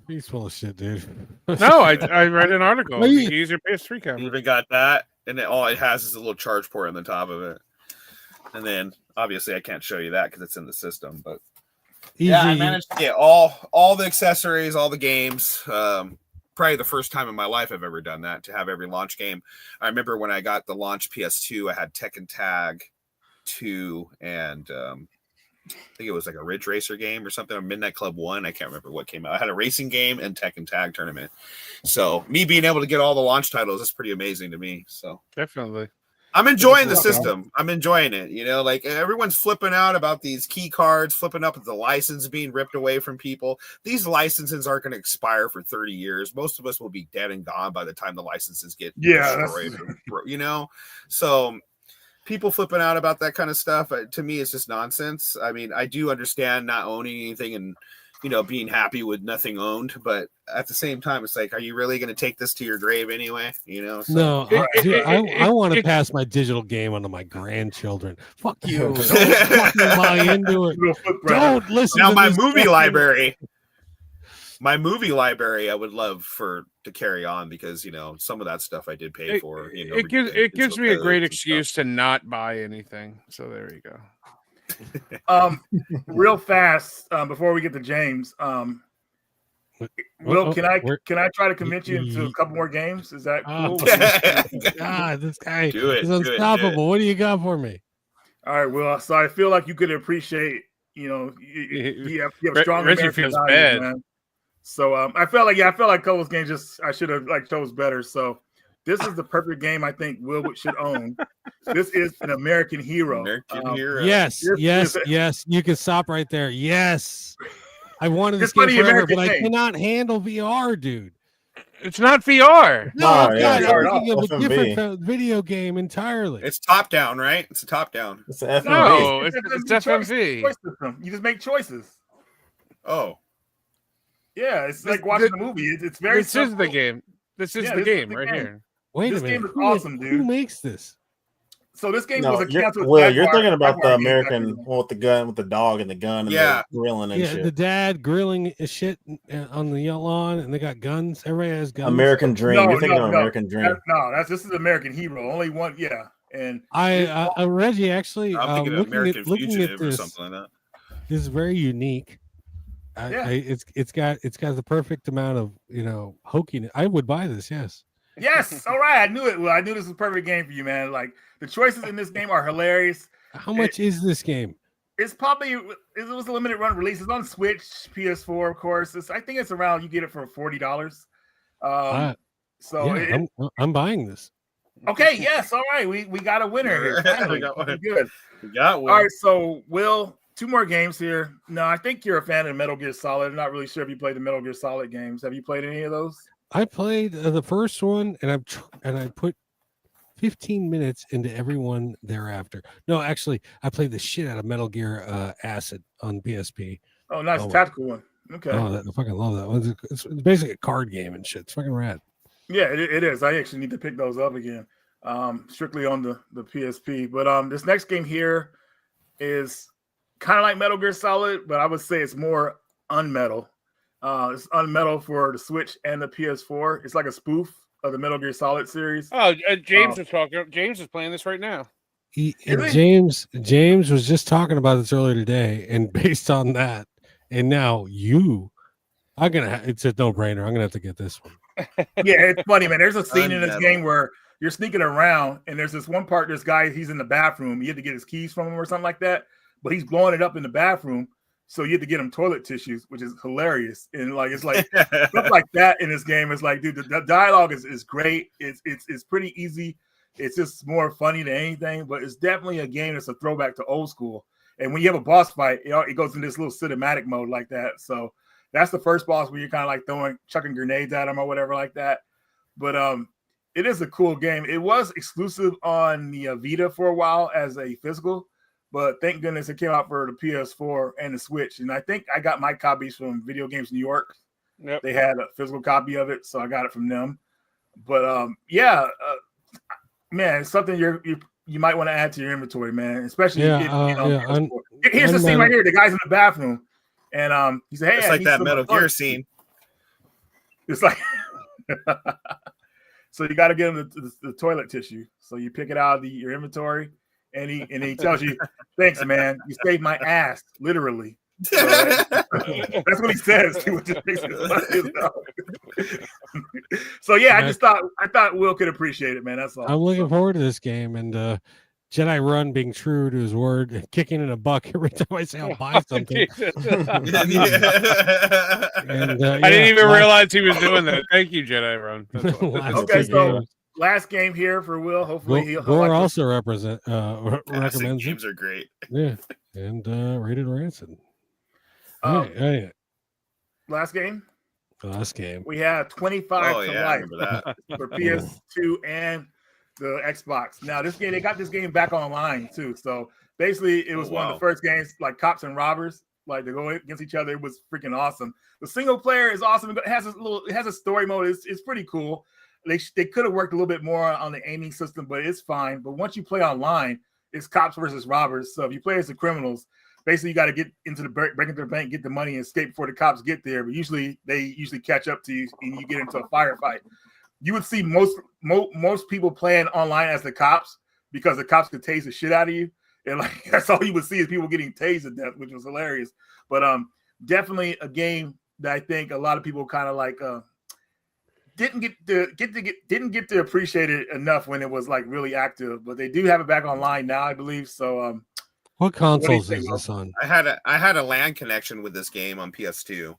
S8: He's full of shit, dude.
S5: No, I read an article. You can use your PS3 camera.
S7: You even got that? and all it has is a little charge port on the top of it. And then obviously I can't show you that because it's in the system, but yeah, I managed to get all the accessories, all the games. Probably the first time in my life I've ever done that, to have every launch game. I remember when I got the launch PS2, I had Tekken Tag 2 and I think it was like a Ridge Racer game or something, or Midnight Club 1. I can't remember what came out. I had a racing game and Tekken Tag tournament. So me being able to get all the launch titles is pretty amazing to me. So
S5: Definitely.
S7: I'm enjoying the system. I'm enjoying it. You know, like everyone's flipping out about these key cards, flipping up at the license being ripped away from people. These licenses aren't going to expire for 30 years. Most of us will be dead and gone by the time the licenses get destroyed. You know, so people flipping out about that kind of stuff, to me, it's just nonsense. I mean, I do understand not owning anything and, you know, being happy with nothing owned, but at the same time, it's like, are you really going to take this to your grave anyway? You know? So.
S8: No, I want to pass my digital game onto my grandchildren. Fuck you. Don't fucking buy into it. Don't listen
S7: now
S8: to
S7: my
S8: this
S7: movie
S8: fucking-
S7: library. My movie library, I would love to carry on because, you know, some of that stuff I did pay for. You know,
S5: it gives me a great excuse to not buy anything. So there you go.
S4: Real fast before we get to James. Will, can I try to convince you into a couple more games? Is that cool?
S8: God, this guy
S7: is
S8: unstoppable. What do you got for me?
S4: All right, Will. So I feel like you could appreciate, you know, you have strong
S5: Reggie
S4: American
S5: feels
S4: values,
S5: bad.
S4: man. So I felt like Cole's game I should have chose better. So this is the perfect game I think Will should own. This is an American Hero.
S8: Yes. You can stop right there. Yes. I wanted this game forever, but I cannot handle VR, dude.
S5: It's not VR.
S8: No, God, I'm thinking of a different video game entirely.
S7: It's top down, right? It's a top down.
S6: It's FMV.
S5: No, it's FMV.
S4: You just make choices.
S7: Oh.
S4: Yeah, it's like watching a movie. It's very
S5: This is the game. This is the game right here.
S8: Wait a minute.
S4: This game is awesome, dude.
S8: Who makes this?
S4: So this game was a canceled.
S6: Well, you're thinking about the American one with the gun, with the dog and the gun, and the grilling and shit.
S8: The dad grilling shit on the lawn, and they got guns. Everybody has guns.
S6: American Dream. You're thinking of American Dream.
S4: This is American Hero. Only one, yeah. And
S8: Reggie actually,
S7: I'm thinking of American Fugitive or something like that.
S8: This is very unique. It's got the perfect amount of hokiness. I would buy this.
S4: Yes. All right. I knew it. Well, I knew this was a perfect game for you, man. Like the choices in this game are hilarious.
S8: How much is this game?
S4: It was a limited run release. It's on Switch, PS4, of course. I think it's around. You get it for $40.
S8: I'm buying this.
S4: Okay. Yes. All right. We got a winner here.
S7: We got one.
S4: Good.
S7: We got one.
S4: All right. So Will, 2 more games here. No, I think you're a fan of Metal Gear Solid. I'm not really sure if you played the Metal Gear Solid games. Have you played any of those?
S8: I played the first one, and I put 15 minutes into every one thereafter. No, actually, I played the shit out of Metal Gear Acid on PSP.
S4: Oh, nice tactical one. Okay.
S8: Oh, I fucking love that one. It's basically a card game and shit. It's fucking rad.
S4: Yeah, it is. I actually need to pick those up again. Strictly on the PSP. But this next game here is kind of like Metal Gear Solid, but I would say it's more unmetal. It's unmetal for the Switch and the PS4. It's like a spoof of the Metal Gear Solid series.
S5: Oh, James was talking. James is playing this right now.
S8: James was just talking about this earlier today, and based on that, and now it's a no-brainer. I'm gonna have to get this one.
S4: Yeah, it's funny, man. There's a scene in this game where you're sneaking around, and there's this one part. This guy, he's in the bathroom. You had to get his keys from him or something like that, but he's blowing it up in the bathroom. So you have to get him toilet tissues, which is hilarious. And it's like stuff like that in this game. It's like, dude, the dialogue is great. It's pretty easy. It's just more funny than anything, but it's definitely a game that's a throwback to old school. And when you have a boss fight, it goes in this little cinematic mode like that. So that's the first boss where you're kind of like chucking grenades at him or whatever like that. But it is a cool game. It was exclusive on the Vita for a while as a physical. But thank goodness it came out for the PS4 and the Switch. And I think I got my copies from Video Games New York.
S5: Yep.
S4: They had a physical copy of it, so I got it from them. But man, it's something you might want to add to your inventory, man. Especially here's the scene right here. The guy's in the bathroom, and he said, "Hey,
S7: it's like that Metal Gear scene."
S4: It's like So you got to get him the toilet tissue. So you pick it out of your inventory, and he tells you, "Thanks, man. You saved my ass, literally." So that's what he says. So yeah, I thought Will could appreciate it, man. That's all.
S8: I'm looking forward to this game, and Jedi Run being true to his word, kicking in a buck every time I say I'll buy something.
S5: And, I didn't even realize he was doing that. Thank you, Jedi Run.
S4: Okay, so last game here for Will. Hopefully he'll
S8: Gore
S4: like
S8: also recommends
S7: games are great.
S8: Yeah, and Rated Rancid.
S4: Last game.
S8: Last game.
S4: We have 25 to life for
S8: Yeah.
S4: PS2 and the Xbox. Now this game, they got this game back online too. So basically, it was one of the first games like cops and robbers, like to go against each other. It was freaking awesome. The single player is awesome. It has a story mode. It's pretty cool. They could have worked a little bit more on the aiming system, but it's fine. But once you play online, it's cops versus robbers. So if you play as the criminals, basically you got to get into break into the bank, get the money, and escape before the cops get there. But they usually catch up to you, and you get into a firefight. You would see most people playing online as the cops because the cops could tase the shit out of you, and like that's all you would see is people getting tased to death, which was hilarious. But definitely a game that I think a lot of people kind of like didn't get to appreciate it enough when it was like really active. But they do have it back online now, I believe. So
S8: what consoles is this on?
S7: I had a LAN connection with this game on PS2.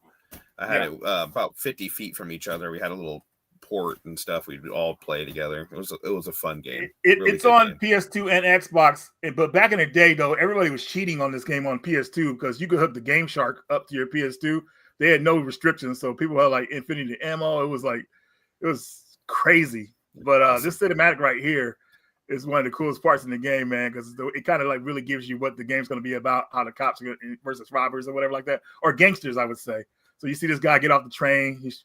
S7: I had it about 50 feet from each other. We had a little port and stuff. We'd all play together. It was a fun game.
S4: It's on PS2 and Xbox. But back in the day, though, everybody was cheating on this game on PS2 because you could hook the Game Shark up to your PS2. They had no restrictions, so people had like infinity ammo. It was crazy. But this cinematic right here is one of the coolest parts in the game, man, because it kind of like really gives you what the game's going to be about, how the cops are versus robbers or whatever like that, or gangsters, I would say. So you see this guy get off the train. He's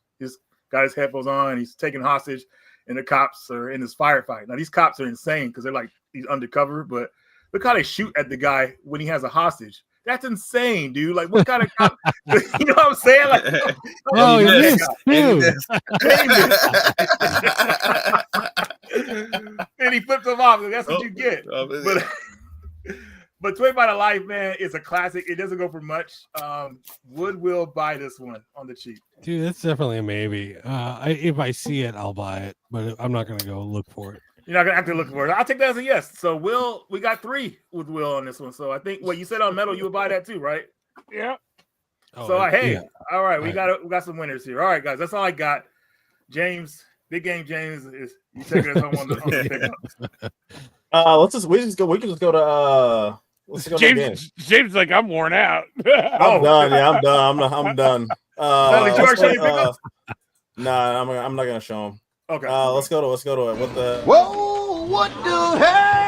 S4: got his headphones on. He's taken hostage, and the cops are in this firefight. Now these cops are insane because they're like he's undercover, but look how they shoot at the guy when he has a hostage. That's insane, dude. Like, what kind of cop? You know what I'm saying? Like,
S8: oh, you missed,
S4: and he flipped him off. That's what you get. But 25 to Life, man, is a classic. It doesn't go for much. Will buy this one on the cheap.
S8: Dude, that's definitely a maybe. If I see it, I'll buy it, but I'm not going to go look for it.
S4: You're not gonna have to look for it. I'll take that as a yes. So we got 3 with Will on this one. So I think what you said on Metal, you would buy that too, right?
S5: Yeah.
S4: So all right, we got some winners here. All right, guys, that's all I got. James, big game. James is you taking us on the pickups.
S6: We can just go to
S5: James like I'm worn out.
S6: I'm done. Yeah, I'm done. I'm done.
S4: Did you already show your pickups?
S6: Nah, I'm not gonna show him.
S4: Okay.
S6: Let's go to it. What the?
S9: Whoa, what the hell?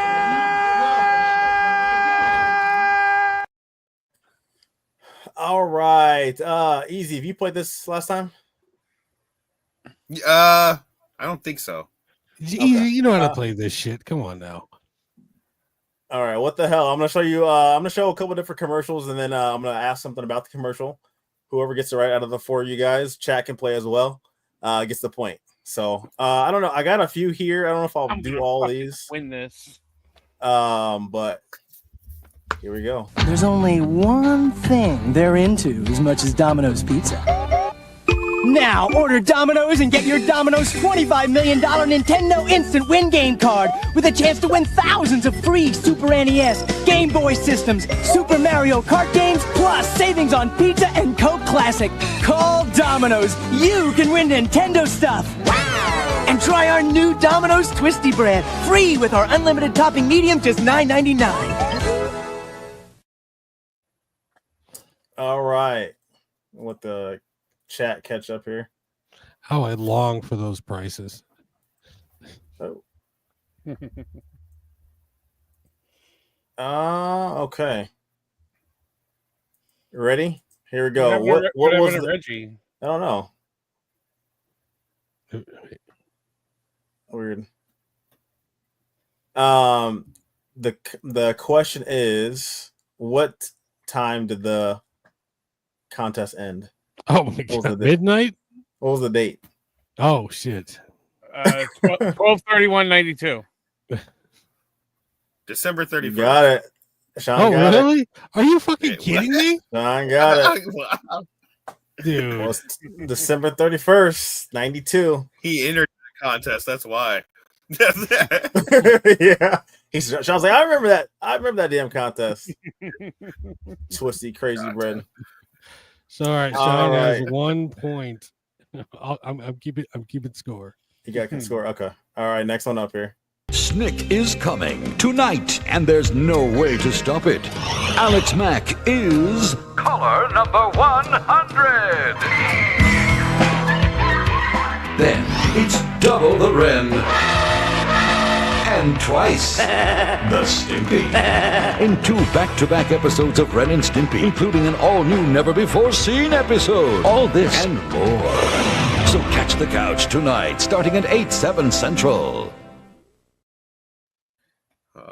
S6: All right. Easy. Have you played this last time?
S7: I don't think so.
S8: Easy, you know how to play this shit. Come on now.
S6: All right. What the hell? I'm gonna show you. I'm gonna show a couple different commercials, and then I'm gonna ask something about the commercial. Whoever gets it right out of the 4 of you guys, chat can play as well. Gets the point. So I don't know. I got a few here. I don't know if I'll do all these.
S5: Win this.
S6: But here we go.
S11: There's only one thing they're into as much as Domino's Pizza. Now order Domino's and get your Domino's $25 million Nintendo Instant Win Game card with a chance to win thousands of free Super NES, Game Boy systems, Super Mario Kart games, plus savings on pizza and Coke Classic. Call Domino's. You can win Nintendo stuff. And try our new Domino's Twisty brand, free with our unlimited topping medium, just $9.99.
S6: All right. Let the chat catch up here.
S8: How I long for those prices.
S6: Oh. Okay. Ready? Here we go. What was the
S5: Reggie?
S6: I don't know. Weird. The question is, what time did the contest end?
S8: Oh my god! Midnight?
S6: What was the date?
S8: Oh shit!
S5: 12/31/92.
S7: December 31st.
S6: Got it. Sean
S8: Oh,
S6: got
S8: really? Are you fucking kidding me?
S6: Sean got it.
S7: Wow.
S8: Dude.
S6: Well, it's December 31st, 92.
S7: He entered the contest. That's why.
S6: Yeah. Sean's like, I remember that. I remember that damn contest. Twisty, crazy bread.
S8: So all right,
S6: All
S8: Sean has
S6: right.
S8: 1 point. I'm keeping score.
S6: You got a score. Okay. All right. Next one up here.
S12: Snick is coming tonight, and there's no way to stop it. Alex Mack is caller number 100. Then it's double the Ren. And twice the Stimpy. In 2 back-to-back episodes of Ren and Stimpy, including an all-new, never-before-seen episode. All this and more. So catch the couch tonight, starting at 8/7 Central.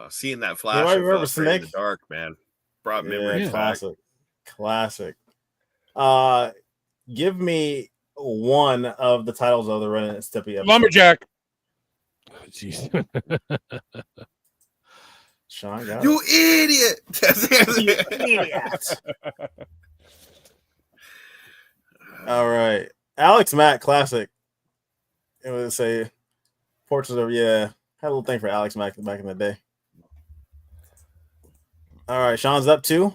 S7: Seeing that flash
S6: I
S7: of
S6: remember
S7: Freddy in
S6: Snake.
S7: the dark, man, brought memories back.
S6: Classic. Give me one of the titles of the Ren and Stimpy episode.
S5: Lumberjack.
S8: Oh, jeez.
S6: Sean got
S7: You
S6: it.
S7: idiot!
S6: Idiot. All right. Alex Mack, classic. It would say Portraits of, had a little thing for Alex Mack back in the day. All right, Sean's up 2.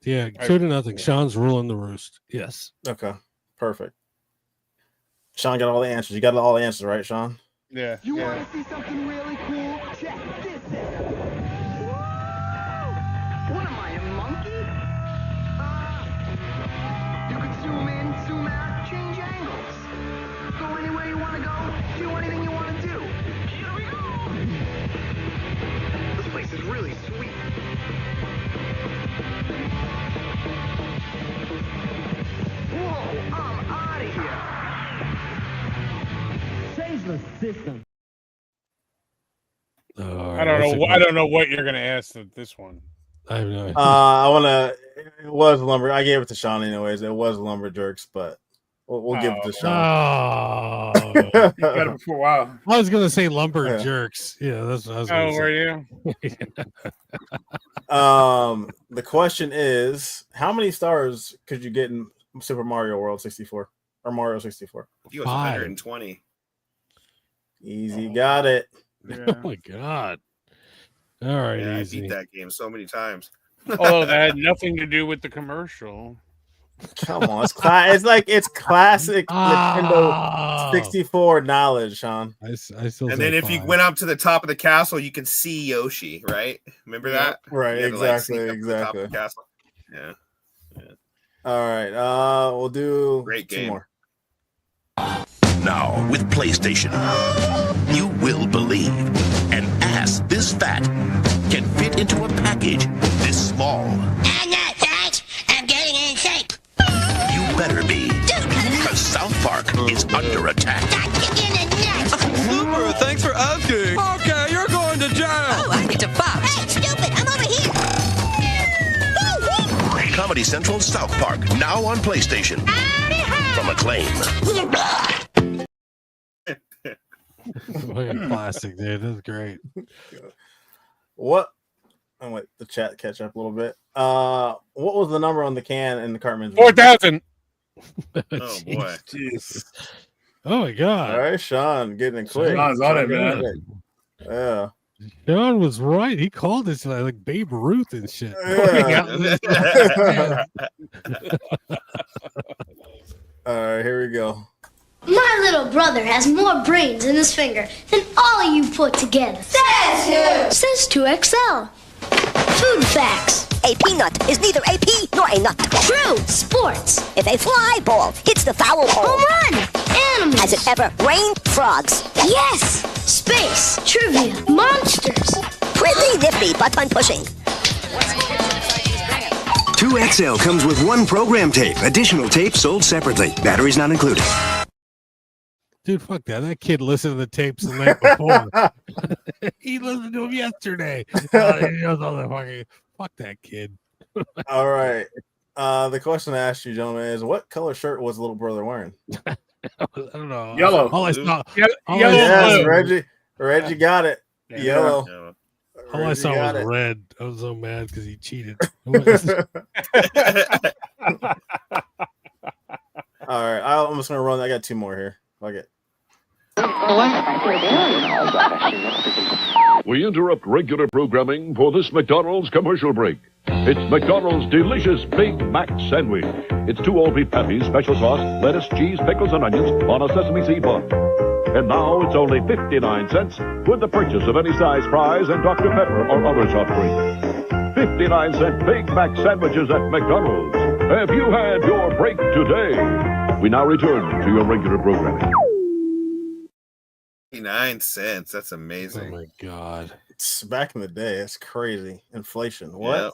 S8: Yeah, 2-0. Sean's ruling the roost. Yes.
S6: Okay, perfect. Sean got all the answers. You got all the answers, right, Sean?
S5: Yeah.
S11: You want to see something really cool? Check this out. What am I, a monkey? You can zoom in, zoom out, change angles. Go anywhere you want to go, do anything you want to do. Here we go. This place is really sweet. Whoa, I'm out of here. Change the system.
S5: I don't know what you're gonna ask with this one.
S8: I have no idea.
S6: I want to. It was lumber. I gave it to Sean anyways. It was lumberjacks, but we'll give it to Sean.
S8: Oh,
S4: You got it before a while.
S8: I was gonna say lumber jerks. Yeah, that's what I was gonna say.
S5: Were you?
S6: The question is, how many stars could you get in Super Mario World 64 or Mario 64?
S7: He was 120.
S6: Easy, got it.
S5: Yeah.
S8: Oh my god! All right,
S7: Yeah, I
S8: easy.
S7: beat that game so many times.
S5: Although that had nothing to do with the commercial.
S6: Come on, it's it's classic Nintendo 64 knowledge, Sean.
S8: I still.
S7: And then if you went up to the top of the castle, you can see Yoshi, right? Remember that?
S6: Right,
S7: You had to, like,
S6: exactly,
S7: sneak up to the top of
S6: exactly.
S7: the castle. Yeah.
S6: All right, we'll do
S7: Great
S6: 2
S7: game.
S6: more.
S13: Now, with PlayStation, you will believe an ass this fat can fit into a package this small.
S14: I'm not fat. I'm getting in shape.
S13: You better be, because South Park is under attack.
S14: Super,
S15: thanks for asking. Okay, you're going to jail.
S14: Oh, I get to pop. Hey, stupid, I'm over here.
S13: Comedy Central South Park, now on PlayStation. From Acclaim.
S8: Fucking classic, dude. That's great.
S6: What? I'm let the chat catch up a little bit. What was the number on the can in the Cartman's?
S5: 4,000.
S7: Oh boy.
S8: Jeez. Oh my god.
S6: All right, Sean, getting it quick.
S4: Sean's on it, man.
S6: Yeah.
S8: Sean was right. He called this like Babe Ruth and shit.
S6: Yeah. All right, here we go.
S16: My little brother has more brains in his finger than all of you put together. Says who? Says 2XL. Food facts.
S14: A peanut is neither a pea nor a nut.
S16: True. Sports.
S14: If a fly ball hits the foul pole,
S16: Home run. Animals.
S14: has it ever rained frogs?
S16: Yes. Space. Trivia. Monsters.
S14: Pretty nifty button pushing.
S17: 2XL comes with 1 program tape. Additional tape sold separately. Batteries not included.
S8: Dude, fuck that. That kid listened to the tapes the night before. He listened to them yesterday. He knows all the fucking. Fuck that kid.
S6: All right. The question I asked you, gentlemen, is what color shirt was little brother wearing?
S8: I don't know.
S4: Yellow.
S8: All I saw.
S5: Yellow,
S8: all
S5: yellow
S8: I
S6: Yes,
S8: saw-
S6: Reggie got it.
S5: Yeah.
S6: Yellow.
S8: All I
S6: Reggie
S8: saw was
S6: got it.
S8: red. I was so mad because he cheated. What is this?
S6: All right, I'm just gonna run. I got 2 more here. Fuck it.
S12: We interrupt regular programming for this McDonald's commercial break. It's McDonald's delicious Big Mac sandwich. It's 2 all-beef patties, special sauce, lettuce, cheese, pickles, and onions on a sesame seed bun. And now it's only 59 cents with the purchase of any size fries and Dr. Pepper or other soft drink. 59-cent Big Mac sandwiches at McDonald's. Have you had your break today? We now return to your regular programming.
S7: 59 cents. That's amazing.
S8: Oh my god.
S6: It's back in the day. It's crazy. Inflation. What?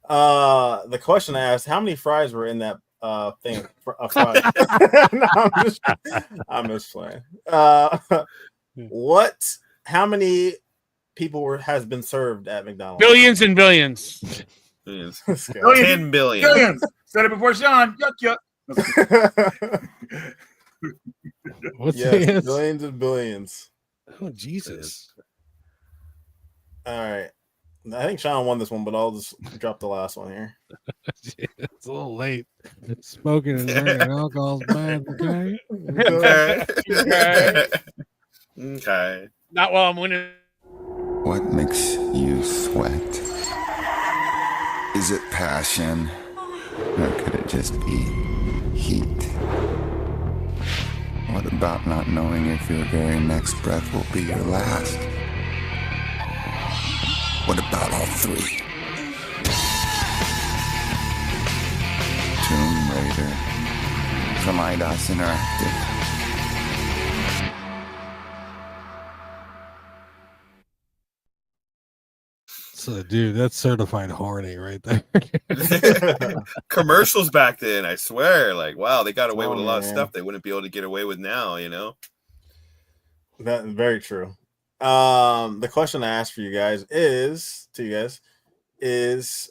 S6: The question I asked, how many fries were in that thing? Fries? No, I'm just playing. What? How many people has been served at McDonald's?
S5: Billions and billions.
S7: Billions.
S4: 10
S7: billion.
S4: Billions. Said it before Sean. Yuck, yuck.
S8: What's
S6: Yes,
S8: the answer?
S6: billions and billions.
S8: Oh Jesus!
S6: All right, I think Sean won this one, but I'll just drop the last one here.
S8: It's a little late. Smoking and drinking alcohol's bad. Okay.
S7: Okay. Okay.
S5: Not while I'm winning.
S18: What makes you sweat? Is it passion? Or could it just be heat? What about not knowing if your very next breath will be your last? What about all 3? Tomb Raider from IDOS Interactive.
S8: So, dude, that's certified horny right there.
S7: Commercials back then, I swear, like, wow, they got away with a lot of
S6: man.
S7: stuff they wouldn't be able to get away with now, you know?
S6: That very true. The question I asked for you guys is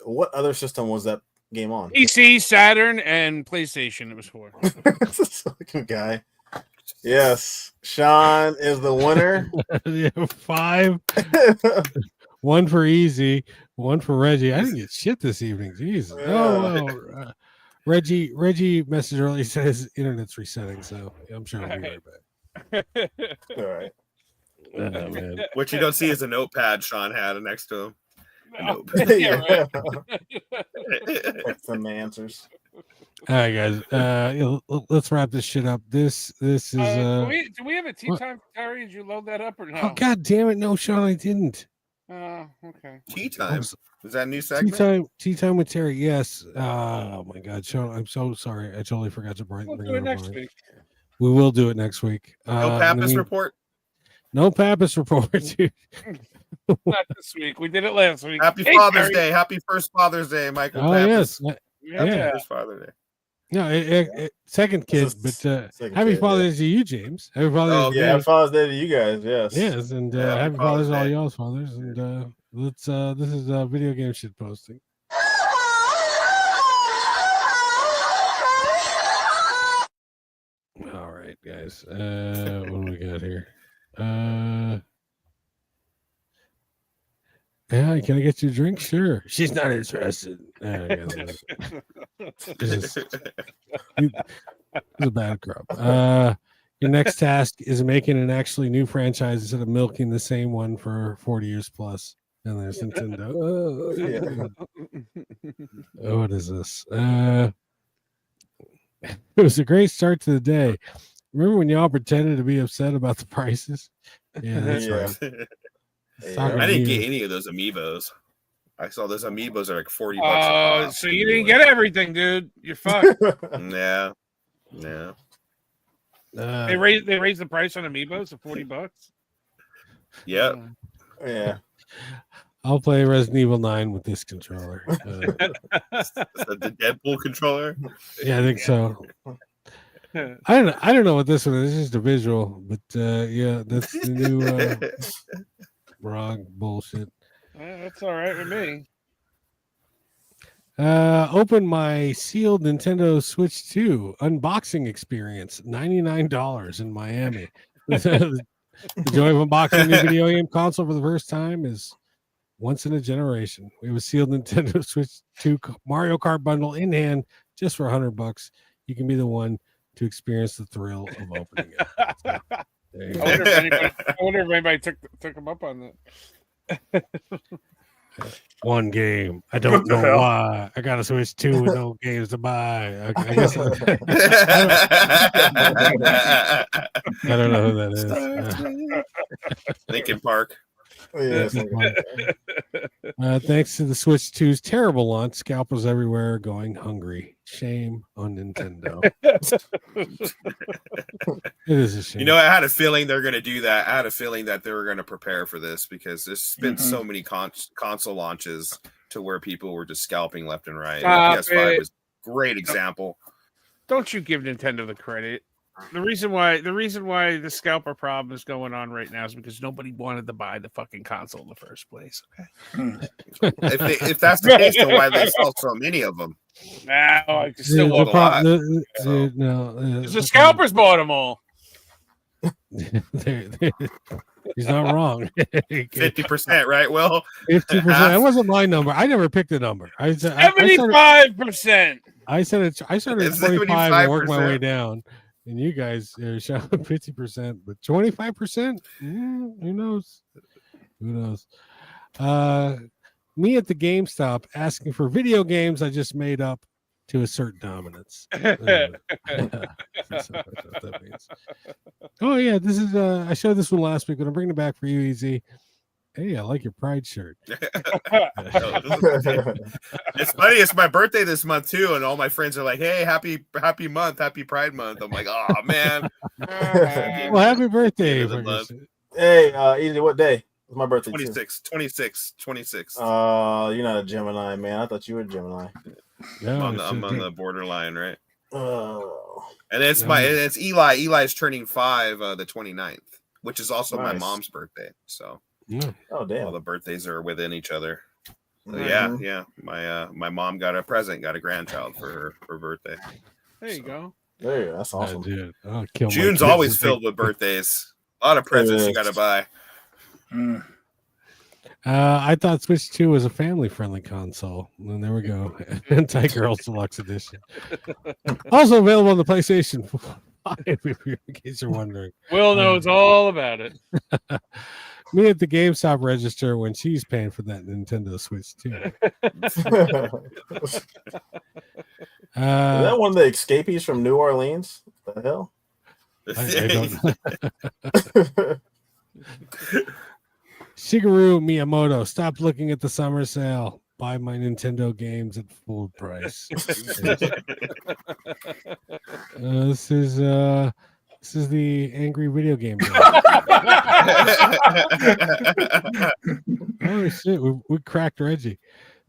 S6: what other system was that game on?
S5: PC, Saturn, and PlayStation. It was for.
S6: Fucking guy. Yes, Sean is the winner.
S8: Yeah, 5. 1 for Easy, 1 for Reggie. I didn't get shit this evening. Jesus. Reggie messaged earlier, says internet's resetting, so I'm sure he'll be right back.
S6: All right.
S8: Oh, man.
S7: What you don't see is a notepad Sean had next to him.
S5: No. Yeah,
S6: That's some answers.
S8: All right, guys. Let's wrap this shit up. This is.
S5: Do we have a tea time, Terry? Did you load that up or no?
S8: Oh God damn it! No, Sean, I didn't.
S5: Okay.
S7: Tea time. Is that a new segment?
S8: Tea time with Terry. Yes. Oh my God, Sean, I'm so sorry. I totally forgot to bring.
S5: We'll
S8: bring
S5: do
S8: it
S5: it
S8: up
S5: next
S8: on
S5: week.
S8: We will do it next week.
S7: No Pappas report.
S8: No Pappas report, dude.
S5: Not this week. We did it last week.
S7: Happy
S5: Hey,
S7: Father's
S5: Terry.
S7: Day. Happy first Father's Day, Michael.
S8: Oh
S7: Pappas.
S8: yes.
S7: Happy
S8: Yeah.
S7: first Father's Day.
S8: No, second kid, but
S6: second
S8: happy
S6: kid,
S8: Father's Day to you, James. Happy Father's Day.
S6: Happy Father's Day to you guys. Yes.
S8: Yes, and
S7: Yeah,
S8: happy
S7: happy
S8: Father's Day to all
S7: Father's Day.
S8: y'all's fathers. And let's this is video game shit posting. All right, guys. What do we got here? Yeah, can I get you a drink? Sure. She's not interested. It's a bad crop. Your next task is making an actually new franchise instead of milking the same one for 40 years plus. And there's Nintendo. Oh, what is this? It was a great start to the day. Remember when y'all pretended to be upset about the prices? Yeah, that's right.
S7: I didn't get any of those amiibos. I saw those amiibos are like $40 a pop.
S5: So you didn't get everything, dude. You're fucked.
S7: Yeah.
S5: They raised the price on amiibos to $40.
S7: Yep.
S6: Yeah.
S8: I'll play Resident Evil 9 with this controller.
S7: Is that the Deadpool controller?
S8: Yeah, I think so. I don't know what this one is. It's just a visual, but yeah, that's the new wrong bullshit.
S5: That's all right with me.
S8: Open my sealed Nintendo Switch 2 unboxing experience, $99 in Miami. The joy of unboxing a new video game console for the first time is once in a generation. We have a sealed Nintendo Switch 2 Mario Kart bundle in hand just for $100. You can be the one to experience the thrill of opening it. So, there you
S5: I
S8: go.
S5: wonder if anybody took him up on that.
S8: One game. I don't know why. I got to Switch 2 with no games to buy. I guess I don't know who that is.
S7: Linkin Park.
S6: Yes.
S8: Thanks to the Switch 2's terrible launch, scalpers everywhere are going hungry. Shame on Nintendo. It is a shame.
S7: You know, I had a feeling they're going to do that. I had a feeling that they were going to prepare for this because there's been so many console launches to where people were just scalping left and right. PS5 was a great example.
S5: Don't you give Nintendo the credit? The reason why the scalper problem is going on right now is because nobody wanted to buy the fucking console in the first place. Okay,
S7: if that's the case, then why they sell so many of them?
S5: Now I can still want a lot. The scalpers bought them all.
S8: He's not wrong.
S7: 50%, right? Will
S8: 50%. That wasn't my number. I never picked a number. I said
S5: 75%.
S8: I said it. I started at 25 and worked my way down. And you guys are showing 50%, but 25%? Who knows? Who knows? Me at the GameStop asking for video games I just made up to assert dominance. That means. Oh yeah, this is I showed this one last week. I'm gonna bring it back for you, Easy. Hey, I like your Pride shirt.
S7: It's funny. It's my birthday this month too, and all my friends are like, "Hey, happy month, happy Pride month." I'm like, "Oh man!"
S8: Well, happy birthday!
S6: Hey, Easy, what day? It's my birthday.
S7: 26.
S6: You're not a Gemini, man. I thought you were a Gemini.
S8: No,
S7: I'm on the borderline, right?
S6: Oh,
S7: and it's Eli. Eli's turning 5 the 29th, which is also my mom's birthday. So.
S8: Yeah.
S6: Oh damn!
S7: All the birthdays are within each other. So,
S6: Mhm.
S7: yeah. My mom got a present, got a grandchild for her birthday.
S5: There you go.
S6: There you go. That's awesome.
S8: Dude. I'll kill my
S7: June's
S8: kids
S7: always
S8: if
S7: filled with birthdays. A lot of presents you got to buy.
S8: I thought Switch 2 was a family-friendly console. And there we go. Anti-Girls Deluxe Edition. Also available on the PlayStation 5, in case you're wondering.
S5: Will knows all about it.
S8: Me at the GameStop register when she's paying for that Nintendo Switch 2.
S6: Is that one of the escapees from New Orleans? What the hell?
S8: I don't know. Shigeru Miyamoto, stop looking at the summer sale. Buy my Nintendo games at full price. This is the angry video game. Oh shit, we cracked Reggie.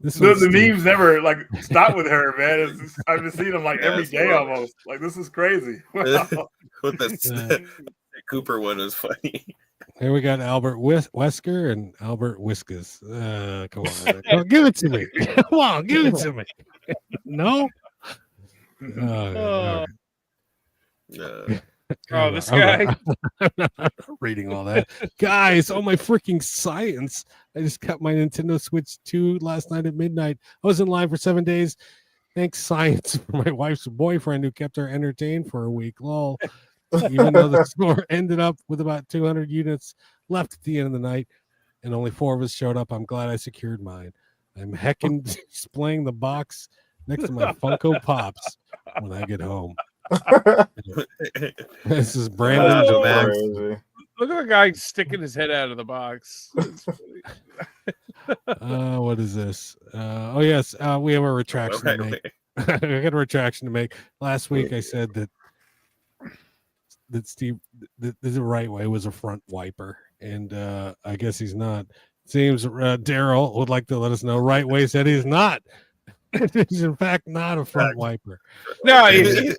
S4: The memes never like stop with her, man. I've been seeing them like every day almost. Like this is crazy. Wow.
S7: With the Cooper one is funny.
S8: Here we got Albert Wesker and Albert Whiskas. Come on, oh, give it to me. Come on, give it to me. No.
S5: This guy.
S8: I'm not reading all that. Guys, oh my freaking science. I just got my Nintendo Switch 2 last night at midnight. I was in line for 7 days. Thanks, science, for my wife's boyfriend who kept her entertained for a week. Lol. Even though the store ended up with about 200 units left at the end of the night and only 4 of us showed up, I'm glad I secured mine. I'm heckin' displaying the box next to my Funko Pops when I get home. This is Brandon.
S5: Look at the guy sticking his head out of the box.
S8: What is this? Oh yes, we have a retraction to make. I got a retraction to make. Last week I said that Steve the right way was a front wiper, and I guess he's not. Seems Daryl would like to let us know. Right way said he's not. He's in fact not a front wiper.
S5: No, he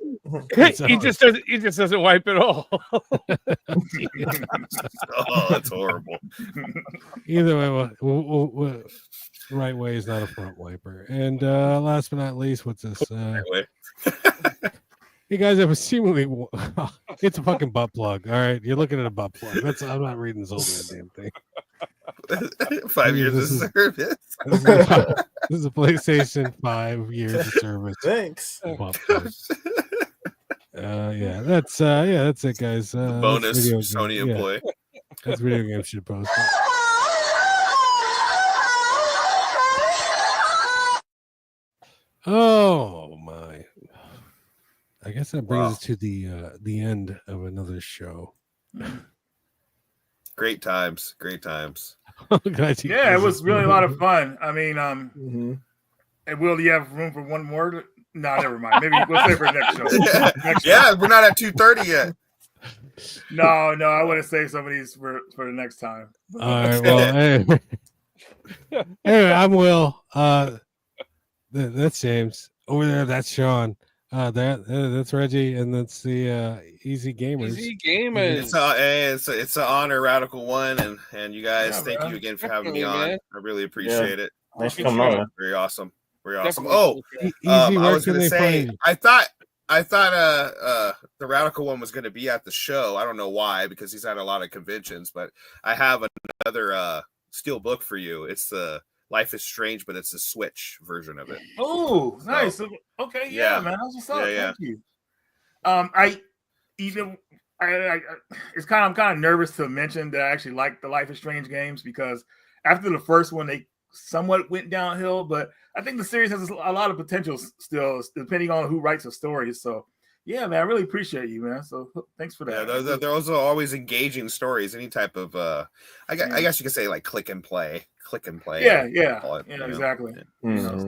S5: just doesn't wipe at all.
S7: Oh, that's horrible.
S8: Either way, Right way is not a front wiper. And last but not least, what's this? You guys have a seemingly it's a fucking butt plug. All right, you're looking at a butt plug. I'm not reading this whole goddamn thing.
S7: 5 years of service.
S8: This is a PlayStation 5 years of service.
S6: Thanks.
S8: Yeah, that's it, guys.
S7: Bonus Sony employee.
S8: That's video game shit posted. Oh my! I guess that brings us to the end of another show.
S7: Great times.
S4: Yeah, it was really a lot of fun. I mean, and Will, do you have room for one more? No, never mind. Maybe we'll save for next show.
S7: Yeah, we're not at 2:30 yet.
S4: No, I want to save some of these for the next time.
S8: All right. Well, anyway, I'm Will. That's James over there. That's Sean. That's Reggie, and that's the Easy Gamers.
S5: Easy Gamers.
S7: It's an honor, Radical One, and you guys, thank you again for having me on.
S5: Man.
S7: I really appreciate it.
S6: Nice coming on.
S7: Very awesome.
S5: Definitely.
S7: Oh, I was going to say,
S8: find?
S7: I thought the Radical One was going to be at the show. I don't know why, because he's at a lot of conventions. But I have another steel book for you. It's the Life is Strange, but it's the Switch version of it.
S4: Oh, nice. Okay, yeah, man. That's what's up. Thank you. I'm kind of nervous to mention that I actually like the Life is Strange games because after the first one, they somewhat went downhill, but I think the series has a lot of potential still, depending on who writes the stories. So, yeah, man, I really appreciate you, man. So, thanks for that.
S7: Yeah, those are always engaging stories. Any type of, I guess you could say like click and play.
S4: Yeah, exactly.
S7: Mm-hmm.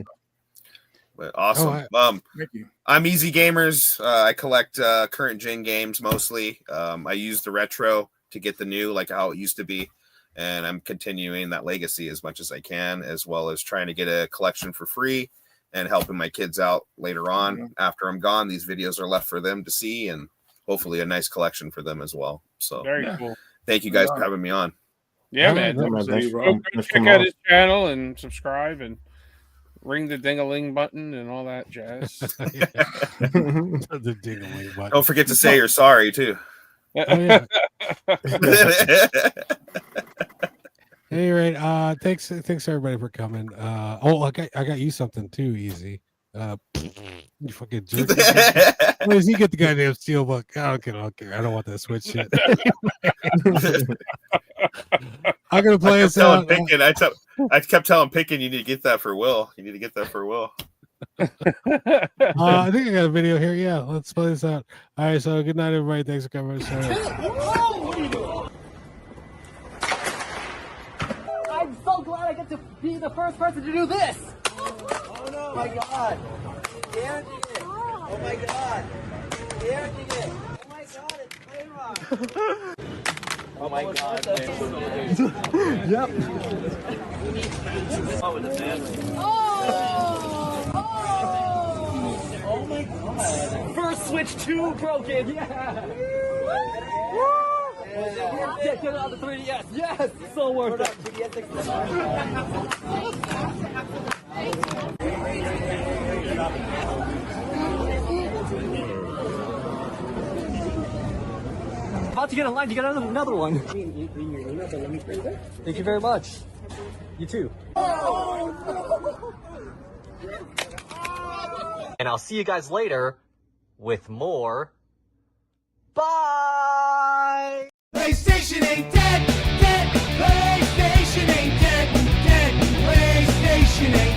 S7: But awesome.
S4: Thank you.
S7: I'm Easy Gamers. I collect current gen games mostly. I use the retro to get the new, like how it used to be. And I'm continuing that legacy as much as I can, as well as trying to get a collection for free and helping my kids out later on. After I'm gone, these videos are left for them to see and hopefully a nice collection for them as well. So
S5: very cool.
S7: Thank you guys for having me on.
S5: Yeah, man. Go check out his channel and subscribe and ring the ding-a-ling button and all that jazz.
S8: The ding-a-ling button.
S7: Don't forget to say you're sorry too.
S8: Oh, yeah. Hey, right. Thanks everybody for coming. I got you something too, Easy. You fucking jerk. Where does he get the goddamn steelbook? I don't care. I don't want that Switch shit. I'm gonna play us out.
S7: I kept telling Picken you need to get that for Will. I
S8: think I got a video here. Yeah, let's play this out. All right, so good night, everybody. Thanks for coming.
S11: I'm so glad I get to be the first person to do this. Oh my god. Guaranteed it. Oh my god. Guaranteed it. Oh my god, it's Playrock. Oh my god. Yep. Oh my god. First Switch 2 broken. Yeah. Get it on the 3DS. Yes. So worth it. About to get in line to get another one. Thank you very much. You too. And I'll see you guys later with more. Bye!
S1: PlayStation ain't dead. PlayStation ain't dead. PlayStation ain't